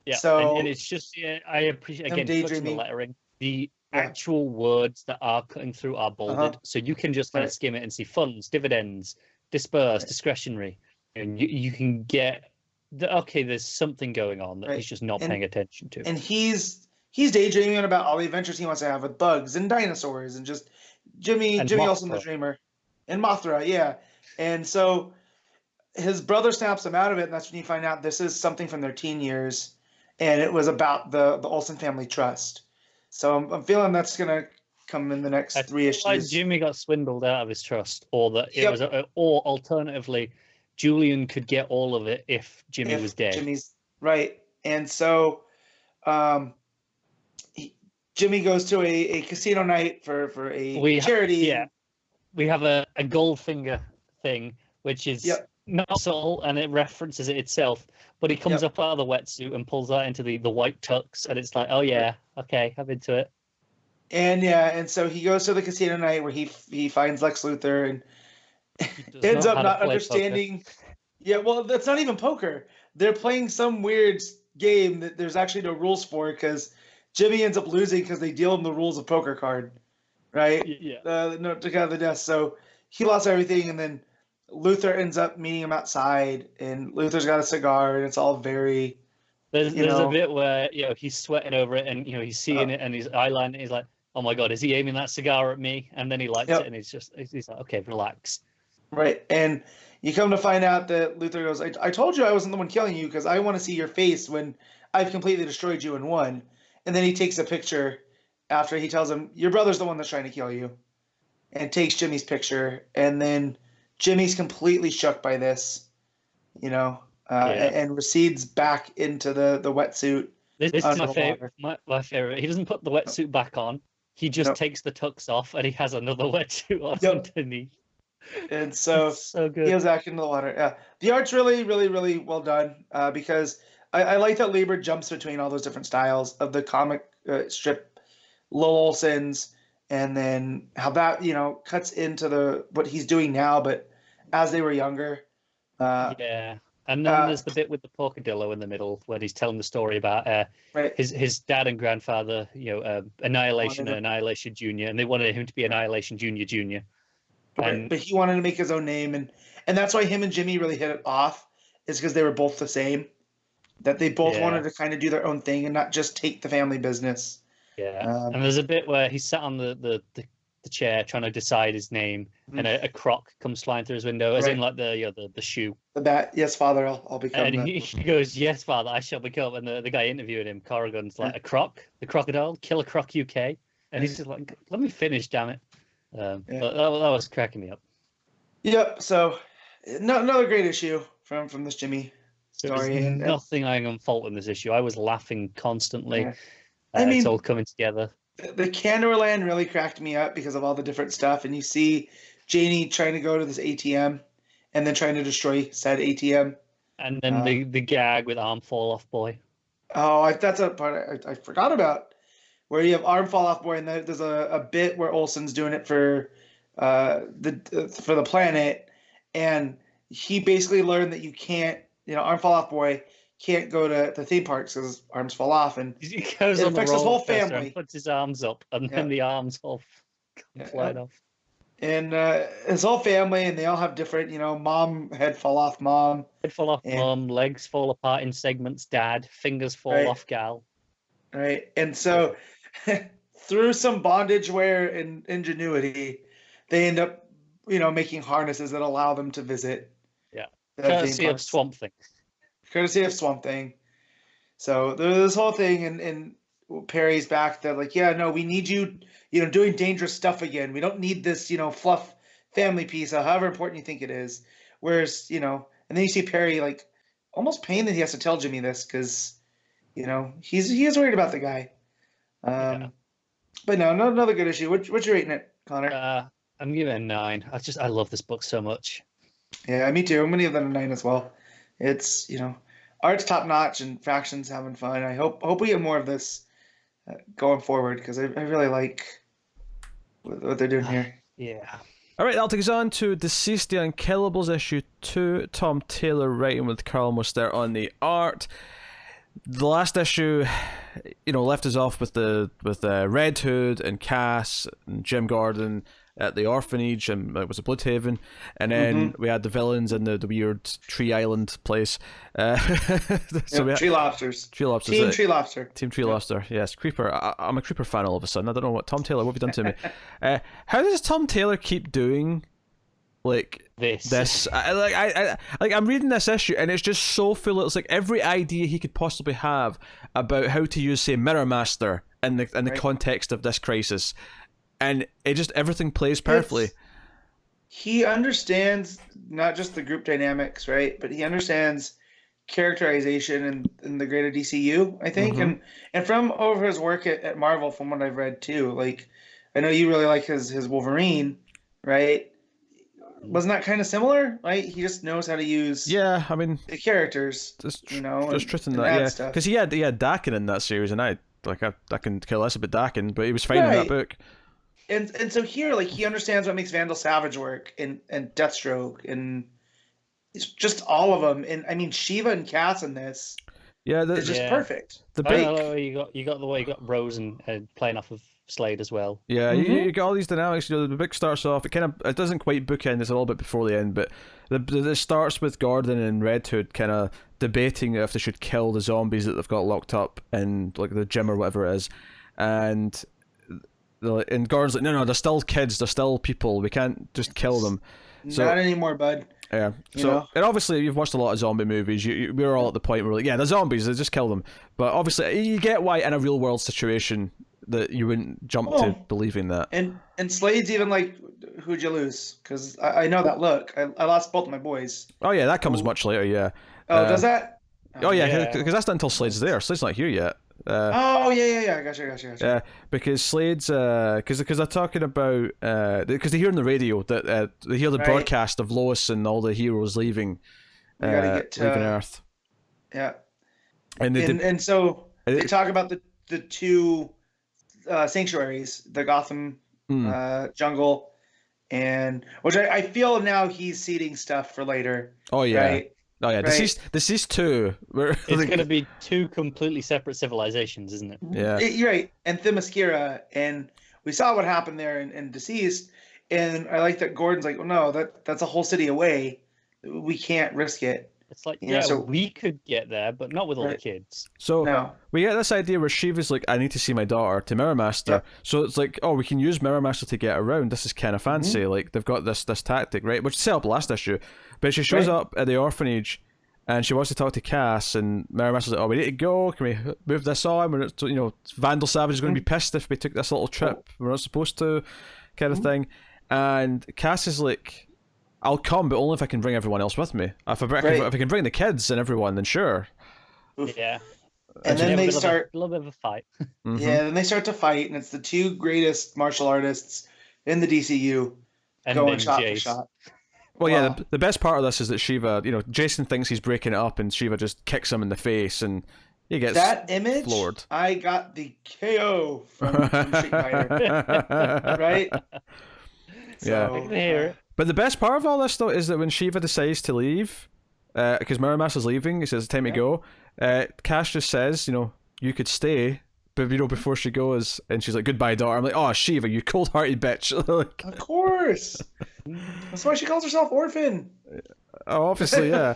Yeah, so and it's just, I appreciate, again, flips the lettering. The actual words that are cutting through are bolded, so you can just kind of skim it and see funds, dividends, disperse, discretionary, and you can get, there's something going on that he's just not paying attention to. And he's daydreaming about all the adventures he wants to have with bugs and dinosaurs and just Jimmy Olsen the Dreamer and Mothra, yeah. And so his brother snaps him out of it, and that's when you find out this is something from their teen years, and it was about the Olsen family trust. So I'm feeling that's gonna come in the next 3 issues. Like Jimmy got swindled out of his trust, or that it was, or alternatively, Julian could get all of it if Jimmy was dead. Jimmy's right, and so Jimmy goes to a casino night for a charity. Yeah, we have a Goldfinger thing, which is not subtle, and it references it itself. But he comes up out of the wetsuit and pulls out into the white tux, and it's like, oh yeah, okay, I'm into it. And so he goes to the casino night where he finds Lex Luthor and ends up not understanding. Poker. Yeah, well, that's not even poker. They're playing some weird game that there's actually no rules for, because Jimmy ends up losing because they deal him the rules of poker card, right? Yeah. No, took out of the desk. So he lost everything, and then Luther ends up meeting him outside, and Luther's got a cigar, and it's all very. There's a bit where he's sweating over it, and he's seeing it, and his eyeline, and he's like, "Oh my god, is he aiming that cigar at me?" And then he lights it, and he's like, "Okay, relax." Right, and you come to find out that Luther goes, "I told you I wasn't the one killing you because I want to see your face when I've completely destroyed you and won." And then he takes a picture after he tells him, "Your brother's the one that's trying to kill you," and takes Jimmy's picture, and then Jimmy's completely shook by this, and recedes back into the wetsuit. This is my favorite. My favorite. He doesn't put the wetsuit back on. He just takes the tux off, and he has another wetsuit on underneath. And so, good. He goes back into the water. Yeah, the art's really, really, really well done. Because I like that Lieber jumps between all those different styles of the comic strip, Lil Olsen's, and then how that cuts into what he's doing now, but as they were younger. And then there's the bit with the porcadillo in the middle where he's telling the story about his dad and grandfather, Annihilation and Annihilation Junior, and they wanted him to be Annihilation Junior. But he wanted to make his own name, and that's why him and Jimmy really hit it off, is because they were both the same, that they both wanted to kind of do their own thing and not just take the family business. Yeah, and there's a bit where he's sat on the chair trying to decide his name, and a croc comes flying through his window, as in like the shoe. The bat, yes, father, I'll become. And he goes, "Yes, father, I shall become." And the guy interviewing him, Corrigan's like, "A croc, the crocodile, kill a croc, UK," and he's just like, "Let me finish, damn it." But that was cracking me up. Yep. So, another great issue from this Jimmy story. There's nothing I can fault in this issue. I was laughing constantly. It's all coming together. The Canderland really cracked me up because of all the different stuff, and you see Janie trying to go to this ATM, and then trying to destroy said ATM. And then the gag with arm fall off boy. Oh, that's a part I forgot about. Where you have arm fall off boy, and there's a bit where Olsen's doing it for the planet, and he basically learned that you can't, arm fall off boy can't go to the theme parks because his arms fall off, and he goes it on affects his whole family. And puts his arms up, and then the arms all fly off. And his whole family, and they all have different, mom head fall off, mom head fall off, mom, legs fall apart in segments, dad, fingers fall off, gal. Right, and so. Through some bondage wear and ingenuity, they end up, making harnesses that allow them to visit. Yeah, courtesy of Swamp Thing. Courtesy of Swamp Thing. So there's this whole thing, and Perry's back. They're like, "Yeah, no, we need you, doing dangerous stuff again. We don't need this, fluff family piece, however important you think it is." Whereas, and then you see Perry like almost pained that he has to tell Jimmy this because, he is worried about the guy. But no, another good issue. What you rating it, Connor? I'm giving it a 9. I love this book so much. Yeah, me too. I'm gonna give that a 9 as well. It's art's top notch and Faction's having fun. I hope we get more of this going forward because I really like what they're doing here. Yeah. All right, that'll take us on to DCeased, the Unkillables issue 2. Tom Taylor writing with Carl Mostert on the art. The last issue, left us off with Red Hood and Cass and Jim Gordon at the orphanage, and it was a Bloodhaven, and then we had the villains in the weird Tree Island place. Tree Lobsters. Tree Lobsters. Team Tree Lobster. Team Tree Lobster. Yes, Creeper. I'm a Creeper fan all of a sudden. I don't know what Tom Taylor. What have you done to me? How does Tom Taylor keep doing? I'm reading this issue and it's just so full. It's like every idea he could possibly have about how to use, say, Mirror Master in the context of this crisis, and it just everything plays perfectly. He understands not just the group dynamics, right, but he understands characterization in the greater DCU, I think, and from over his work at Marvel, from what I've read too. Like, I know you really like his Wolverine, right? Wasn't that kind of similar? Right? He just knows how to use. Yeah, I mean the characters. Just truth in that, yeah. Because he had Dakin in that series, and I can care less about Dakin, but he was fine in that book. And so here, like, he understands what makes Vandal Savage work, and Deathstroke, and it's just all of them. And I mean, Shiva and Cass in this. Yeah, it's just perfect. You got the way you got Rose and playing off of Slade as well. Yeah, you get all these dynamics. The book starts off. It doesn't quite bookend. It's a little bit before the end, but it starts with Gordon and Red Hood kind of debating if they should kill the zombies that they've got locked up in like the gym or whatever it is, and Gordon's like, no, they're still kids. They're still people. We can't just kill them. So, not anymore, bud. Yeah. And obviously you've watched a lot of zombie movies. We're all at the point where we're like, yeah, they're zombies. They just kill them. But obviously you get why in a real world situation that you wouldn't jump to believing that. And Slade's even like, who'd you lose? Because I know that look. I lost both of my boys. Oh yeah, that comes much later. Yeah. Oh, does that? Oh yeah, because that's not until Slade's there. Slade's not here yet. Yeah. Gotcha. Yeah, because Slade's because they're talking about because they hear on the radio that they hear the broadcast of Lois and all the heroes leaving leaving Earth. Yeah, and so they talk about the two sanctuaries, the Gotham jungle, and which I feel now he's seeding stuff for later. Oh yeah. Right? Oh yeah, DCeased 2. It's going to be two completely separate civilizations, isn't it? Yeah, you're right. And Themyscira, and we saw what happened there in DCeased, and I like that Gordon's like, oh no, that's a whole city away. We can't risk it. It's like, so we could get there, but not with all the kids. So we get this idea where Shiva's like, I need to see my daughter to Mirror Master. Yeah. So it's like, oh, we can use Mirror Master to get around. This is kind of fancy. Like they've got this tactic, right? Which set up last issue. But she shows up at the orphanage and she wants to talk to Cass, and Mirror Master's like, oh, we need to go. Can we move this on? Vandal Savage is going to be pissed if we took this little trip. We're not supposed to, kind of thing. And Cass is like, I'll come, but only if I can bring everyone else with me. If I can bring the kids and everyone, then sure. Yeah. And then they start a little bit of a fight. Yeah, then they start to fight, and it's the two greatest martial artists in the DCU going shot for shot. Well, yeah, the best part of this is that Shiva, Jason thinks he's breaking it up, and Shiva just kicks him in the face, and he gets that image. Floored. I got the KO from Street Fighter, right? Yeah. I can hear it. But the best part of all this, though, is that when Shiva decides to leave, because Mirror Master's leaving, he says, time to go, Cash just says, you could stay, but, before she goes, and she's like, goodbye, daughter. I'm like, oh, Shiva, you cold-hearted bitch. Of course. That's why she calls herself Orphan. Oh, obviously, yeah.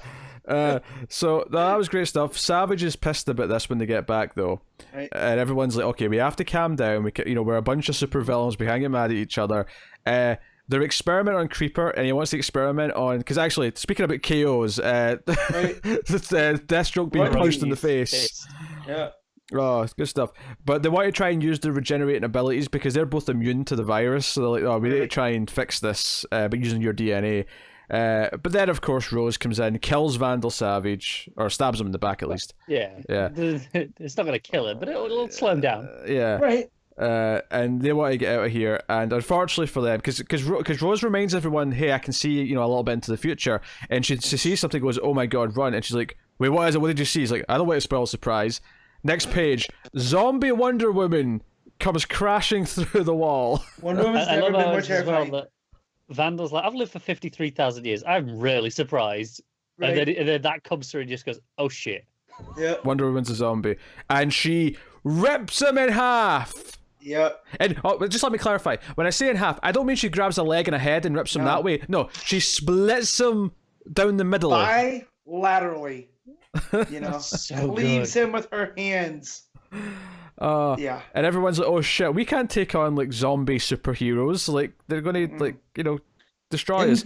So that was great stuff. Savage is pissed about this when they get back, though. Right. And everyone's like, okay, we have to calm down. We're a bunch of supervillains. We can't get mad at each other. They're experimenting on Creeper, and he wants to experiment on... Because actually, speaking about KOs, Deathstroke being punched in the face. Yeah. Oh, good stuff. But they want to try and use the regenerating abilities because they're both immune to the virus. So they're like, oh, we need to try and fix this, but using your DNA. But then, of course, Rose comes in, kills Vandal Savage, or stabs him in the back at least. Yeah. It's not going to kill him, but it'll slow him down. Yeah. Right. And they want to get out of here, and unfortunately for them, because Rose reminds everyone, hey, I can see a little bit into the future, and she sees something, goes, oh my god, run, and she's like, wait, what is it? What did you see? He's like, I don't want to spoil a surprise. Next page, zombie Wonder Woman comes crashing through the wall. Wonder Woman's never been more terrifying. Well, Vandal's like, I've lived for 53,000 years. I'm really surprised. Right. And then that comes through and just goes, oh shit. Yeah. Wonder Woman's a zombie, and she rips him in half. Yep. And just let me clarify. When I say in half, I don't mean she grabs a leg and a head and rips him that way. No, she splits him down the middle. Bilaterally. So leaves him with her hands. Yeah. And everyone's like, oh shit, we can't take on like zombie superheroes. Like they're gonna destroy us.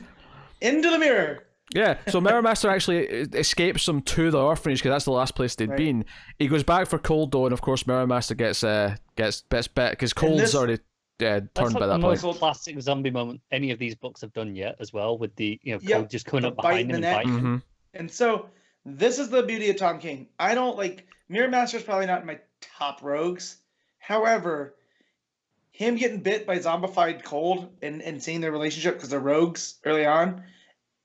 Into the mirror. Yeah, so Mirror Master actually escapes them to the orphanage because that's the last place they'd been. He goes back for Cold though, and of course Mirror Master gets bit because Cold's already turned by that point. That's the most classic zombie moment any of these books have done yet, as well, with the Cold just coming up behind him and biting him. And so this is the beauty of Tom King. I don't like Mirror Master's probably not in my top rogues. However, him getting bit by zombified Cold and seeing their relationship because they're rogues early on.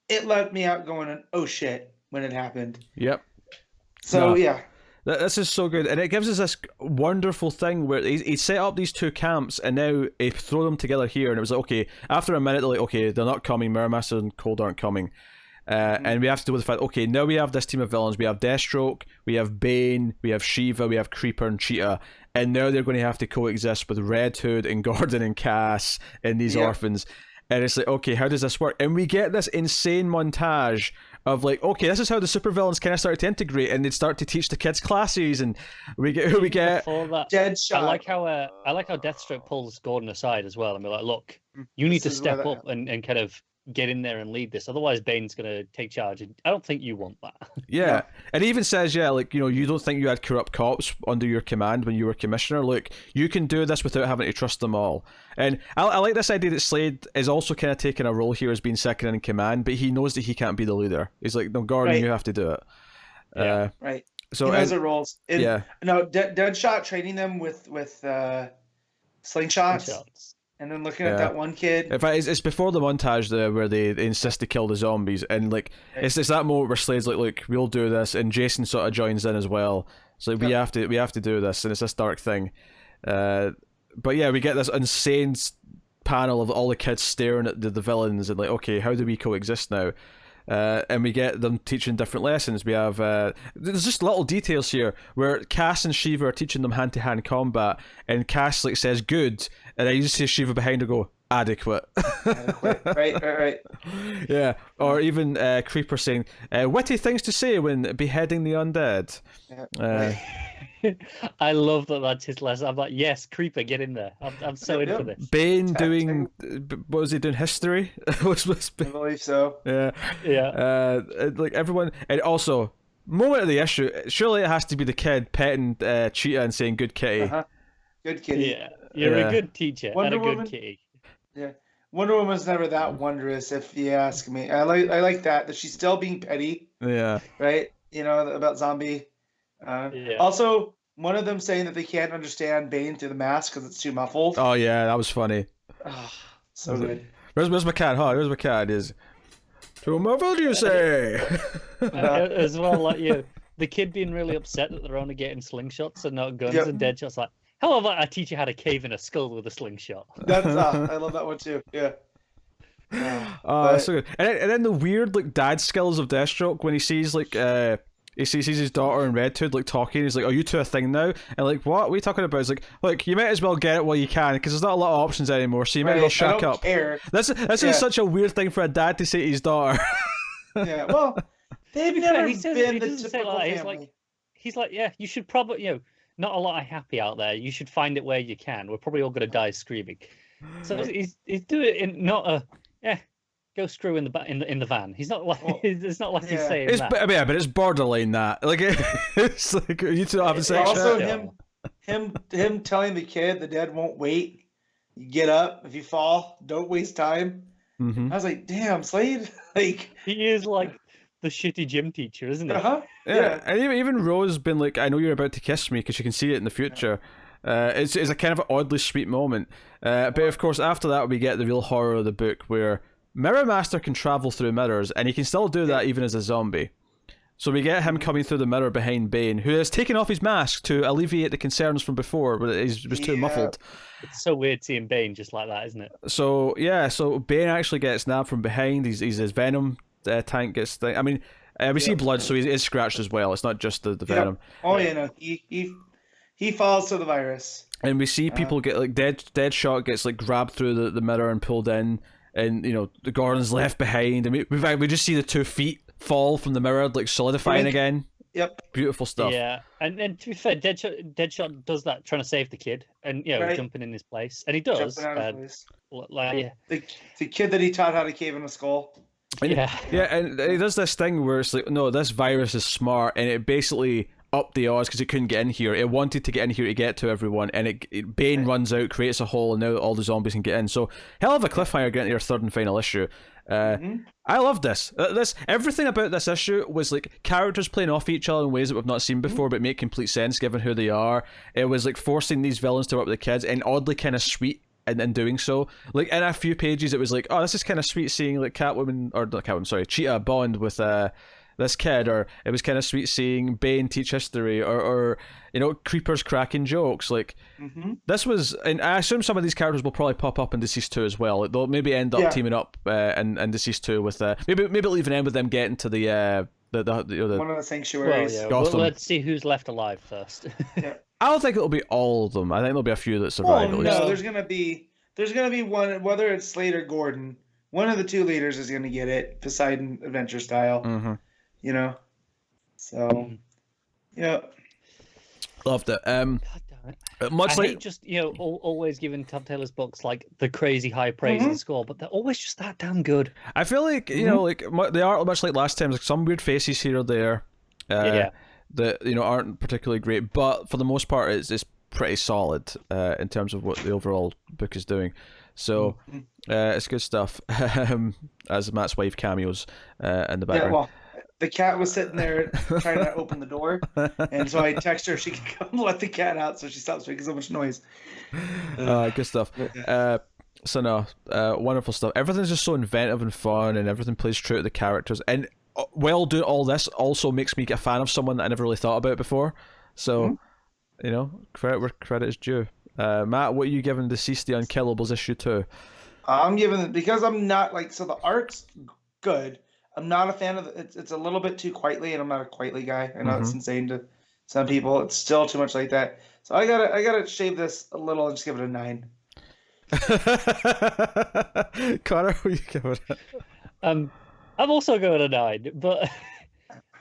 It left me out going, oh shit, when it happened. Yep. So, yeah. This is so good. And it gives us this wonderful thing where he set up these two camps and now he throw them together here. And it was like, okay, after a minute, they're like, okay, they're not coming. Mirror Master and Cold aren't coming. And we have to deal with the fact, okay, now we have this team of villains. We have Deathstroke, we have Bane, we have Shiva, we have Creeper and Cheetah, and now they're going to have to coexist with Red Hood and Gordon and Cass and these orphans. And it's like, okay, how does this work? And we get this insane montage of like, okay, this is how the supervillains kind of start to integrate, and they start to teach the kids classes, and we get Deadshot. I like how Deathstroke pulls Gordon aside as well, and be like, look, you need to step up and kind of get in there and lead this, otherwise Bane's gonna take charge, and I don't think you want that. Yeah, and he even says, like, you don't think you had corrupt cops under your command when you were commissioner. Look, you can do this without having to trust them all. And I like this idea that Slade is also kind of taking a role here as being second in command, but he knows that he can't be the leader. He's like, no, Gordon, you have to do it. Right. So he knows the roles. No, Deadshot training them with slingshots. And then looking at that one kid. In fact, it's before the montage there where they insist to kill the zombies, and like it's that moment where Slade's like, "Look, we'll do this," and Jason sort of joins in as well. So we have to do this, and it's this dark thing. But yeah, we get this insane panel of all the kids staring at the villains and like, okay, how do we coexist now? And we get them teaching different lessons. We have there's just little details here where Cass and Shiva are teaching them hand-to-hand combat, and Cass like says good, and I just see Shiva behind her go adequate. Right. Yeah, or even Creeper saying witty things to say when beheading the undead. I love that that's his lesson. I'm like, yes, Creeper, get in there. I'm so in for this. Bane doing, what was he doing? History? I believe so. Yeah. Like everyone, and also moment of the issue. Surely it has to be the kid petting Cheetah and saying "Good kitty." Good kitty. Yeah, you're a good teacher and a good kitty. Yeah. Wonder Woman's never that wondrous, if you ask me. I like that she's still being petty. Yeah. Right. About zombie. Also, one of them saying that they can't understand Bane through the mask because it's too muffled. Oh yeah, that was funny. So good. Where's my cat? Where's my cat? Is too muffled, you say? As well, like the kid being really upset that they're only getting slingshots and not guns, and Deadshot's like, how about I teach you how to cave in a skull with a slingshot? That's I love that one too. Yeah. So good. And then the weird like dad skills of Deathstroke when he sees like he sees his daughter and Red Hood like talking. He's like, "Are you two a thing now?" And like, "What? What are you talking about?" He's like, "Look, you might as well get it while you can because there's not a lot of options anymore. So you might as well shack up." Care. This is such a weird thing for a dad to say to his daughter. Yeah, well, they've never been the typical family. He's like, yeah, you should probably, not a lot of happy out there. You should find it where you can. We're probably all gonna die screaming. So he's doing it in not a go screw in the van. He's not like it's not like he's saying that. Yeah, but it's borderline that. Like it's like you two having sex. Also him telling the kid the dad won't wait. You get up if you fall. Don't waste time. Mm-hmm. I was like, damn, Slade. Like he is like the shitty gym teacher, isn't he? Yeah. And even Rose been like, I know you're about to kiss me because you can see it in the future. It's a kind of an oddly sweet moment. But of course, after that, we get the real horror of the book where Mirror Master can travel through mirrors, and he can still do that even as a zombie. So we get him coming through the mirror behind Bane, who has taken off his mask to alleviate the concerns from before, but he was too muffled. It's so weird seeing Bane just like that, isn't it? So Bane actually gets nabbed from behind. His venom tank gets thing. I mean, we see blood, so he is scratched as well. It's not just the venom. Oh yeah, no, he falls to the virus. And we see people get like Deadshot gets like grabbed through the mirror and pulled in. And the Gordon's left behind, and we just see the 2 feet fall from the mirror, like solidifying again. Yep, beautiful stuff. Yeah, and to be fair, Deadshot does that trying to save the kid, and jumping in his place, and he does. The kid that he taught how to cave in a skull. And, and he does this thing where it's like, no, this virus is smart, and it basically upped the odds because it couldn't get in here. It wanted to get in here to get to everyone, and Bane runs out, creates a hole, and now all the zombies can get in. So hell of a cliffhanger getting to your third and final issue. I love this. Everything about this issue was like characters playing off each other in ways that we've not seen before, but make complete sense given who they are. It was like forcing these villains to work with the kids, and oddly kind of sweet in doing so. Like in a few pages, it was like, oh, this is kind of sweet seeing like Cheetah bond with this kid, or it was kind of sweet seeing Bane teach history, or creepers cracking jokes. Like this was, and I assume some of these characters will probably pop up in DCeased 2 as well. Like, they'll maybe end up teaming up in DCeased 2 with maybe it'll even end with them getting to the one of the sanctuaries. Well, let's see who's left alive first. Yeah. I don't think it'll be all of them. I think there'll be a few that survive. Oh no, there's gonna be one, whether it's Slade or Gordon. One of the two leaders is gonna get it, Poseidon adventure style. So yeah, loved it. God damn it. Much I like hate just always giving Tom Taylor's books like the crazy high praise and score, but they're always just that damn good. I feel like they are much like last time. Like some weird faces here or there. That aren't particularly great, but for the most part, it's pretty solid in terms of what the overall book is doing. So it's good stuff. As Matt's wife cameos in the background. Yeah, well, the cat was sitting there trying to open the door, and so I text her if she can come let the cat out, so she stops making so much noise. Good stuff. So no, wonderful stuff. Everything's just so inventive and fun, and everything plays true to the characters. And while doing all this also makes me a fan of someone that I never really thought about before. So, credit where credit is due. Matt, what are you giving DCeased the Unkillables issue 2? I'm giving it, because I'm not the art's good. I'm not a fan of it. It's a little bit too quietly, and I'm not a quietly guy. I know it's insane to some people. It's still too much like that. So I gotta shave this a little and just give it a 9. Connor, what are you giving it? I'm also going a 9, but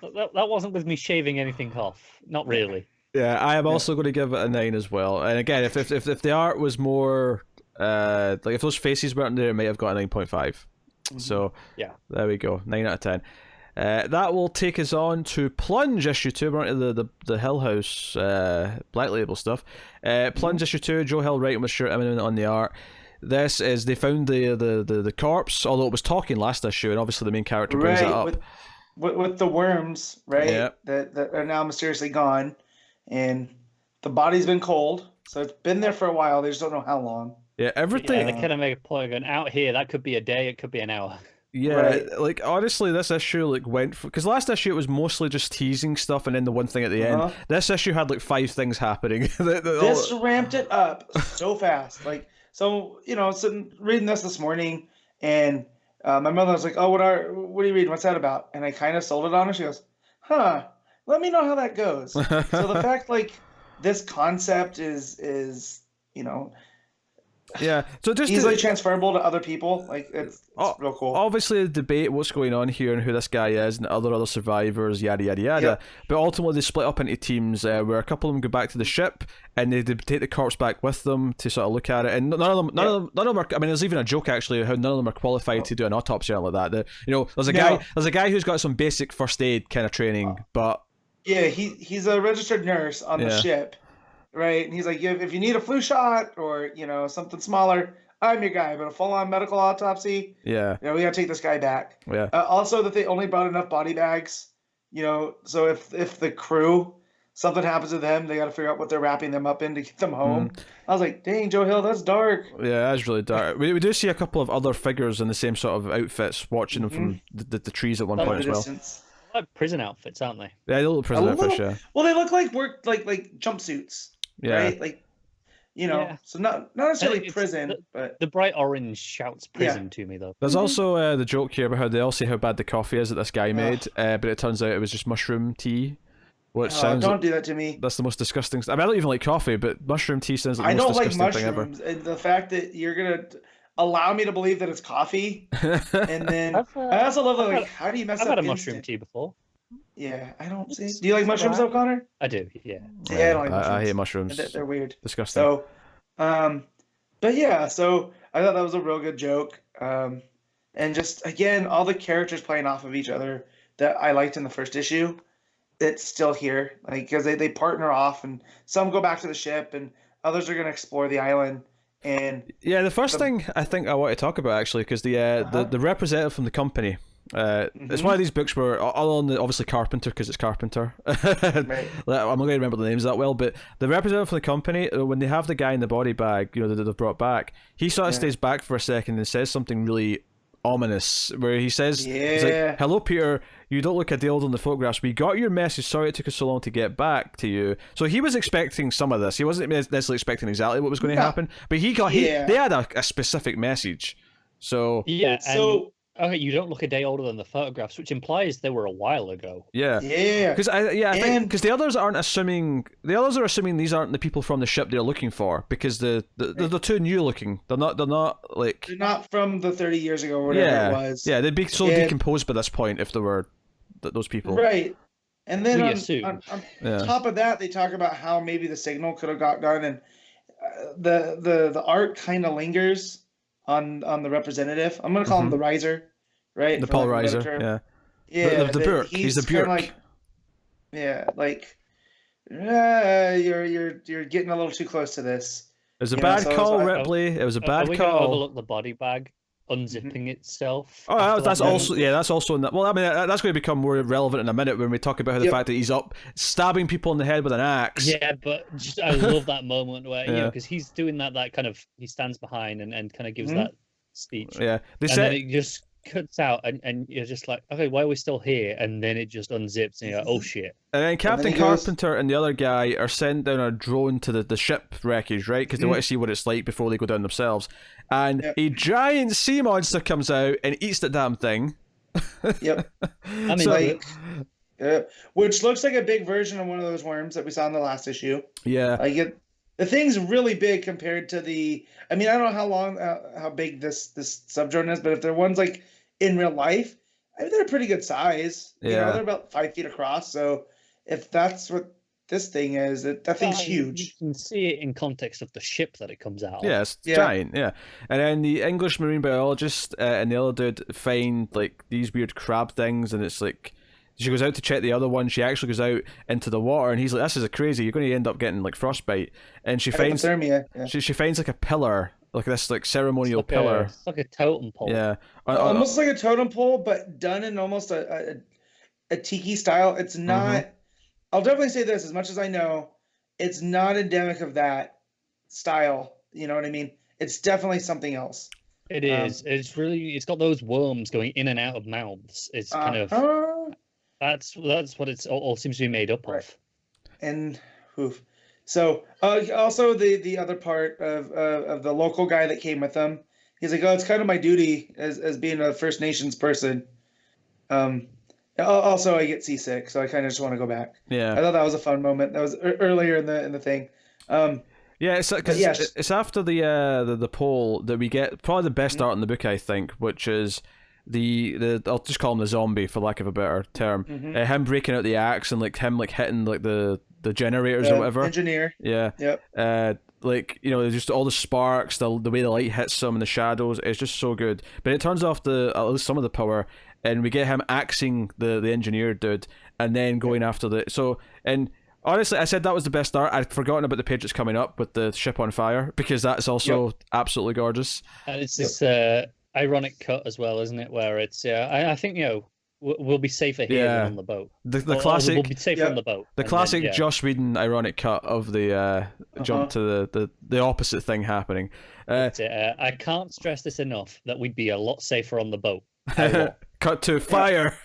that wasn't with me shaving anything off. Not really. Yeah, I am also going to give it a 9 as well. And again, if the art was more if those faces weren't there, it might have got a 9.5. So yeah, there we go, 9 out of 10. That will take us on to Plunge issue 2. We're onto the Hill House Black Label stuff. Plunge issue 2. Joe Hill writing with Stuart Immonen on the art. This is, they found the corpse, although it was talking last issue, and obviously the main character brings that up. With the worms, right? Yeah. That are now mysteriously gone, and the body's been cold, so it's been there for a while. They just don't know how long. Yeah, everything. Yeah, they kind of make a point of going, out here, that could be a day, it could be an hour. Yeah, right. Honestly, this issue went for, because last issue it was mostly just teasing stuff and then the one thing at the end. This issue had 5 things happening. This ramped it up so fast, So, sitting reading this morning, and my mother was like, "Oh, what are you reading? What's that about?" And I kind of sold it on her. She goes, "Huh, let me know how that goes." So the fact this concept is yeah, so just easily transferable to other people, it's real cool. Obviously, debate what's going on here and who this guy is and other survivors, yada yada yada. Yep. But ultimately, they split up into teams where a couple of them go back to the ship and they take the corpse back with them to sort of look at it. And none of them are. I mean, there's even a joke actually how none of them are qualified to do an autopsy or anything like that. There's a guy who's got some basic first aid kind of training, but yeah, he's a registered nurse on the ship. Right, and he's like, if you need a flu shot or something smaller, I'm your guy. But a full-on medical autopsy, we gotta take this guy back. Yeah. Also, that they only brought enough body bags, so if the crew, something happens to them, they gotta figure out what they're wrapping them up in to get them home. I was like, dang, Joe Hill, that's dark. Yeah, that's really dark. We do see a couple of other figures in the same sort of outfits watching them from the trees at one point as well. Like prison outfits, aren't they? Yeah, they look prison outfits. Yeah. Well, they look like jumpsuits. Yeah. Right? So not necessarily prison, but the bright orange shouts prison to me though. There's also the joke here about how they all say how bad the coffee is that this guy made, but it turns out it was just mushroom tea. Don't do that to me. That's the most disgusting. I mean, I don't even like coffee, but mushroom tea sounds like the most disgusting thing ever. And the fact that you're gonna allow me to believe that it's coffee, and then I also love how do you mess up? I've had a mushroom tea before. Yeah, I don't see. Do you like mushrooms though, Connor? I do. Yeah. Yeah, I don't like mushrooms. I hate mushrooms. They're weird. Disgusting. So, but yeah, so I thought that was a real good joke. And just again, all the characters playing off of each other that I liked in the first issue, it's still here. Because they partner off, and some go back to the ship, and others are going to explore the island. And yeah, the first thing I think I want to talk about actually, because the representative from the company. It's one of these books where, other than obviously Carpenter, because it's Carpenter, right. I'm not going to remember the names that well, but the representative from the company, when they have the guy in the body bag, that they've brought back, he sort of stays back for a second and says something really ominous, where he says, he's like, "Hello, Peter. You don't look a day older than the photographs. We got your message. Sorry it took us so long to get back to you." So he was expecting some of this. He wasn't necessarily expecting exactly what was going to happen, but they had a specific message. So yeah, okay, you don't look a day older than the photographs, which implies they were a while ago. Yeah. Because I think the others are assuming these aren't the people from the ship they're looking for, because they're too new looking. They're not from the 30 years ago or whatever it was. Yeah, they'd be so decomposed by this point if they were those people. Right. And then on top of that, they talk about how maybe the signal could have got done, and the art kind of lingers on the representative. I'm gonna call him the riser, right? The polarizer, yeah. The Burke. He's the Burke. You're getting a little too close to this. It was a bad call, Ripley. It was a bad call. Are we gonna overlook the body bag unzipping itself? Oh, that's also in that. Well, I mean, that's going to become more relevant in a minute when we talk about how the fact that he's up stabbing people in the head with an axe. Yeah, but I love that moment where because he's doing that kind of, he stands behind and kind of gives that speech. Yeah, then it just cuts out and you're just like, okay, why are we still here? And then it just unzips and you're like, oh shit. And then Captain Carpenter and the other guy are sent down a drone to the ship wreckage, right? Because they want to see what it's like before they go down themselves. And a giant sea monster comes out and eats the damn thing. Yep. I mean, which looks like a big version of one of those worms that we saw in the last issue. Yeah. The thing's really big compared to the. I mean, I don't know how big this subdrone is, but if they're ones like in real life, I mean, they're a pretty good size. Yeah. You know, they're about 5 feet across. So if that's what this thing is, that thing's huge. You can see it in context of the ship that it comes out of. Yeah, it's giant, yeah. And then the English marine biologist and the other dude find like these weird crab things, and it's like she goes out to check the other one. She actually goes out into the water, and he's like, "This is crazy. You're going to end up getting like frostbite." And she finds she finds like a pillar, like this like ceremonial pillar. It's like a totem pole. Yeah, almost like a totem pole, but done in almost a tiki style. It's not. I'll definitely say this: as much as I know, it's not endemic of that style. You know what I mean? It's definitely something else. It is. It's got those worms going in and out of mouths. It's kind of. That's what it's all seems to be made up of. And so also the other part of the local guy that came with them, he's like, "Oh, it's kind of my duty as being a First Nations person." Also, I get seasick, so I kind of just want to go back. Yeah, I thought that was a fun moment. That was earlier in the thing. Yeah, it's after the poll that we get probably the best art in the book, I think, which is the I'll just call him the zombie for lack of a better term. Him breaking out the axe and like him like hitting like the generators or whatever. Engineer. Yeah. Yep. Like, you know, just all the sparks, the way the light hits him and the shadows, it's just so good. But it turns off at least some of the power, and we get him axing the engineer dude, and then going after and honestly, I said that was the best art. I'd forgotten about the page that's coming up with the ship on fire, because that's also absolutely gorgeous. And it's this ironic cut as well, isn't it? Where it's I think, you know, we'll be safer here than on the boat. The classic. We'll be safer on the boat. The classic Joss Whedon ironic cut of the jump to the opposite thing happening. I can't stress this enough that we'd be a lot safer on the boat. Cut to fire.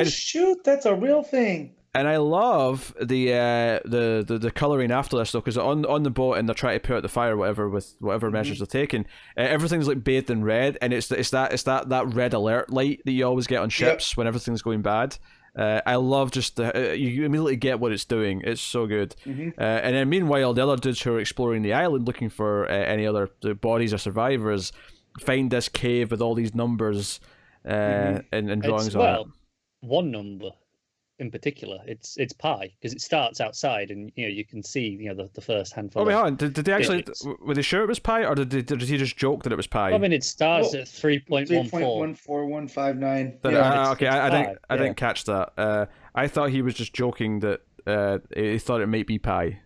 Shoot, that's a real thing. And I love the coloring after this though, because on the boat and they're trying to put out the fire, with whatever measures they're taking, everything's like bathed in red, and it's that red alert light that you always get on ships when everything's going bad. I love just you immediately get what it's doing. It's so good. And then meanwhile, the other dudes who are exploring the island looking for any other bodies or survivors find this cave with all these numbers and drawings on it. One number in particular, it's pi, because it starts outside, and you know you can see the first handful. Oh wait, hold on. Did they actually? Were they sure it was pi, or did he just joke that it was pi? I mean, it starts at 3.14. 3.14159. Okay, I didn't catch that. I thought he was just joking that he thought it might be pi.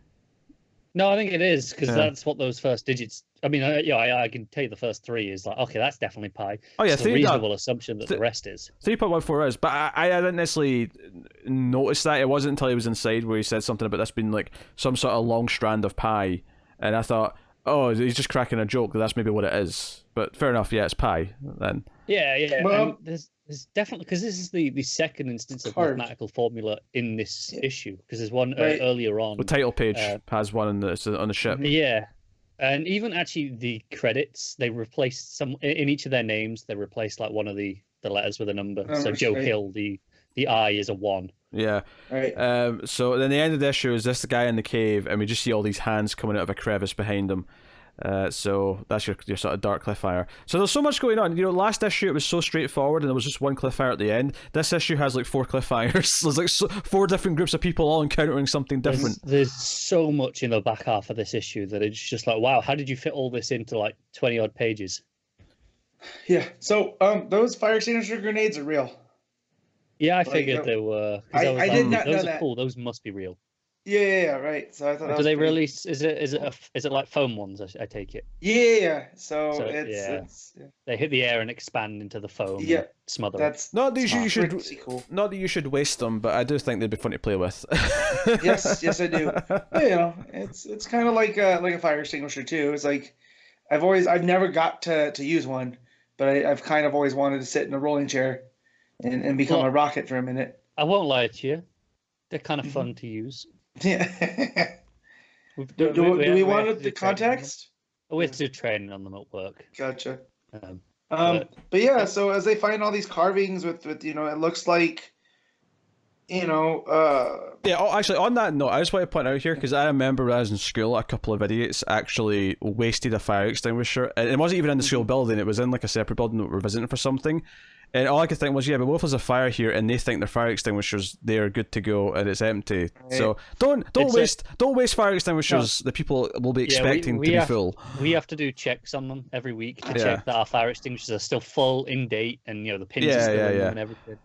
No, I think it is, because that's what those first digits. I mean, I can tell you the first three is like, okay, that's definitely pi. Oh yeah, it's a reasonable assumption that the rest is 3.14 is. But I didn't necessarily notice that. It wasn't until he was inside where he said something about this being like some sort of long strand of pi, and I thought, Oh, he's just cracking a joke. That's maybe what it is. But fair enough. Yeah, it's pie then. Yeah. Well, and there's definitely, because this is the second instance of mathematical formula in this issue, because there's one earlier on. The title page has one on the ship. Yeah. And even actually the credits, they replaced some in each of their names. They replaced like one of the letters with a number. So Joe Hill, the I is a 1. Yeah. Right. So then the end of the issue is this guy in the cave, and we just see all these hands coming out of a crevice behind him. So that's your sort of dark cliffhanger. So there's so much going on. Last issue it was so straightforward, and there was just one cliffhanger at the end. This issue has like 4 cliffhangers. There's like 4 different groups of people all encountering something different. There's so much in the back half of this issue that it's just like, wow, how did you fit all this into like 20 odd pages? Yeah. So those fire extinguisher grenades are real. Yeah, I figured they were. I did not know those that. Are cool. Those must be real. Yeah, right. So I thought. Do they release? Is it like foam ones? I take it. Yeah. So it's they hit the air and expand into the foam. Yeah, and smother. That's not that you should. Cool. Not that you should waste them, but I do think they'd be fun to play with. yes, I do. But, it's kind of like a fire extinguisher too. It's like I've never got to use one, but I've kind of always wanted to sit in a rolling chair and become a rocket for a minute. I won't lie to you; they're kind of fun to use. Yeah. do we want the context? We have to do training on them at work. Gotcha. But yeah, so as they find all these carvings with it looks like, Yeah. Oh, actually, on that note, I just want to point out here because I remember when I was in school, a couple of idiots actually wasted a fire extinguisher, and it wasn't even in the school building; it was in like a separate building that we were visiting for something. And all I could think was, yeah, but what if there's a fire here and they think their fire extinguishers they're good to go and it's empty? Right. So don't waste fire extinguishers that people will be expecting to be full. We have to do checks on them every week to check that our fire extinguishers are still full, in date, and the pins are still in them and everything.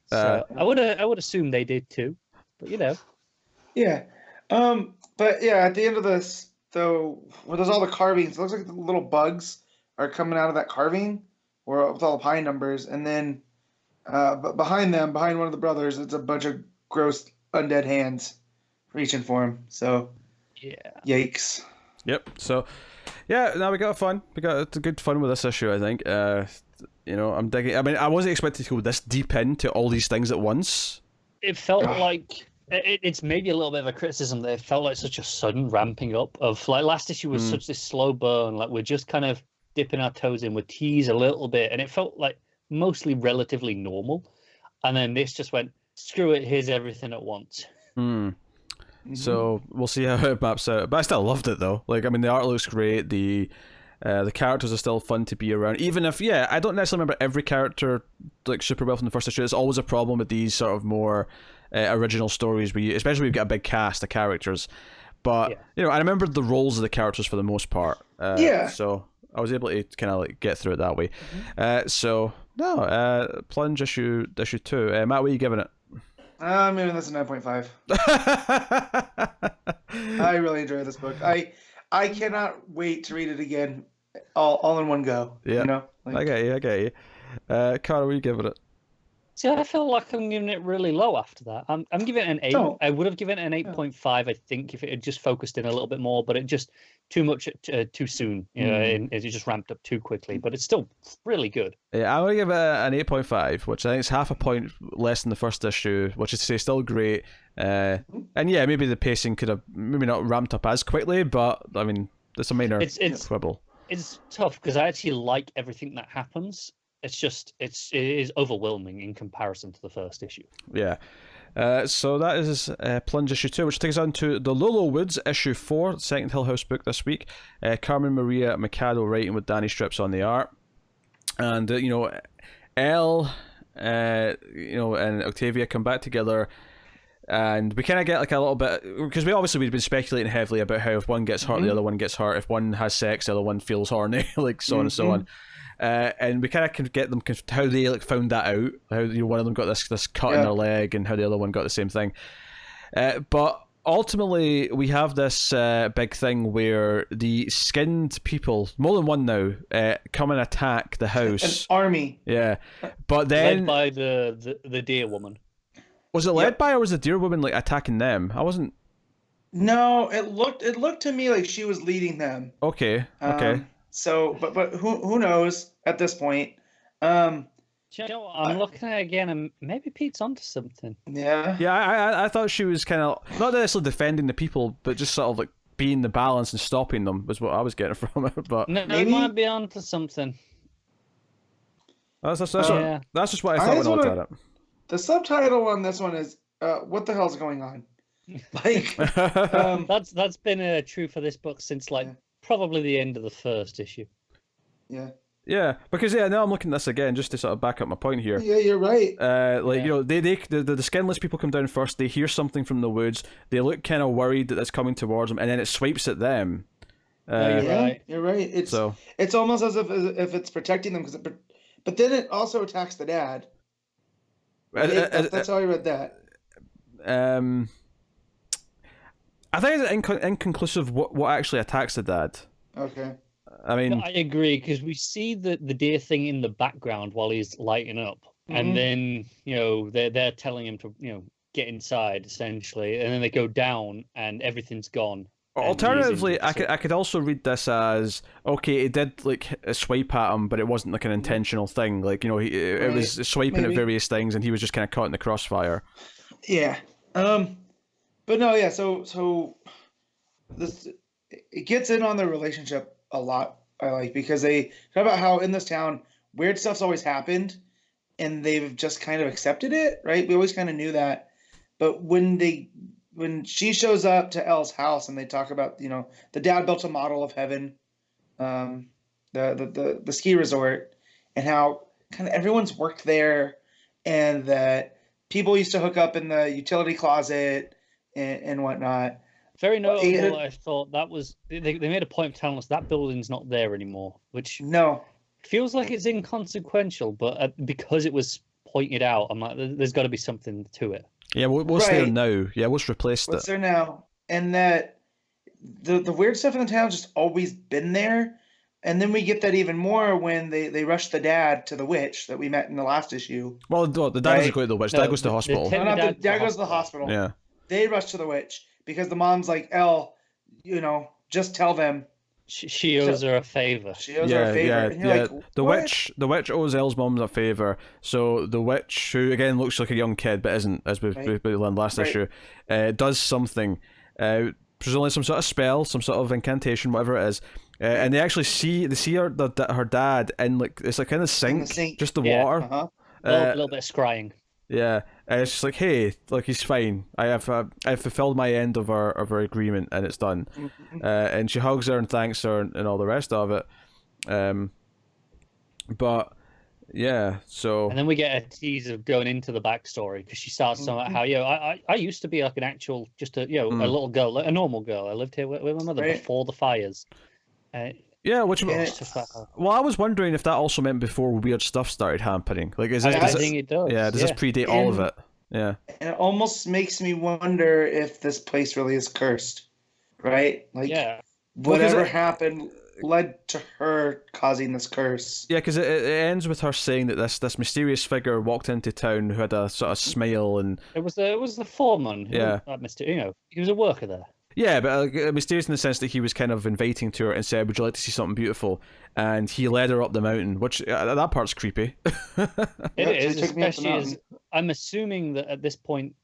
So I would assume they did too, but Yeah, but yeah, at the end of this though, where there's all the carvings, it looks like the little bugs are coming out of that carving. Or with all the pine numbers, and then behind one of the brothers, it's a bunch of gross undead hands reaching for him. So, yikes. Yep. So, yeah. Now we got fun. We got good fun with this issue. I think. I'm digging. I mean, I wasn't expecting to go this deep into all these things at once. It felt like it's maybe a little bit of a criticism that it felt like such a sudden ramping up of like last issue was such this slow burn. Like we're just kind of dipping our toes in, with tease a little bit, and it felt like mostly relatively normal. And then this just went, screw it, here's everything at once. So we'll see how it maps out. But I still loved it though. Like, I mean, the art looks great. The characters are still fun to be around. Even if, I don't necessarily remember every character like super well from the first issue. There's always a problem with these sort of more original stories, especially when you get a big cast of characters. But I remembered the roles of the characters for the most part. So I was able to kind of like get through it that way. Plunge issue 2. Matt, what are you giving it? I'm giving this a 9.5. I really enjoy this book. I cannot wait to read it again, all in one go. Yeah, I get you. Carl, what are you giving it? See, I feel like I'm giving it really low after that. I'm giving it an 8. Oh. I would have given it an 8.5, I think, if it had just focused in a little bit more, but it just too much too soon. It just ramped up too quickly, but it's still really good. Yeah, I'm going to give it an 8.5, which I think is half a point less than the first issue, which is to say still great. And maybe the pacing could have maybe not ramped up as quickly, but I mean, there's a minor quibble. It's tough because I actually like everything that happens. It's just it is overwhelming in comparison to the first issue. Yeah. So that is Plunge issue 2, which takes us on to the Lolo Woods issue 4, second Hill House book this week. Carmen Maria Machado writing with Dani strips on the art, and Elle, and Octavia come back together, and we kind of get like a little bit, because we've been speculating heavily about how if one gets hurt, the other one gets hurt. If one has sex, the other one feels horny, like so on and so on. And we kind of can get them how they like found that out, how one of them got this cut in their leg, and how the other one got the same thing. But ultimately, we have this big thing where the skinned people, more than one now, come and attack the house. An army. Yeah, but then led by the deer woman. Was it led by, or was the deer woman like attacking them? I wasn't. No, it looked to me like she was leading them. Okay. So, but who knows at this point? Um, You know what, I'm looking at it again, and maybe Pete's onto something. yeah. Yeah, I thought she was kind of not necessarily defending the people, but just sort of like being the balance and stopping them was what I was getting from it. But No, Maybe- it might be onto something. that's just what I thought when I looked at it. The subtitle on this one is "What the hell's going on?" Like, That's been true for this book since probably the end of the first issue. yeah. Yeah, because now I'm looking at this again just to sort of back up my point here. Yeah, you're right. You know, the skinless people come down first. They hear something from the woods. They look kind of worried that it's coming towards them, and then it swipes at them. You're right. You're right. It's almost as if it's protecting them but then it also attacks the dad. Right? That's how I read that. I think it's inconclusive what actually attacks the dad. Okay. I mean, I agree, because we see the deer thing in the background while he's lighting up, and then they're telling him to get inside essentially, and then they go down and everything's gone. Alternatively, I could also read this as, okay, it did like swipe at him, but it wasn't like an intentional thing. Like it was swiping at various things, and he was just kind of caught in the crossfire. Yeah. But no, yeah. So this it gets in on the relationship a lot. I like, because they talk about how in this town weird stuff's always happened, and they've just kind of accepted it. Right? We always kind of knew that, but when she shows up to Elle's house and they talk about, the dad built a model of heaven, the ski resort, and how kind of everyone's worked there, and that people used to hook up in the utility closet and whatnot. Very notable. I thought that was they made a point of telling us that building's not there anymore, which feels like it's inconsequential, but because it was pointed out, I'm like, there's got to be something to it. Yeah, what's there now? Yeah, what's replaced what's there now? And that the weird stuff in the town's just always been there. And then we get that even more when they rush the dad to the witch that we met in the last issue. Well, the dad doesn't go to the witch. The dad goes to the hospital. The dad goes to the hospital. Yeah. They rush to the witch because the mom's like, Elle, just tell them. She owes her a favor. She owes her a favor. And you're like, the witch owes Elle's mom a favor. So the witch, who again looks like a young kid but isn't, as we learned last issue, does something. Presumably some sort of spell, some sort of incantation, whatever it is. And they actually see her dad in it's like in the sink, just the water. Uh-huh. A little bit of scrying. Yeah, and it's just like, hey, he's fine. I've fulfilled my end of our agreement, and it's done. And she hugs her and thanks her and all the rest of it. But yeah, so. And then we get a tease of going into the backstory, because she starts talking about how I used to be like an actual a little girl, a normal girl. I lived here with my mother before the fires. Yeah, which well, I was wondering if that also meant before weird stuff started happening. Like, I think it does. Yeah, does this predate all of it? Yeah. And it almost makes me wonder if this place really is cursed, right? Like, whatever happened led to her causing this curse. Yeah, because it ends with her saying that this mysterious figure walked into town who had a sort of smile, and it was the foreman. He was a worker there. Yeah, but mysterious in the sense that he was kind of inviting to her and said, "Would you like to see something beautiful?" And he led her up the mountain, which that part's creepy. It is, especially as I'm assuming that at this point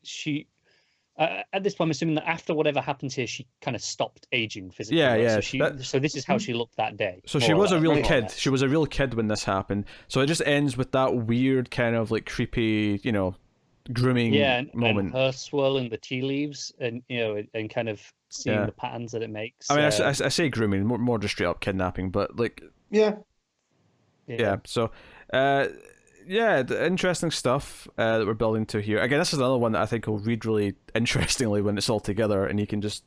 I'm assuming that after whatever happens here, she kind of stopped aging physically. Yeah. So this is how she looked that day. So she was a real kid. She was a real kid when this happened. So it just ends with that weird kind of like creepy, grooming moment. And her swirling the tea leaves, and and kind of seeing the patterns that it makes. I mean, I say grooming, more just straight up kidnapping, but like yeah. So, interesting stuff that we're building to here. Again, this is another one that I think will read really interestingly when it's all together, and you can just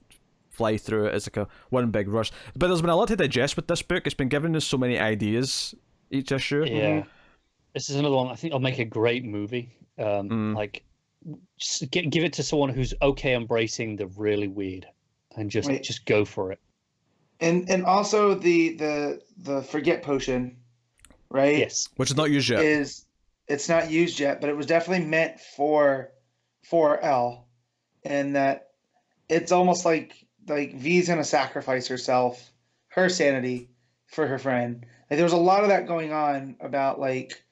fly through it as like a one big rush. But there's been a lot to digest with this book. It's been giving us so many ideas each issue. Yeah, this is another one I think will make a great movie. Like, just give it to someone who's okay embracing the really weird, and just go for it. And also the forget potion, right? Yes, which is not used yet. It's not used yet, but it was definitely meant for Elle, and that it's almost like V's gonna sacrifice her sanity for her friend. Like there was a lot of that going on about like,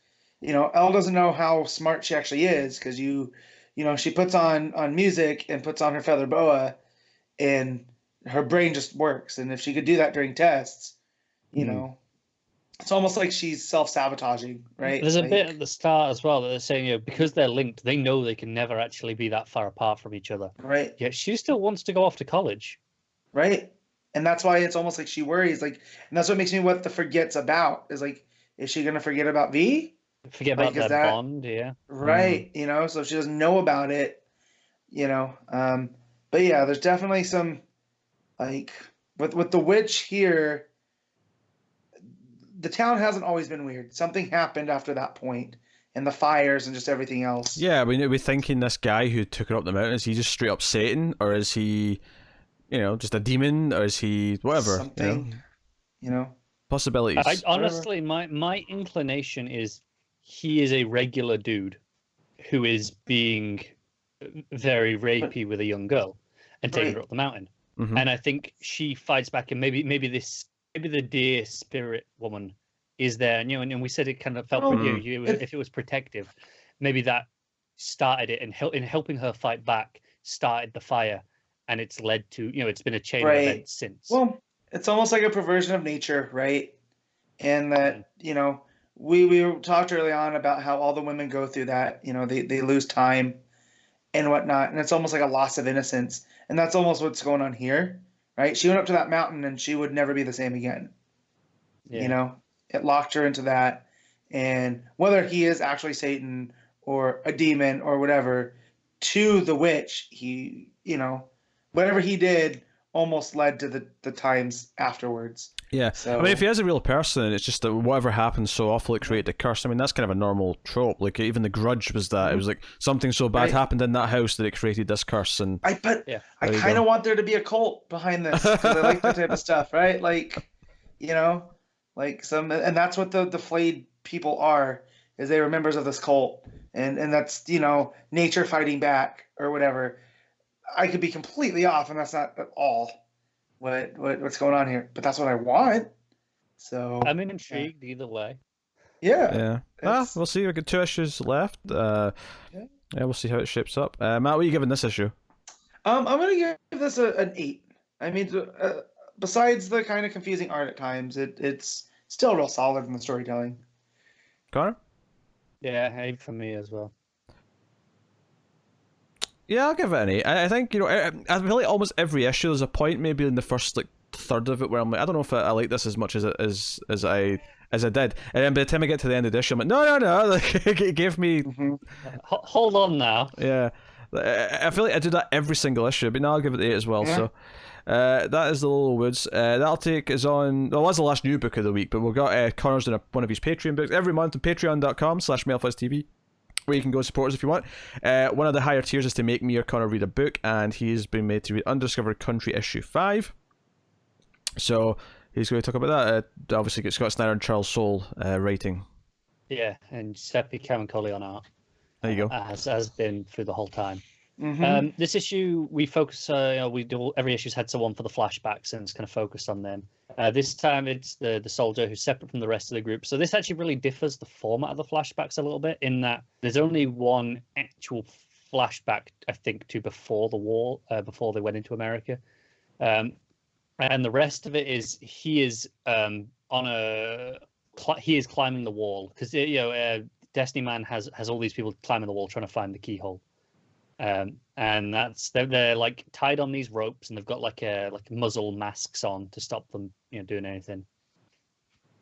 Elle doesn't know how smart she actually is because she puts on music and puts on her feather boa, and her brain just works. And if she could do that during tests, it's almost like she's self-sabotaging, right? There's a bit at the start as well that they're saying, because they're linked, they know they can never actually be that far apart from each other. Right. Yet she still wants to go off to college. Right. And that's why it's almost like she worries, and that's what makes me what the forget's about. Is like, is she gonna forget about V? Forget about their bond, yeah. Right. So if she doesn't know about it, but yeah, there's definitely some like with the witch here. The town hasn't always been weird. Something happened after that point, and the fires and just everything else. Yeah, I mean, are we thinking this guy who took her up the mountain, is he just straight up Satan, or is he, just a demon, or is he whatever? Something, possibilities. I honestly, my inclination is he is a regular dude who is being very rapey with a young girl and taking her up the mountain. Mm-hmm. And I think she fights back, and maybe the dear spirit woman is there, and we said it kind of felt if it was protective, maybe that started it, and in helping her fight back started the fire, and it's led to it's been a chain of events since. Well, it's almost like a perversion of nature, right? And that we talked early on about how all the women go through that. They lose time and whatnot, and it's almost like a loss of innocence, and that's almost what's going on here. Right, she went up to that mountain and she would never be the same again. Yeah. It locked her into that, and whether he is actually Satan or a demon or whatever, to the witch, he, whatever he did almost led to the times afterwards. Yeah, so, I mean, if he is a real person, it's just that whatever happened so awful it created a curse. I mean, that's kind of a normal trope. Like, even The Grudge was that. It was like something so bad happened in that house that it created this curse. And I kind of want there to be a cult behind this, because I like that type of stuff, right? Like, like and that's what the flayed people are, is they were members of this cult, and that's nature fighting back or whatever. I could be completely off, and that's not at all what's going on here, but that's what I want. So I'm intrigued either way. Yeah. We'll see. We've got 2 issues left. We'll see how it shapes up. Matt, what are you giving this issue? I'm gonna give this an 8. I mean, besides the kind of confusing art at times, it's still real solid in the storytelling. Connor? Yeah, 8 for me as well. Yeah, I'll give it an 8. I think, I feel like almost every issue there's a point maybe in the first third of it where I'm like, I don't know if I like this as much as I did. And then by the time I get to the end of the issue, I'm like, no. Like, it gave me... Hold on now. Yeah. I feel like I do that every single issue, but now I'll give it 8 as well. Yeah. So that is The Little Woods. That'll take us on... Well, that's the last new book of the week, but we've got Connor's doing one of his Patreon books every month on patreon.com/MailFuzzTV. Where you can go support us if you want. One of the higher tiers is to make me or Connor read a book, and he's been made to read Undiscovered Country issue 5. So he's going to talk about that. Obviously, got Scott Snyder and Charles Soule writing. Yeah, and Giuseppe Camuncoli on art. There you go. Has been through the whole time. Mm-hmm. This issue, we focus. We do every issue's had someone for the flashbacks, and it's kind of focused on them. This time, it's the soldier who's separate from the rest of the group. So this actually really differs the format of the flashbacks a little bit, in that there's only one actual flashback, I think, to before the war, before they went into America, and the rest of it is he is he is climbing the wall, because Destiny Man has all these people climbing the wall trying to find the keyhole. And that's they're like tied on these ropes, and they've got like muzzle masks on to stop them doing anything.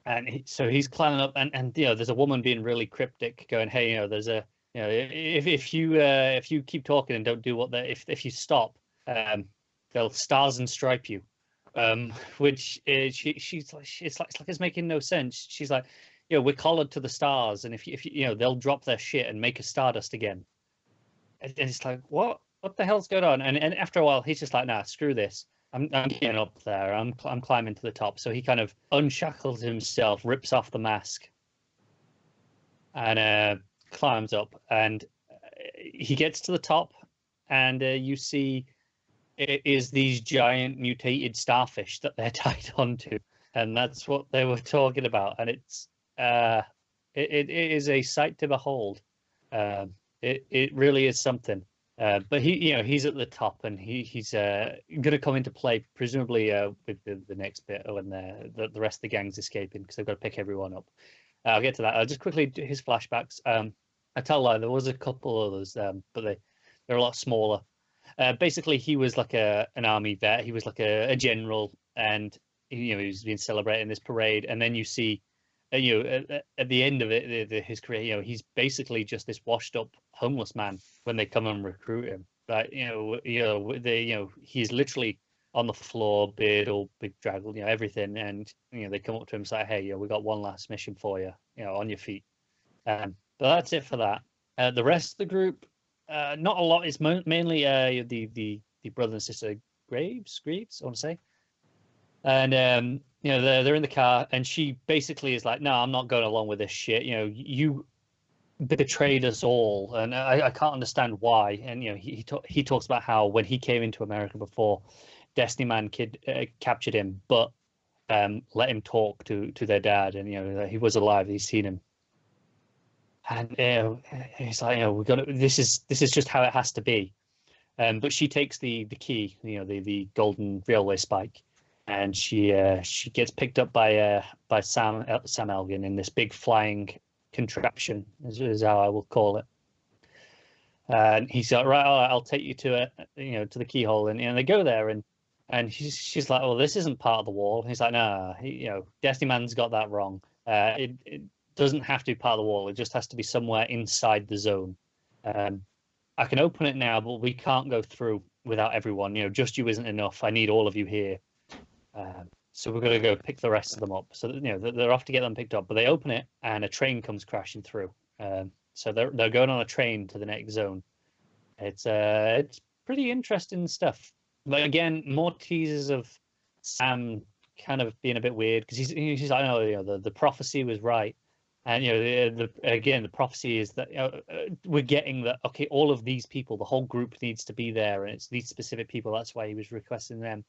And so he's climbing up, and there's a woman being really cryptic, going, "Hey, there's a if you keep talking and don't do what they if you stop, they'll stars and stripe you." Which is, she's like, it's making no sense. She's like, we're collared to the stars, and if you they'll drop their shit and make us stardust again. And it's like, what the hell's going on? And after a while, he's just like, nah, screw this. I'm getting up there. I'm climbing to the top. So he kind of unshackles himself, rips off the mask, and climbs up. And he gets to the top, and you see it is these giant mutated starfish that they're tied onto, and that's what they were talking about. And it's it is a sight to behold. It really is something. But he's at the top, and he's going to come into play presumably with the next bit when the rest of the gang's escaping, because they've got to pick everyone up. I'll get to that. I'll just quickly do his flashbacks. I tell a lie, there was a couple others, but they're a lot smaller. Basically, he was like an army vet. He was like a general, and he was being celebrated in this parade. And then you see, at the end of it, his career, he's basically just this washed-up homeless man when they come and recruit him. But he's literally on the floor, beard all big draggled, everything. And they come up to him and say, "Hey, we got one last mission for you, on your feet." But that's it for that. The rest of the group, not a lot. It's mainly the brother and sister Greaves, I want to say. And they're in the car, and she basically is like, "No, I'm not going along with this shit. You betrayed us all, and I can't understand why." And he talks about how when he came into America before, Destiny Man captured him, but let him talk to their dad, and he was alive. He's seen him, and he's like, "We got to, this is just how it has to be." But she takes the key, the golden railway spike. And she gets picked up by Sam Elgin in this big flying contraption, is how I will call it. And he's like, "Right, I'll take you to to the keyhole." And they go there, and she's like, "Well, this isn't part of the wall." And he's like, "No, Destiny Man's got that wrong. It doesn't have to be part of the wall. It just has to be somewhere inside the zone. I can open it now, but we can't go through without everyone. Just you isn't enough. I need all of you here." So we're going to go pick the rest of them up. So they're off to get them picked up, but they open it and a train comes crashing through. So they're going on a train to the next zone. It's pretty interesting stuff. But again, more teasers of Sam kind of being a bit weird, because he's like, "No, the prophecy was right." And the prophecy is that we're getting that, okay, all of these people, the whole group needs to be there, and it's these specific people. That's why he was requesting them.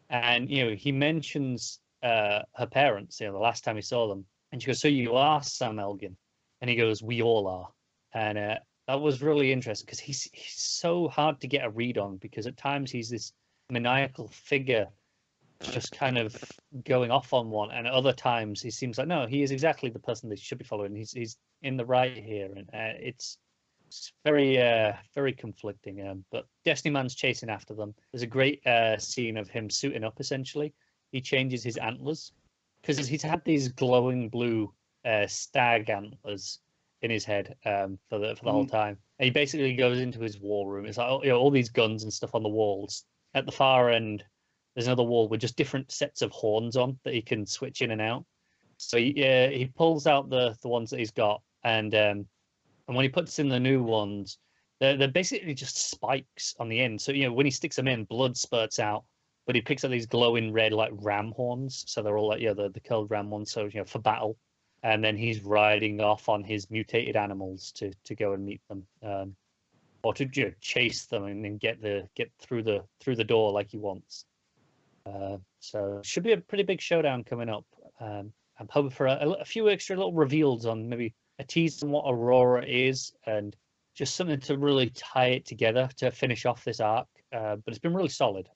And he mentions her parents, the last time he saw them, and she goes, "So you are Sam Elgin?" And he goes, "We all are." And that was really interesting, because he's so hard to get a read on, because at times he's this maniacal figure just kind of going off on one, and at other times he seems like, no, he is exactly the person they should be following. He's in the right here, and it's very very conflicting. But Destiny Man's chasing after them. There's a great scene of him suiting up. Essentially, he changes his antlers, because he's had these glowing blue stag antlers in his head for the whole time. And he basically goes into his war room. It's like all these guns and stuff on the walls. At the far end, there's another wall with just different sets of horns on that he can switch in and out. So he pulls out the ones that he's got, and when he puts in the new ones, they're basically just spikes on the end. So when he sticks them in, blood spurts out, but he picks up these glowing red like ram horns. So they're all like the curled ram ones. So for battle, and then he's riding off on his mutated animals to go and meet them, or to chase them and get through the door like he wants. So should be a pretty big showdown coming up. I'm hoping for a few extra little reveals on maybe a tease on what Aurora is, and just something to really tie it together to finish off this arc. But it's been really solid.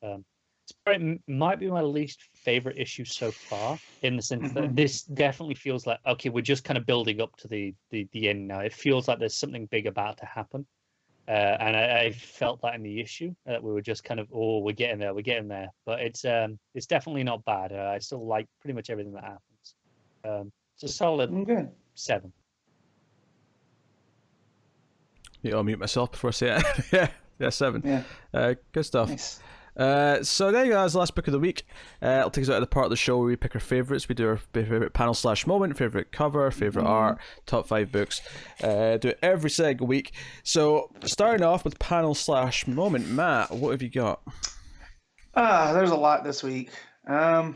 It might be my least favorite issue so far, in the sense that this definitely feels like, okay, we're just kind of building up to the end now. It feels like there's something big about to happen. And I felt that in the issue, that we were just kind of, we're getting there. But it's definitely not bad. I still like pretty much everything that happens. It's a solid 7. Yeah, I'll mute myself before I say it. yeah, 7. Yeah. Good stuff. Nice. So there you go, that's the last book of the week. It'll take us out of the part of the show where we pick our favourites. We do our favourite panel / moment, favourite cover, favourite art, top 5 books. Do it every single week. So starting off with panel / moment, Matt, what have you got? There's a lot this week. As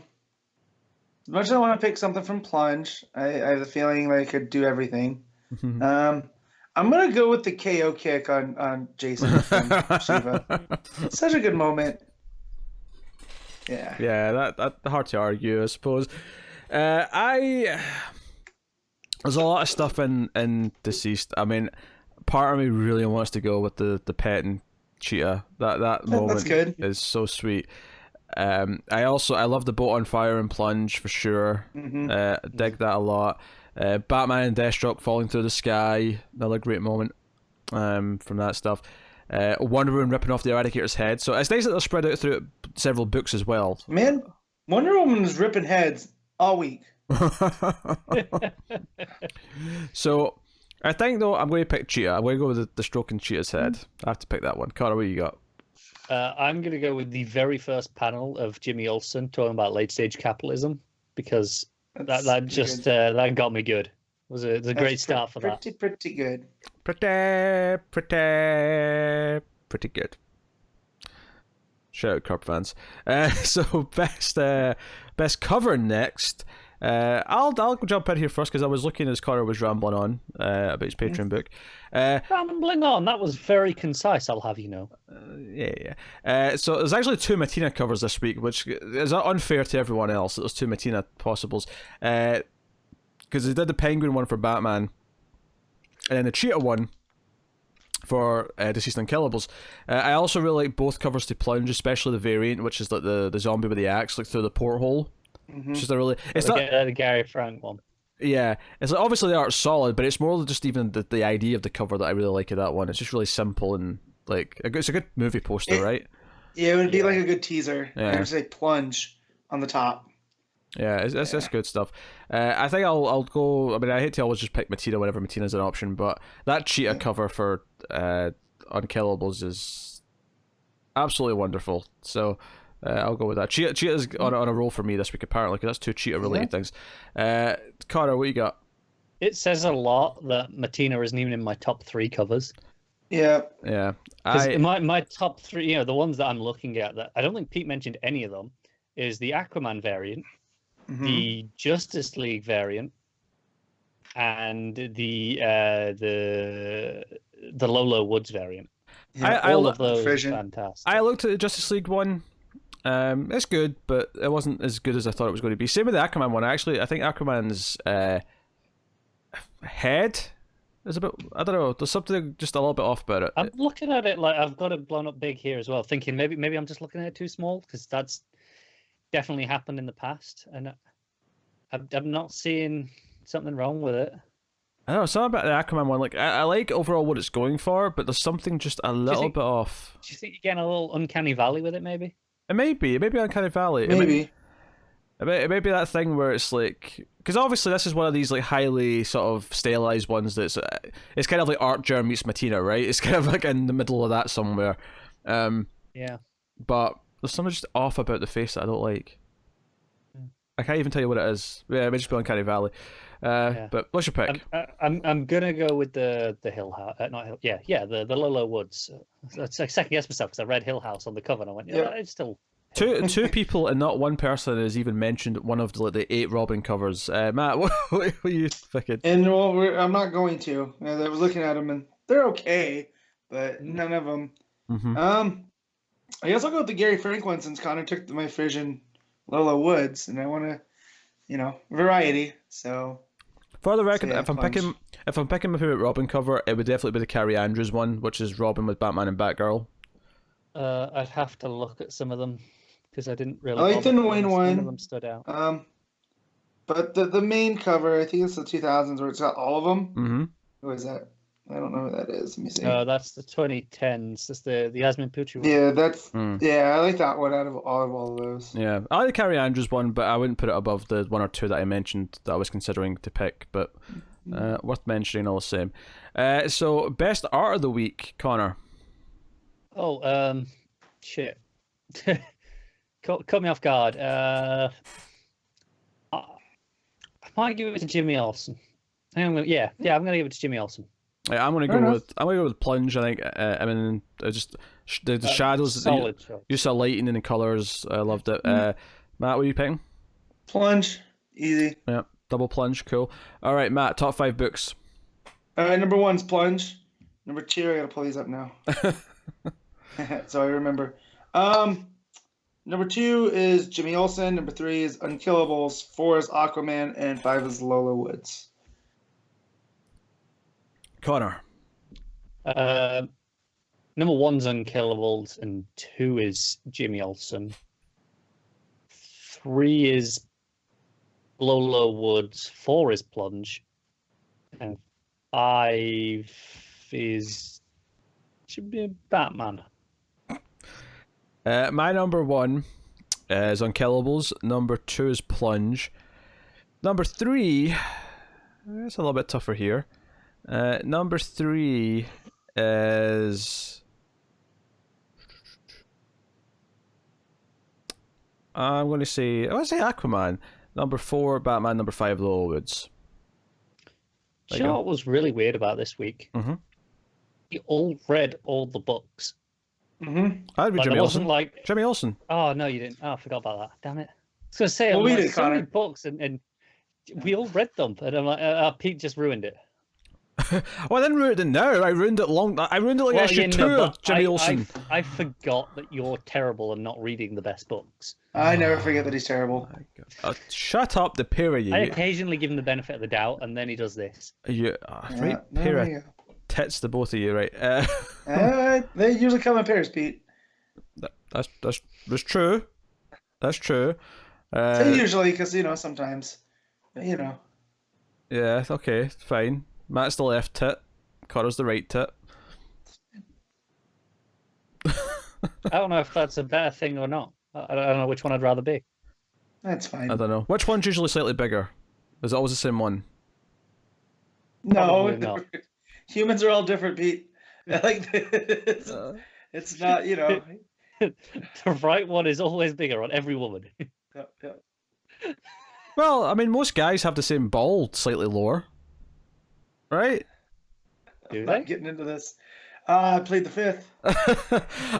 much as I want to pick something from Plunge, I have the feeling that I could do everything. I'm going to go with the KO kick on Jason from Shiva. It's such a good moment. Yeah. Yeah, that hard to argue, I suppose. There's a lot of stuff in DCeased. I mean, part of me really wants to go with the pet and cheetah. That moment That's good. is so sweet. I love the boat on fire and Plunge for sure. Dig that a lot. Batman and Deathstroke falling through the sky, another great moment from that stuff. Wonder Woman ripping off the Eradicator's head. So it's nice that they're spread out through several books as well. Man, Wonder Woman is ripping heads all week. So I think though I'm going to pick Cheetah. I'm going to go with the stroking Cheetah's head. I have to pick that one. Carl, what you got? I'm going to go with the very first panel of Jimmy Olsen talking about late stage capitalism, because that got me good. It was a great start for that. Pretty good. Pretty good. Shout out Curb fans. So best cover next. I'll jump in here first because I was looking as Carlo was rambling on about his Patreon book. Rambling on, that was very concise, I'll have you know. Yeah. So there's actually 2 Mattina covers this week, which is unfair to everyone else that there's 2 Mattina possibles. Because they did the Penguin one for Batman, and then the Cheetah one for DCeased Unkillables. I also really like both covers to Plunge, especially the variant, which is like the zombie with the axe, like through the porthole. It's just a really, it's not the Gary Frank one. Yeah, it's like, obviously the art's solid, but it's more just even the idea of the cover that I really like of that one. It's just really simple and like it's a good movie poster, right? Yeah, it would be like a good teaser. Yeah. I would say Plunge on the top. Yeah, it's good stuff. I think I'll go. I mean, I hate to always just pick Mattina whenever Mattina's an option, but that Cheetah cover for Unkillables is absolutely wonderful. So I'll go with that. Cheetah's on a roll for me this week apparently, because that's 2 Cheetah related things. Carter, what you got? It says a lot that Mattina isn't even in my top 3 covers. Yeah. My top 3, the ones that I'm looking at, that I don't think Pete mentioned any of them, is the Aquaman variant, the Justice League variant, and the Lolo Woods variant. Yeah, all of those are fantastic. I looked at the Justice League one. It's good, but it wasn't as good as I thought it was going to be. Same with the Aquaman one. Actually, I think Aquaman's head is a bit. I don't know. There's something just a little bit off about it. I'm looking at it like I've got it blown up big here as well, thinking maybe I'm just looking at it too small, because that's definitely happened in the past, and I'm not seeing something wrong with it. I don't know, something about the Aquaman one. Like I like overall what it's going for, but there's something just a little bit off. Do you think you're getting a little uncanny valley with it? Maybe. It may be Uncanny Valley. Maybe. It may be that thing where it's like, because obviously this is one of these like highly sort of stylized ones that's it's kind of like Art Germ meets Mattina, right? It's kind of like in the middle of that somewhere. Yeah. But there's something just off about the face that I don't like. I can't even tell you what it is. Yeah, it may just be Uncanny Valley. But what's your pick? I'm gonna go with the Hill House. Not Hill. Yeah. The Lolo Woods. I second guess myself because I read Hill House on the cover and I went, it's still. Two people and not one person has even mentioned one of the 8 Robin covers. Matt, what are you picking? And I'm not going to. I was looking at them and they're okay, but none of them. I guess I'll go with the Gary Frank one since Connor took my Fission Lolo Woods, and I want to, variety. So for the record, if I'm picking my favorite Robin cover, it would definitely be the Carrie Andrews one, which is Robin with Batman and Batgirl. I'd have to look at some of them because I didn't really. I like the Nguyen one. None of them stood out. But the main cover, I think it's the 2000s where it's got all of them. Who is that? I don't know who that is. Let me see. That's the 2010s. That's the Yasmin Pucci one. Yeah, that's I like that one out of all of those. Yeah, I like the Carrie Andrews one, but I wouldn't put it above the 1 or 2 that I mentioned that I was considering to pick. But worth mentioning all the same. So best art of the week, Connor. Oh, shit. Caught me off guard. I might give it to Jimmy Olsen. I'm gonna give it to Jimmy Olsen. Yeah, I'm gonna go with Plunge. I think. I mean, just the shadows, solid use of lighting and the colors. I loved it. Matt, what are you picking? Plunge, easy. Yeah, double Plunge, cool. All right, Matt, top 5 books. Number 1's Plunge. Number 2, I gotta pull these up now, so I remember. Number 2 is Jimmy Olsen. Number 3 is Unkillables. 4 is Aquaman, and 5 is Lola Woods. Connor. Number 1's Unkillables, and 2 is Jimmy Olsen. 3 is Lola Woods. 4 is Plunge, and 5 should be Batman. My number 1 is Unkillables. Number 2 is Plunge. Number 3, it's a little bit tougher here. Number 3 is... I'm going to say Aquaman. Number 4, Batman. Number 5, Lola Woods. Do you know what was really weird about this week? Mm-hmm. We all read all the books. Mm-hmm. I'd be Jimmy Olsen. Jimmy Olsen. Oh, no, you didn't. Oh, I forgot about that. Damn it. I was going to say, we like, did, so many Connor. books, and we all read them. And I'm like, Pete just ruined it. Well, I didn't ruin it now. I ruined it like issue 2 of Jimmy Olsen. I forgot that you're terrible and not reading the best books. I never forget that he's terrible. Shut up, the pair of you. I occasionally give him the benefit of the doubt, and then he does this. You, right, pair of tits, the both of you, right? They usually come in pairs, Pete. That's true. That's true. So usually, because sometimes, Yeah. Okay. Fine. Matt's the left tit. Connor's the right tit. I don't know if that's a better thing or not. I don't know which one I'd rather be. That's fine. I don't know. Which one's usually slightly bigger? Is it always the same one? No, not. Humans are all different, Pete. Like it's not, The right one is always bigger on every woman. Yep. Well, I mean, most guys have the same ball, slightly lower, right? Do I'm they? not getting into this. I played the 5th.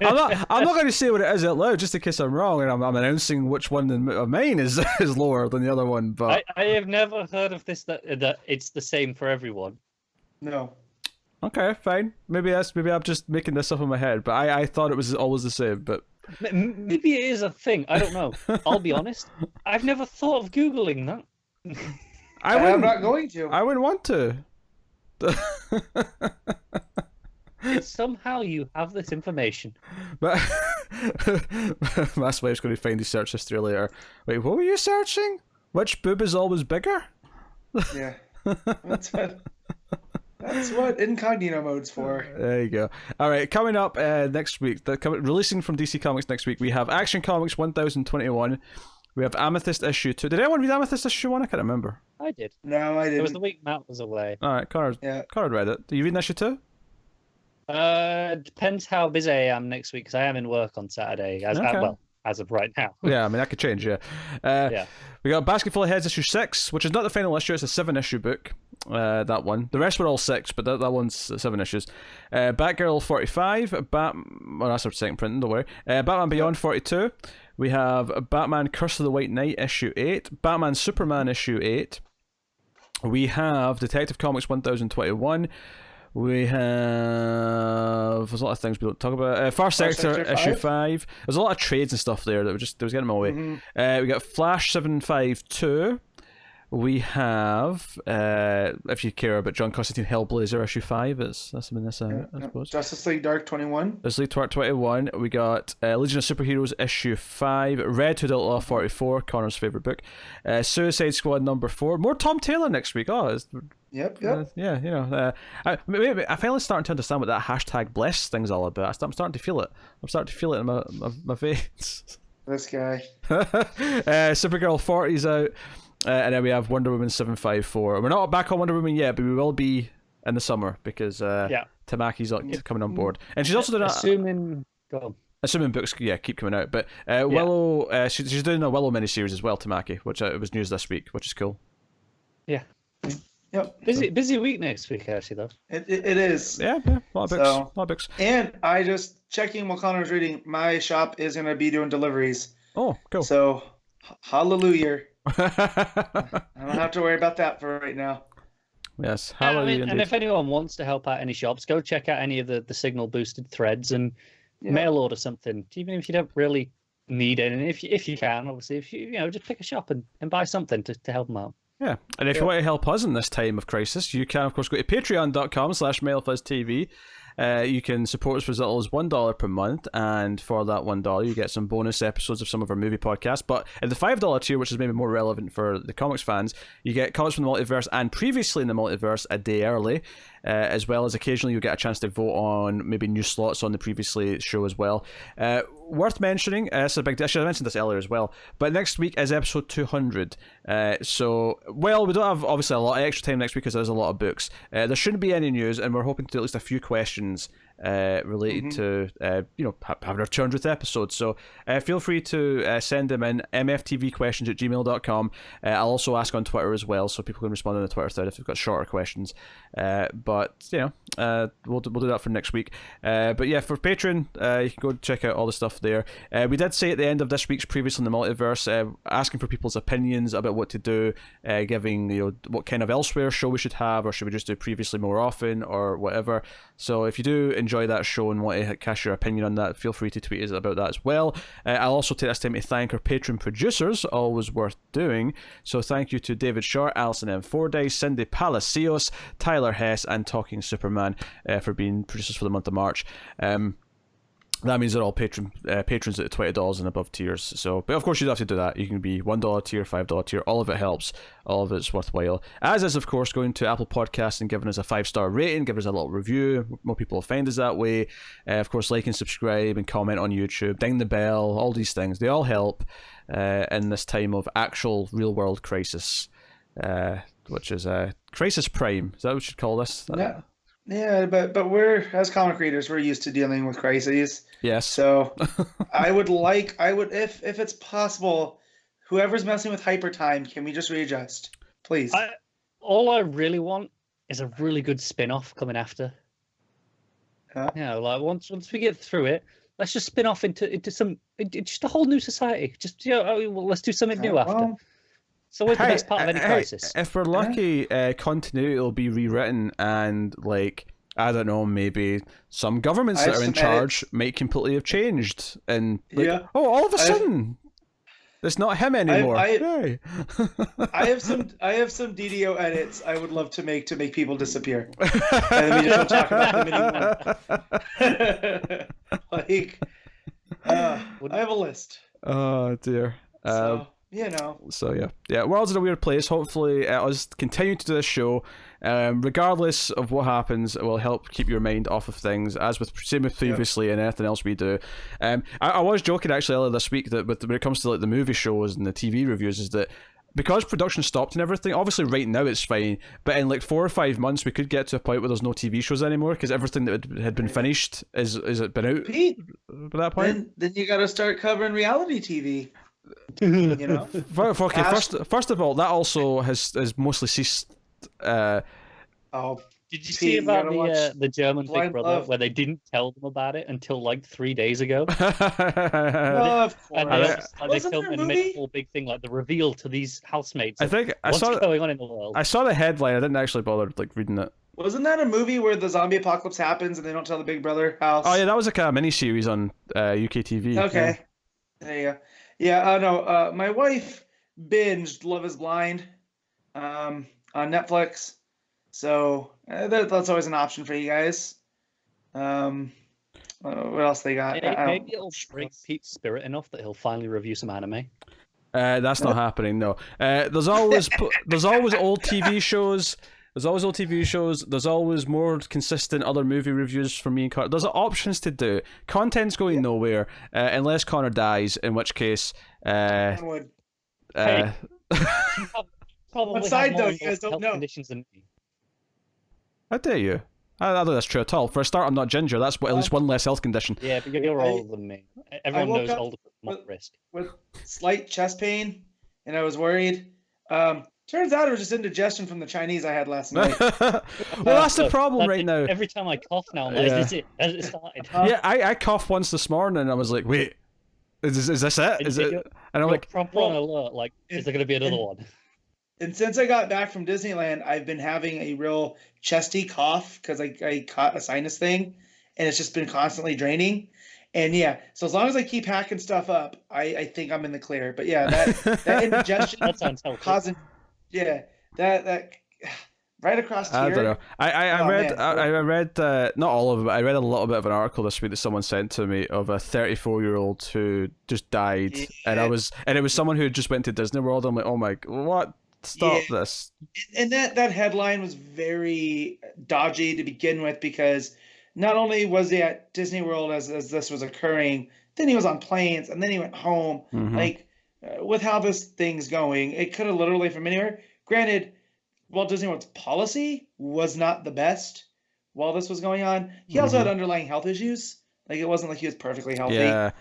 I'm not going to say what it is out loud, just in case I'm wrong, and I'm announcing which one of mine is lower than the other one. But I have never heard of this that it's the same for everyone. No. okay, fine. Maybe I'm just making this up in my head, but I thought it was always the same. But Maybe it is a thing. I don't know. I'll be honest. I've never thought of Googling that. I'm not going to. I wouldn't want to. Somehow you have this information. But my wife's going to find his search history later. Wait, what were you searching? Which boob is always bigger? Yeah. That's what incognito mode's for. There you go. All right, coming up next week, releasing from DC Comics next week, we have Action Comics 1021. We have Amethyst issue 2. Did anyone read Amethyst issue 1? I can't remember. I did. No, I didn't. It was the week Matt was away. All right, Connor read it. Are you reading issue 2? Depends how busy I am next week, because I am in work on Saturday. As of right now. Yeah, I mean, that could change, yeah. We got Basket Full of Heads issue 6, which is not the final issue, it's a 7-issue book. That one. The rest were all 6, but that one's 7 issues. Batgirl 45, well, that's our second printing, don't worry. Batman Beyond 42. We have Batman Curse of the White Knight issue 8. Batman Superman issue 8. We have Detective Comics 1021. We have... There's a lot of things we don't talk about. Far Sector issue 5. There's a lot of trades and stuff there that was getting in my way. Mm-hmm. We got Flash 752. We have, if you care about John Constantine Hellblazer issue 5, that's I suppose. Justice League Dark 21. Justice League Dark 21. We got Legion of Superheroes issue 5. Red Hood Outlaw 44, Connor's favourite book. Suicide Squad number 4. More Tom Taylor next week. Oh, Yep. Yeah, I finally starting to understand what that hashtag bless thing's all about. I'm starting to feel it. I'm starting to feel it in my veins. This guy. Supergirl 40's out. And then we have Wonder Woman 754. We're not back on Wonder Woman yet, but we will be in the summer because Tamaki's coming on board. And she's also doing Assuming books, keep coming out. But Willow, she's doing a Willow miniseries as well, Tamaki, which was news this week, which is cool. Yeah. Yep. Busy week next week, actually, though. It is. Yeah, a lot of books. And I just checking while Connor's reading. My shop is going to be doing deliveries. Oh, cool. So, hallelujah. I don't have to worry about that for right now. Yes, hallelujah. And if anyone wants to help out any shops, go check out any of the signal boosted threads and mail order something. Even if you don't really need it. And if you can, obviously, if you just pick a shop and buy something to help them out. Yeah, and if you want to help us in this time of crisis, you can, of course, go to patreon.com/MailFuzzTV. You can support us for as little as $1 per month, and for that $1, you get some bonus episodes of some of our movie podcasts. But at the $5 tier, which is maybe more relevant for the comics fans, you get Comics from the Multiverse and Previously in the Multiverse a day early, as well as occasionally you get a chance to vote on maybe new slots on the Previously show as well. Worth mentioning, it's a big. I should have mentioned this earlier as well, but next week is episode 200. So, well, we don't have obviously a lot of extra time next week because there's a lot of books. There shouldn't be any news, and we're hoping to do at least a few questions related to having our 200th episode. So feel free to send them in, mftvquestions@gmail.com. I'll also ask on Twitter as well, so people can respond on the Twitter thread if they've got shorter questions. But we'll do that for next week. But yeah, for Patreon, you can go check out all the stuff there. We did say at the end of this week's Previously in the Multiverse, asking for people's opinions about what to do, giving what kind of elsewhere show we should have, or should we just do Previously more often, or whatever. So if you do enjoy that show and want to cast your opinion on that, feel free to tweet us about that as well. I'll also take this time to thank our Patreon producers, always worth doing. So thank you to David Short, Alison M. Fordyce, Cindy Palacios, Tyler Hess, and Talking Superman for being producers for the month of March. That means they're all patrons at the $20 and above tiers. So, but of course you don't have to do that. You can be $1 tier, $5 tier. All of it helps. All of it's worthwhile. As is, of course, going to Apple Podcasts and giving us a 5-star rating, give us a little review. More people will find us that way. Of course, like and subscribe and comment on YouTube. Ding the bell. All these things. They all help in this time of actual real-world crisis, which is Crisis Prime. Is that what we should call this? Yeah. Yeah, but we're, as comic readers, we're used to dealing with crises. Yes. So I would if it's possible, whoever's messing with hyper time, can we just readjust, please? All I really want is a really good spin-off coming after. Like once we get through it, let's just spin off into just a whole new society. Just let's do something new after. So what's the best part of any crisis? If we're lucky, continuity will be rewritten, and I don't know, maybe some governments that are in charge might completely have changed, and all of a sudden, it's not him anymore. I have some DDO edits I would love to make people disappear, and we just don't talk about them anymore. I have a list. Oh dear. So world's in a weird place. Hopefully us continue to do this show, regardless of what happens, it will help keep your mind off of things, as with Previously and anything else we do. I was joking actually earlier this week that when it comes to the movie shows and the TV reviews, is that because production stopped and everything, obviously right now it's fine, but in 4 or 5 months we could get to a point where there's no TV shows anymore because everything that had been finished is it been out Pete, by that point. Then you got to start covering reality TV. First of all, that also has mostly ceased. Did you see about the German Big Brother where they didn't tell them about it until 3 days ago? Of course. And they filmed and made a whole big thing, the reveal to these housemates. I think what's going on in the world. I saw the headline. I didn't actually bother reading it. Wasn't that a movie where the zombie apocalypse happens and they don't tell the Big Brother house? Oh yeah, that was a kind of mini series on UK TV. Okay, there you go. Yeah, no. My wife binged Love Is Blind on Netflix, so that's always an option for you guys. What else they got? Maybe it'll break Pete's spirit enough that he'll finally review some anime. That's not happening. No. There's always old TV shows. There's always more consistent other movie reviews from me and Carl. There's options to do. Content's going nowhere unless Connor dies, in which case. Probably what side though? You guys don't know. Conditions than me. How dare you? I don't think that's true at all. For a start, I'm not ginger. That's at least one less health condition. Yeah, but you're older than me. Everyone knows older people are at risk. With slight chest pain, and I was worried. Turns out it was just indigestion from the Chinese I had last night. Well, that's the problem right now. Every time I cough now, I'm like, is it? Has it started? I coughed once this morning, and I was like, wait, is this it? Is it? And I'm like, proper on alert. Is there going to be another one? And since I got back from Disneyland, I've been having a real chesty cough because I caught a sinus thing, and it's just been constantly draining. And yeah, so as long as I keep hacking stuff up, I think I'm in the clear. But yeah, that indigestion That sounds healthy. causing, that right across here. I don't know. I read not all of it, but I read a little bit of an article this week that someone sent to me of a 34-year-old who just died, and it was someone who had just went to Disney World. I'm like, oh my, what? Stop this. And that headline was very dodgy to begin with, because not only was he at Disney World as this was occurring, then he was on planes, and then he went home. Like, with how this thing's going, it could have literally from anywhere. Granted, Walt Disney World's policy was not the best while this was going on. He also had underlying health issues. Like, it wasn't like he was perfectly healthy. Yeah.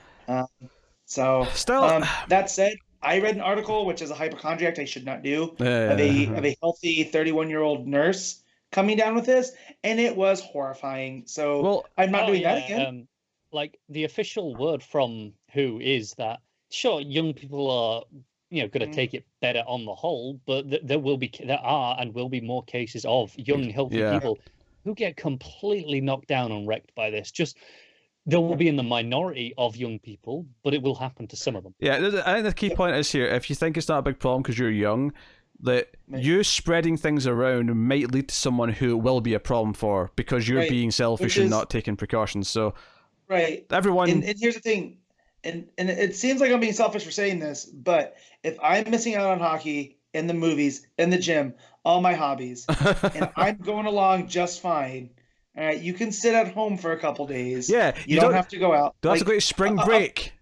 So, still, that said, I read an article, which is a hypochondriac I should not do, of a healthy 31-year-old nurse coming down with this, and it was horrifying. So I'm not doing that again. Like, the official word from WHO is that, sure, young people are, going to take it better on the whole, but there are and will be more cases of young, healthy people who get completely knocked down and wrecked by this. Just, there will be in the minority of young people, but it will happen to some of them. Yeah, I think the key point is here, if you think it's not a big problem because you're young, that you spreading things around might lead to someone who it will be a problem for because you're being selfish and not taking precautions. So, everyone. And here's the thing, and it seems like I'm being selfish for saying this, but if I'm missing out on hockey, in the movies, in the gym, all my hobbies, and I'm going along just fine, all right, you can sit at home for a couple days. Yeah, you don't have to go out. Don't have to go to spring break.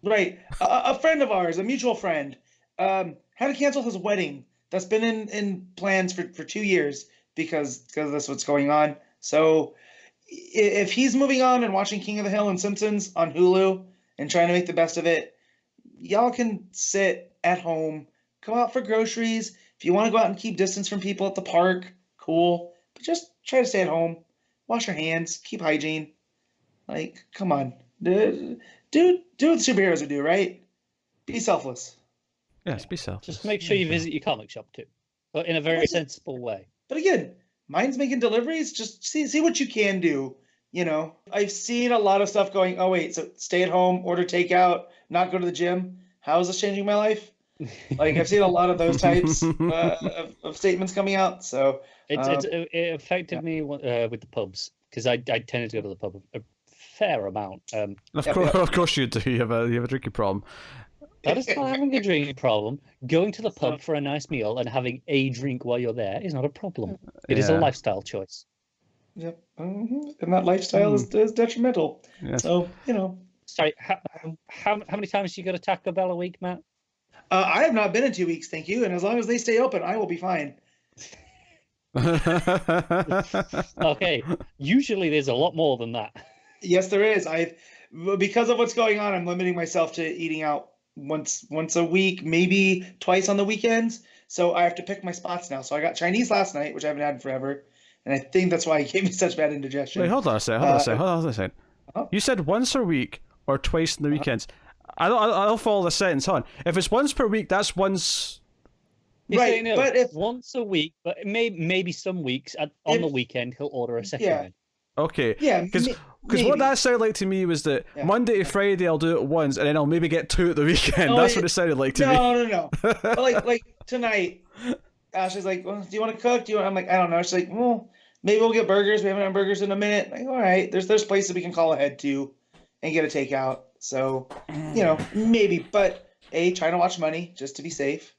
Right. A friend of ours, a mutual friend, had to cancel his wedding that's been in plans for 2 years because that's what's going on. So if he's moving on and watching King of the Hill and Simpsons on Hulu and trying to make the best of it, y'all can sit at home, go out for groceries. If you want to go out and keep distance from people at the park, cool. But just try to stay at home, wash your hands, keep hygiene. Like, come on. Do what the superheroes would do, right? Be selfless. Yes, be selfless. Just make sure you visit your comic shop too, but in a very sensible way. But again, mine's making deliveries. Just see what you can do. I've seen a lot of stuff going, oh wait, so stay at home, order takeout, not go to the gym. How is this changing my life? Like, I've seen a lot of those types of statements coming out. So it affected me with the pubs, because I tended to go to the pub a fair amount. Of course you do. You have a drinking problem. That is not having a drinking problem. Going to the pub for a nice meal and having a drink while you're there is not a problem. It is a lifestyle choice. Yep. And that lifestyle is detrimental. Yes. So, Sorry, how many times do you go to Taco Bell a week, Matt? I have not been in 2 weeks, thank you. And as long as they stay open, I will be fine. Okay. Usually there's a lot more than that. Yes, there is. Because of what's going on, I'm limiting myself to eating out once a week, maybe twice on the weekends. So I have to pick my spots now. So I got Chinese last night, which I haven't had in forever. And I think that's why it gave me such bad indigestion. Wait, hold on a second. You said once a week or twice on the weekends. I'll follow the sentence on. If it's once per week, that's once. Right, but if once a week, but maybe some weeks on the weekend he'll order a second one. Okay. Yeah. Because what that sounded like to me was that Monday to Friday I'll do it once, and then I'll maybe get 2 at the weekend. That's what it sounded like to me. No. But like tonight, Ashley's like, well, do you want to cook? I'm like, I don't know. She's like, well, maybe we'll get burgers. We haven't had burgers in a minute. Like, all right, there's places we can call ahead to and get a takeout. So, maybe. But trying to watch money just to be safe.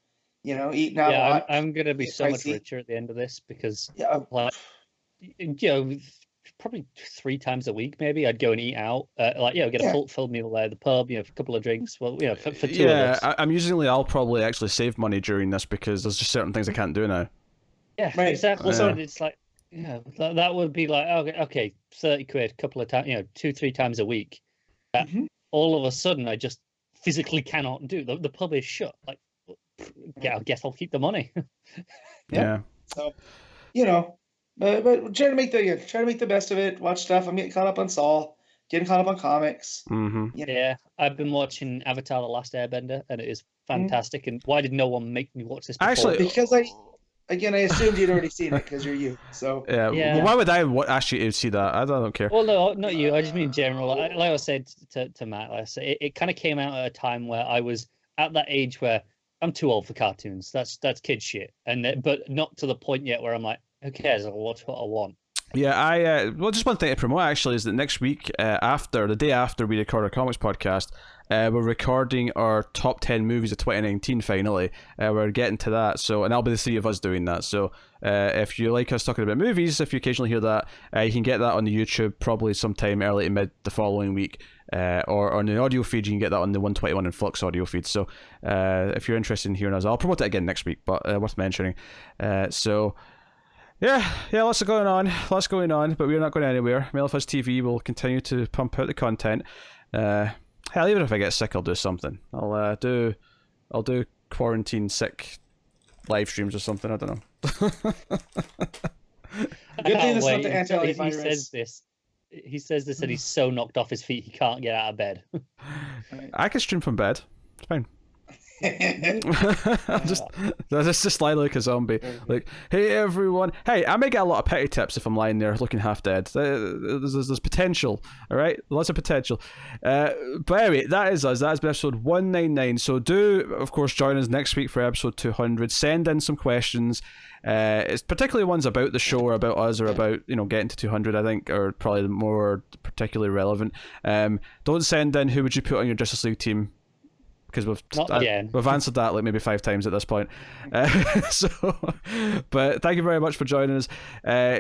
Eat not a lot. I'm gonna be so much richer at the end of this because, probably 3 times a week maybe I'd go and eat out. Get a full meal there, the pub, a couple of drinks. Well, for 2 of us. I'm usually I'll probably actually save money during this because there's just certain things I can't do now. Yeah, right. Exactly. So it's like, that would be like, okay, 30 quid, couple of times, 2-3 times a week. All of a sudden, I just physically cannot do. The pub is shut. Like, I guess I'll keep the money. Yeah. So, but try to make the best of it. Watch stuff. I'm getting caught up on Saul. Getting caught up on comics. Yeah, I've been watching Avatar: The Last Airbender, and it is fantastic. And why did no one make me watch this before? Actually, because I Again, I assumed you'd already seen it because you're you. So Yeah. Well, why would I ask you to see that? I don't care. Well, no, not you. I just mean in general. Like I said to Matt, it kind of came out at a time where I was at that age where I'm too old for cartoons. That's kid shit, but not to the point yet where I'm like, who cares? I'll watch what I want. Yeah, well, just one thing to promote actually is that next week, the day after we record our comics podcast, we're recording our top 10 movies of 2019 finally. We're getting to that, and that'll be the three of us doing that. So if you like us talking about movies, if you occasionally hear that, you can get that on the YouTube probably sometime early to mid the following week. Or on the audio feed, you can get that on the 121 and Flux audio feed. So if you're interested in hearing us, I'll promote it again next week, but worth mentioning. Yeah, lots going on, but we're not going anywhere. Melfuzz TV will continue to pump out the content. Hell, even if I get sick, I'll do something. I'll do quarantine sick live streams or something. I don't know. Good thing it's not the anti-virus. He says this and he's so knocked off his feet he can't get out of bed. I can stream from bed. It's fine. I'll just lie like a zombie. Like, hey everyone. Hey, I may get a lot of petty tips if I'm lying there looking half dead. There's potential. All right, lots of potential. But anyway, that is us. That has been episode 199. So do, of course, join us next week for episode 200. Send in some questions. It's particularly ones about the show or about us or about getting to 200. I think are probably the more particularly relevant. Don't send in who would you put on your Justice League team, because we've answered that like maybe 5 times at this point. But thank you very much for joining us.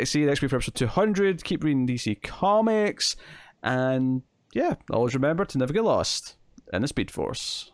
See you next week for episode 200. Keep reading DC Comics, and always remember to never get lost in the Speed Force.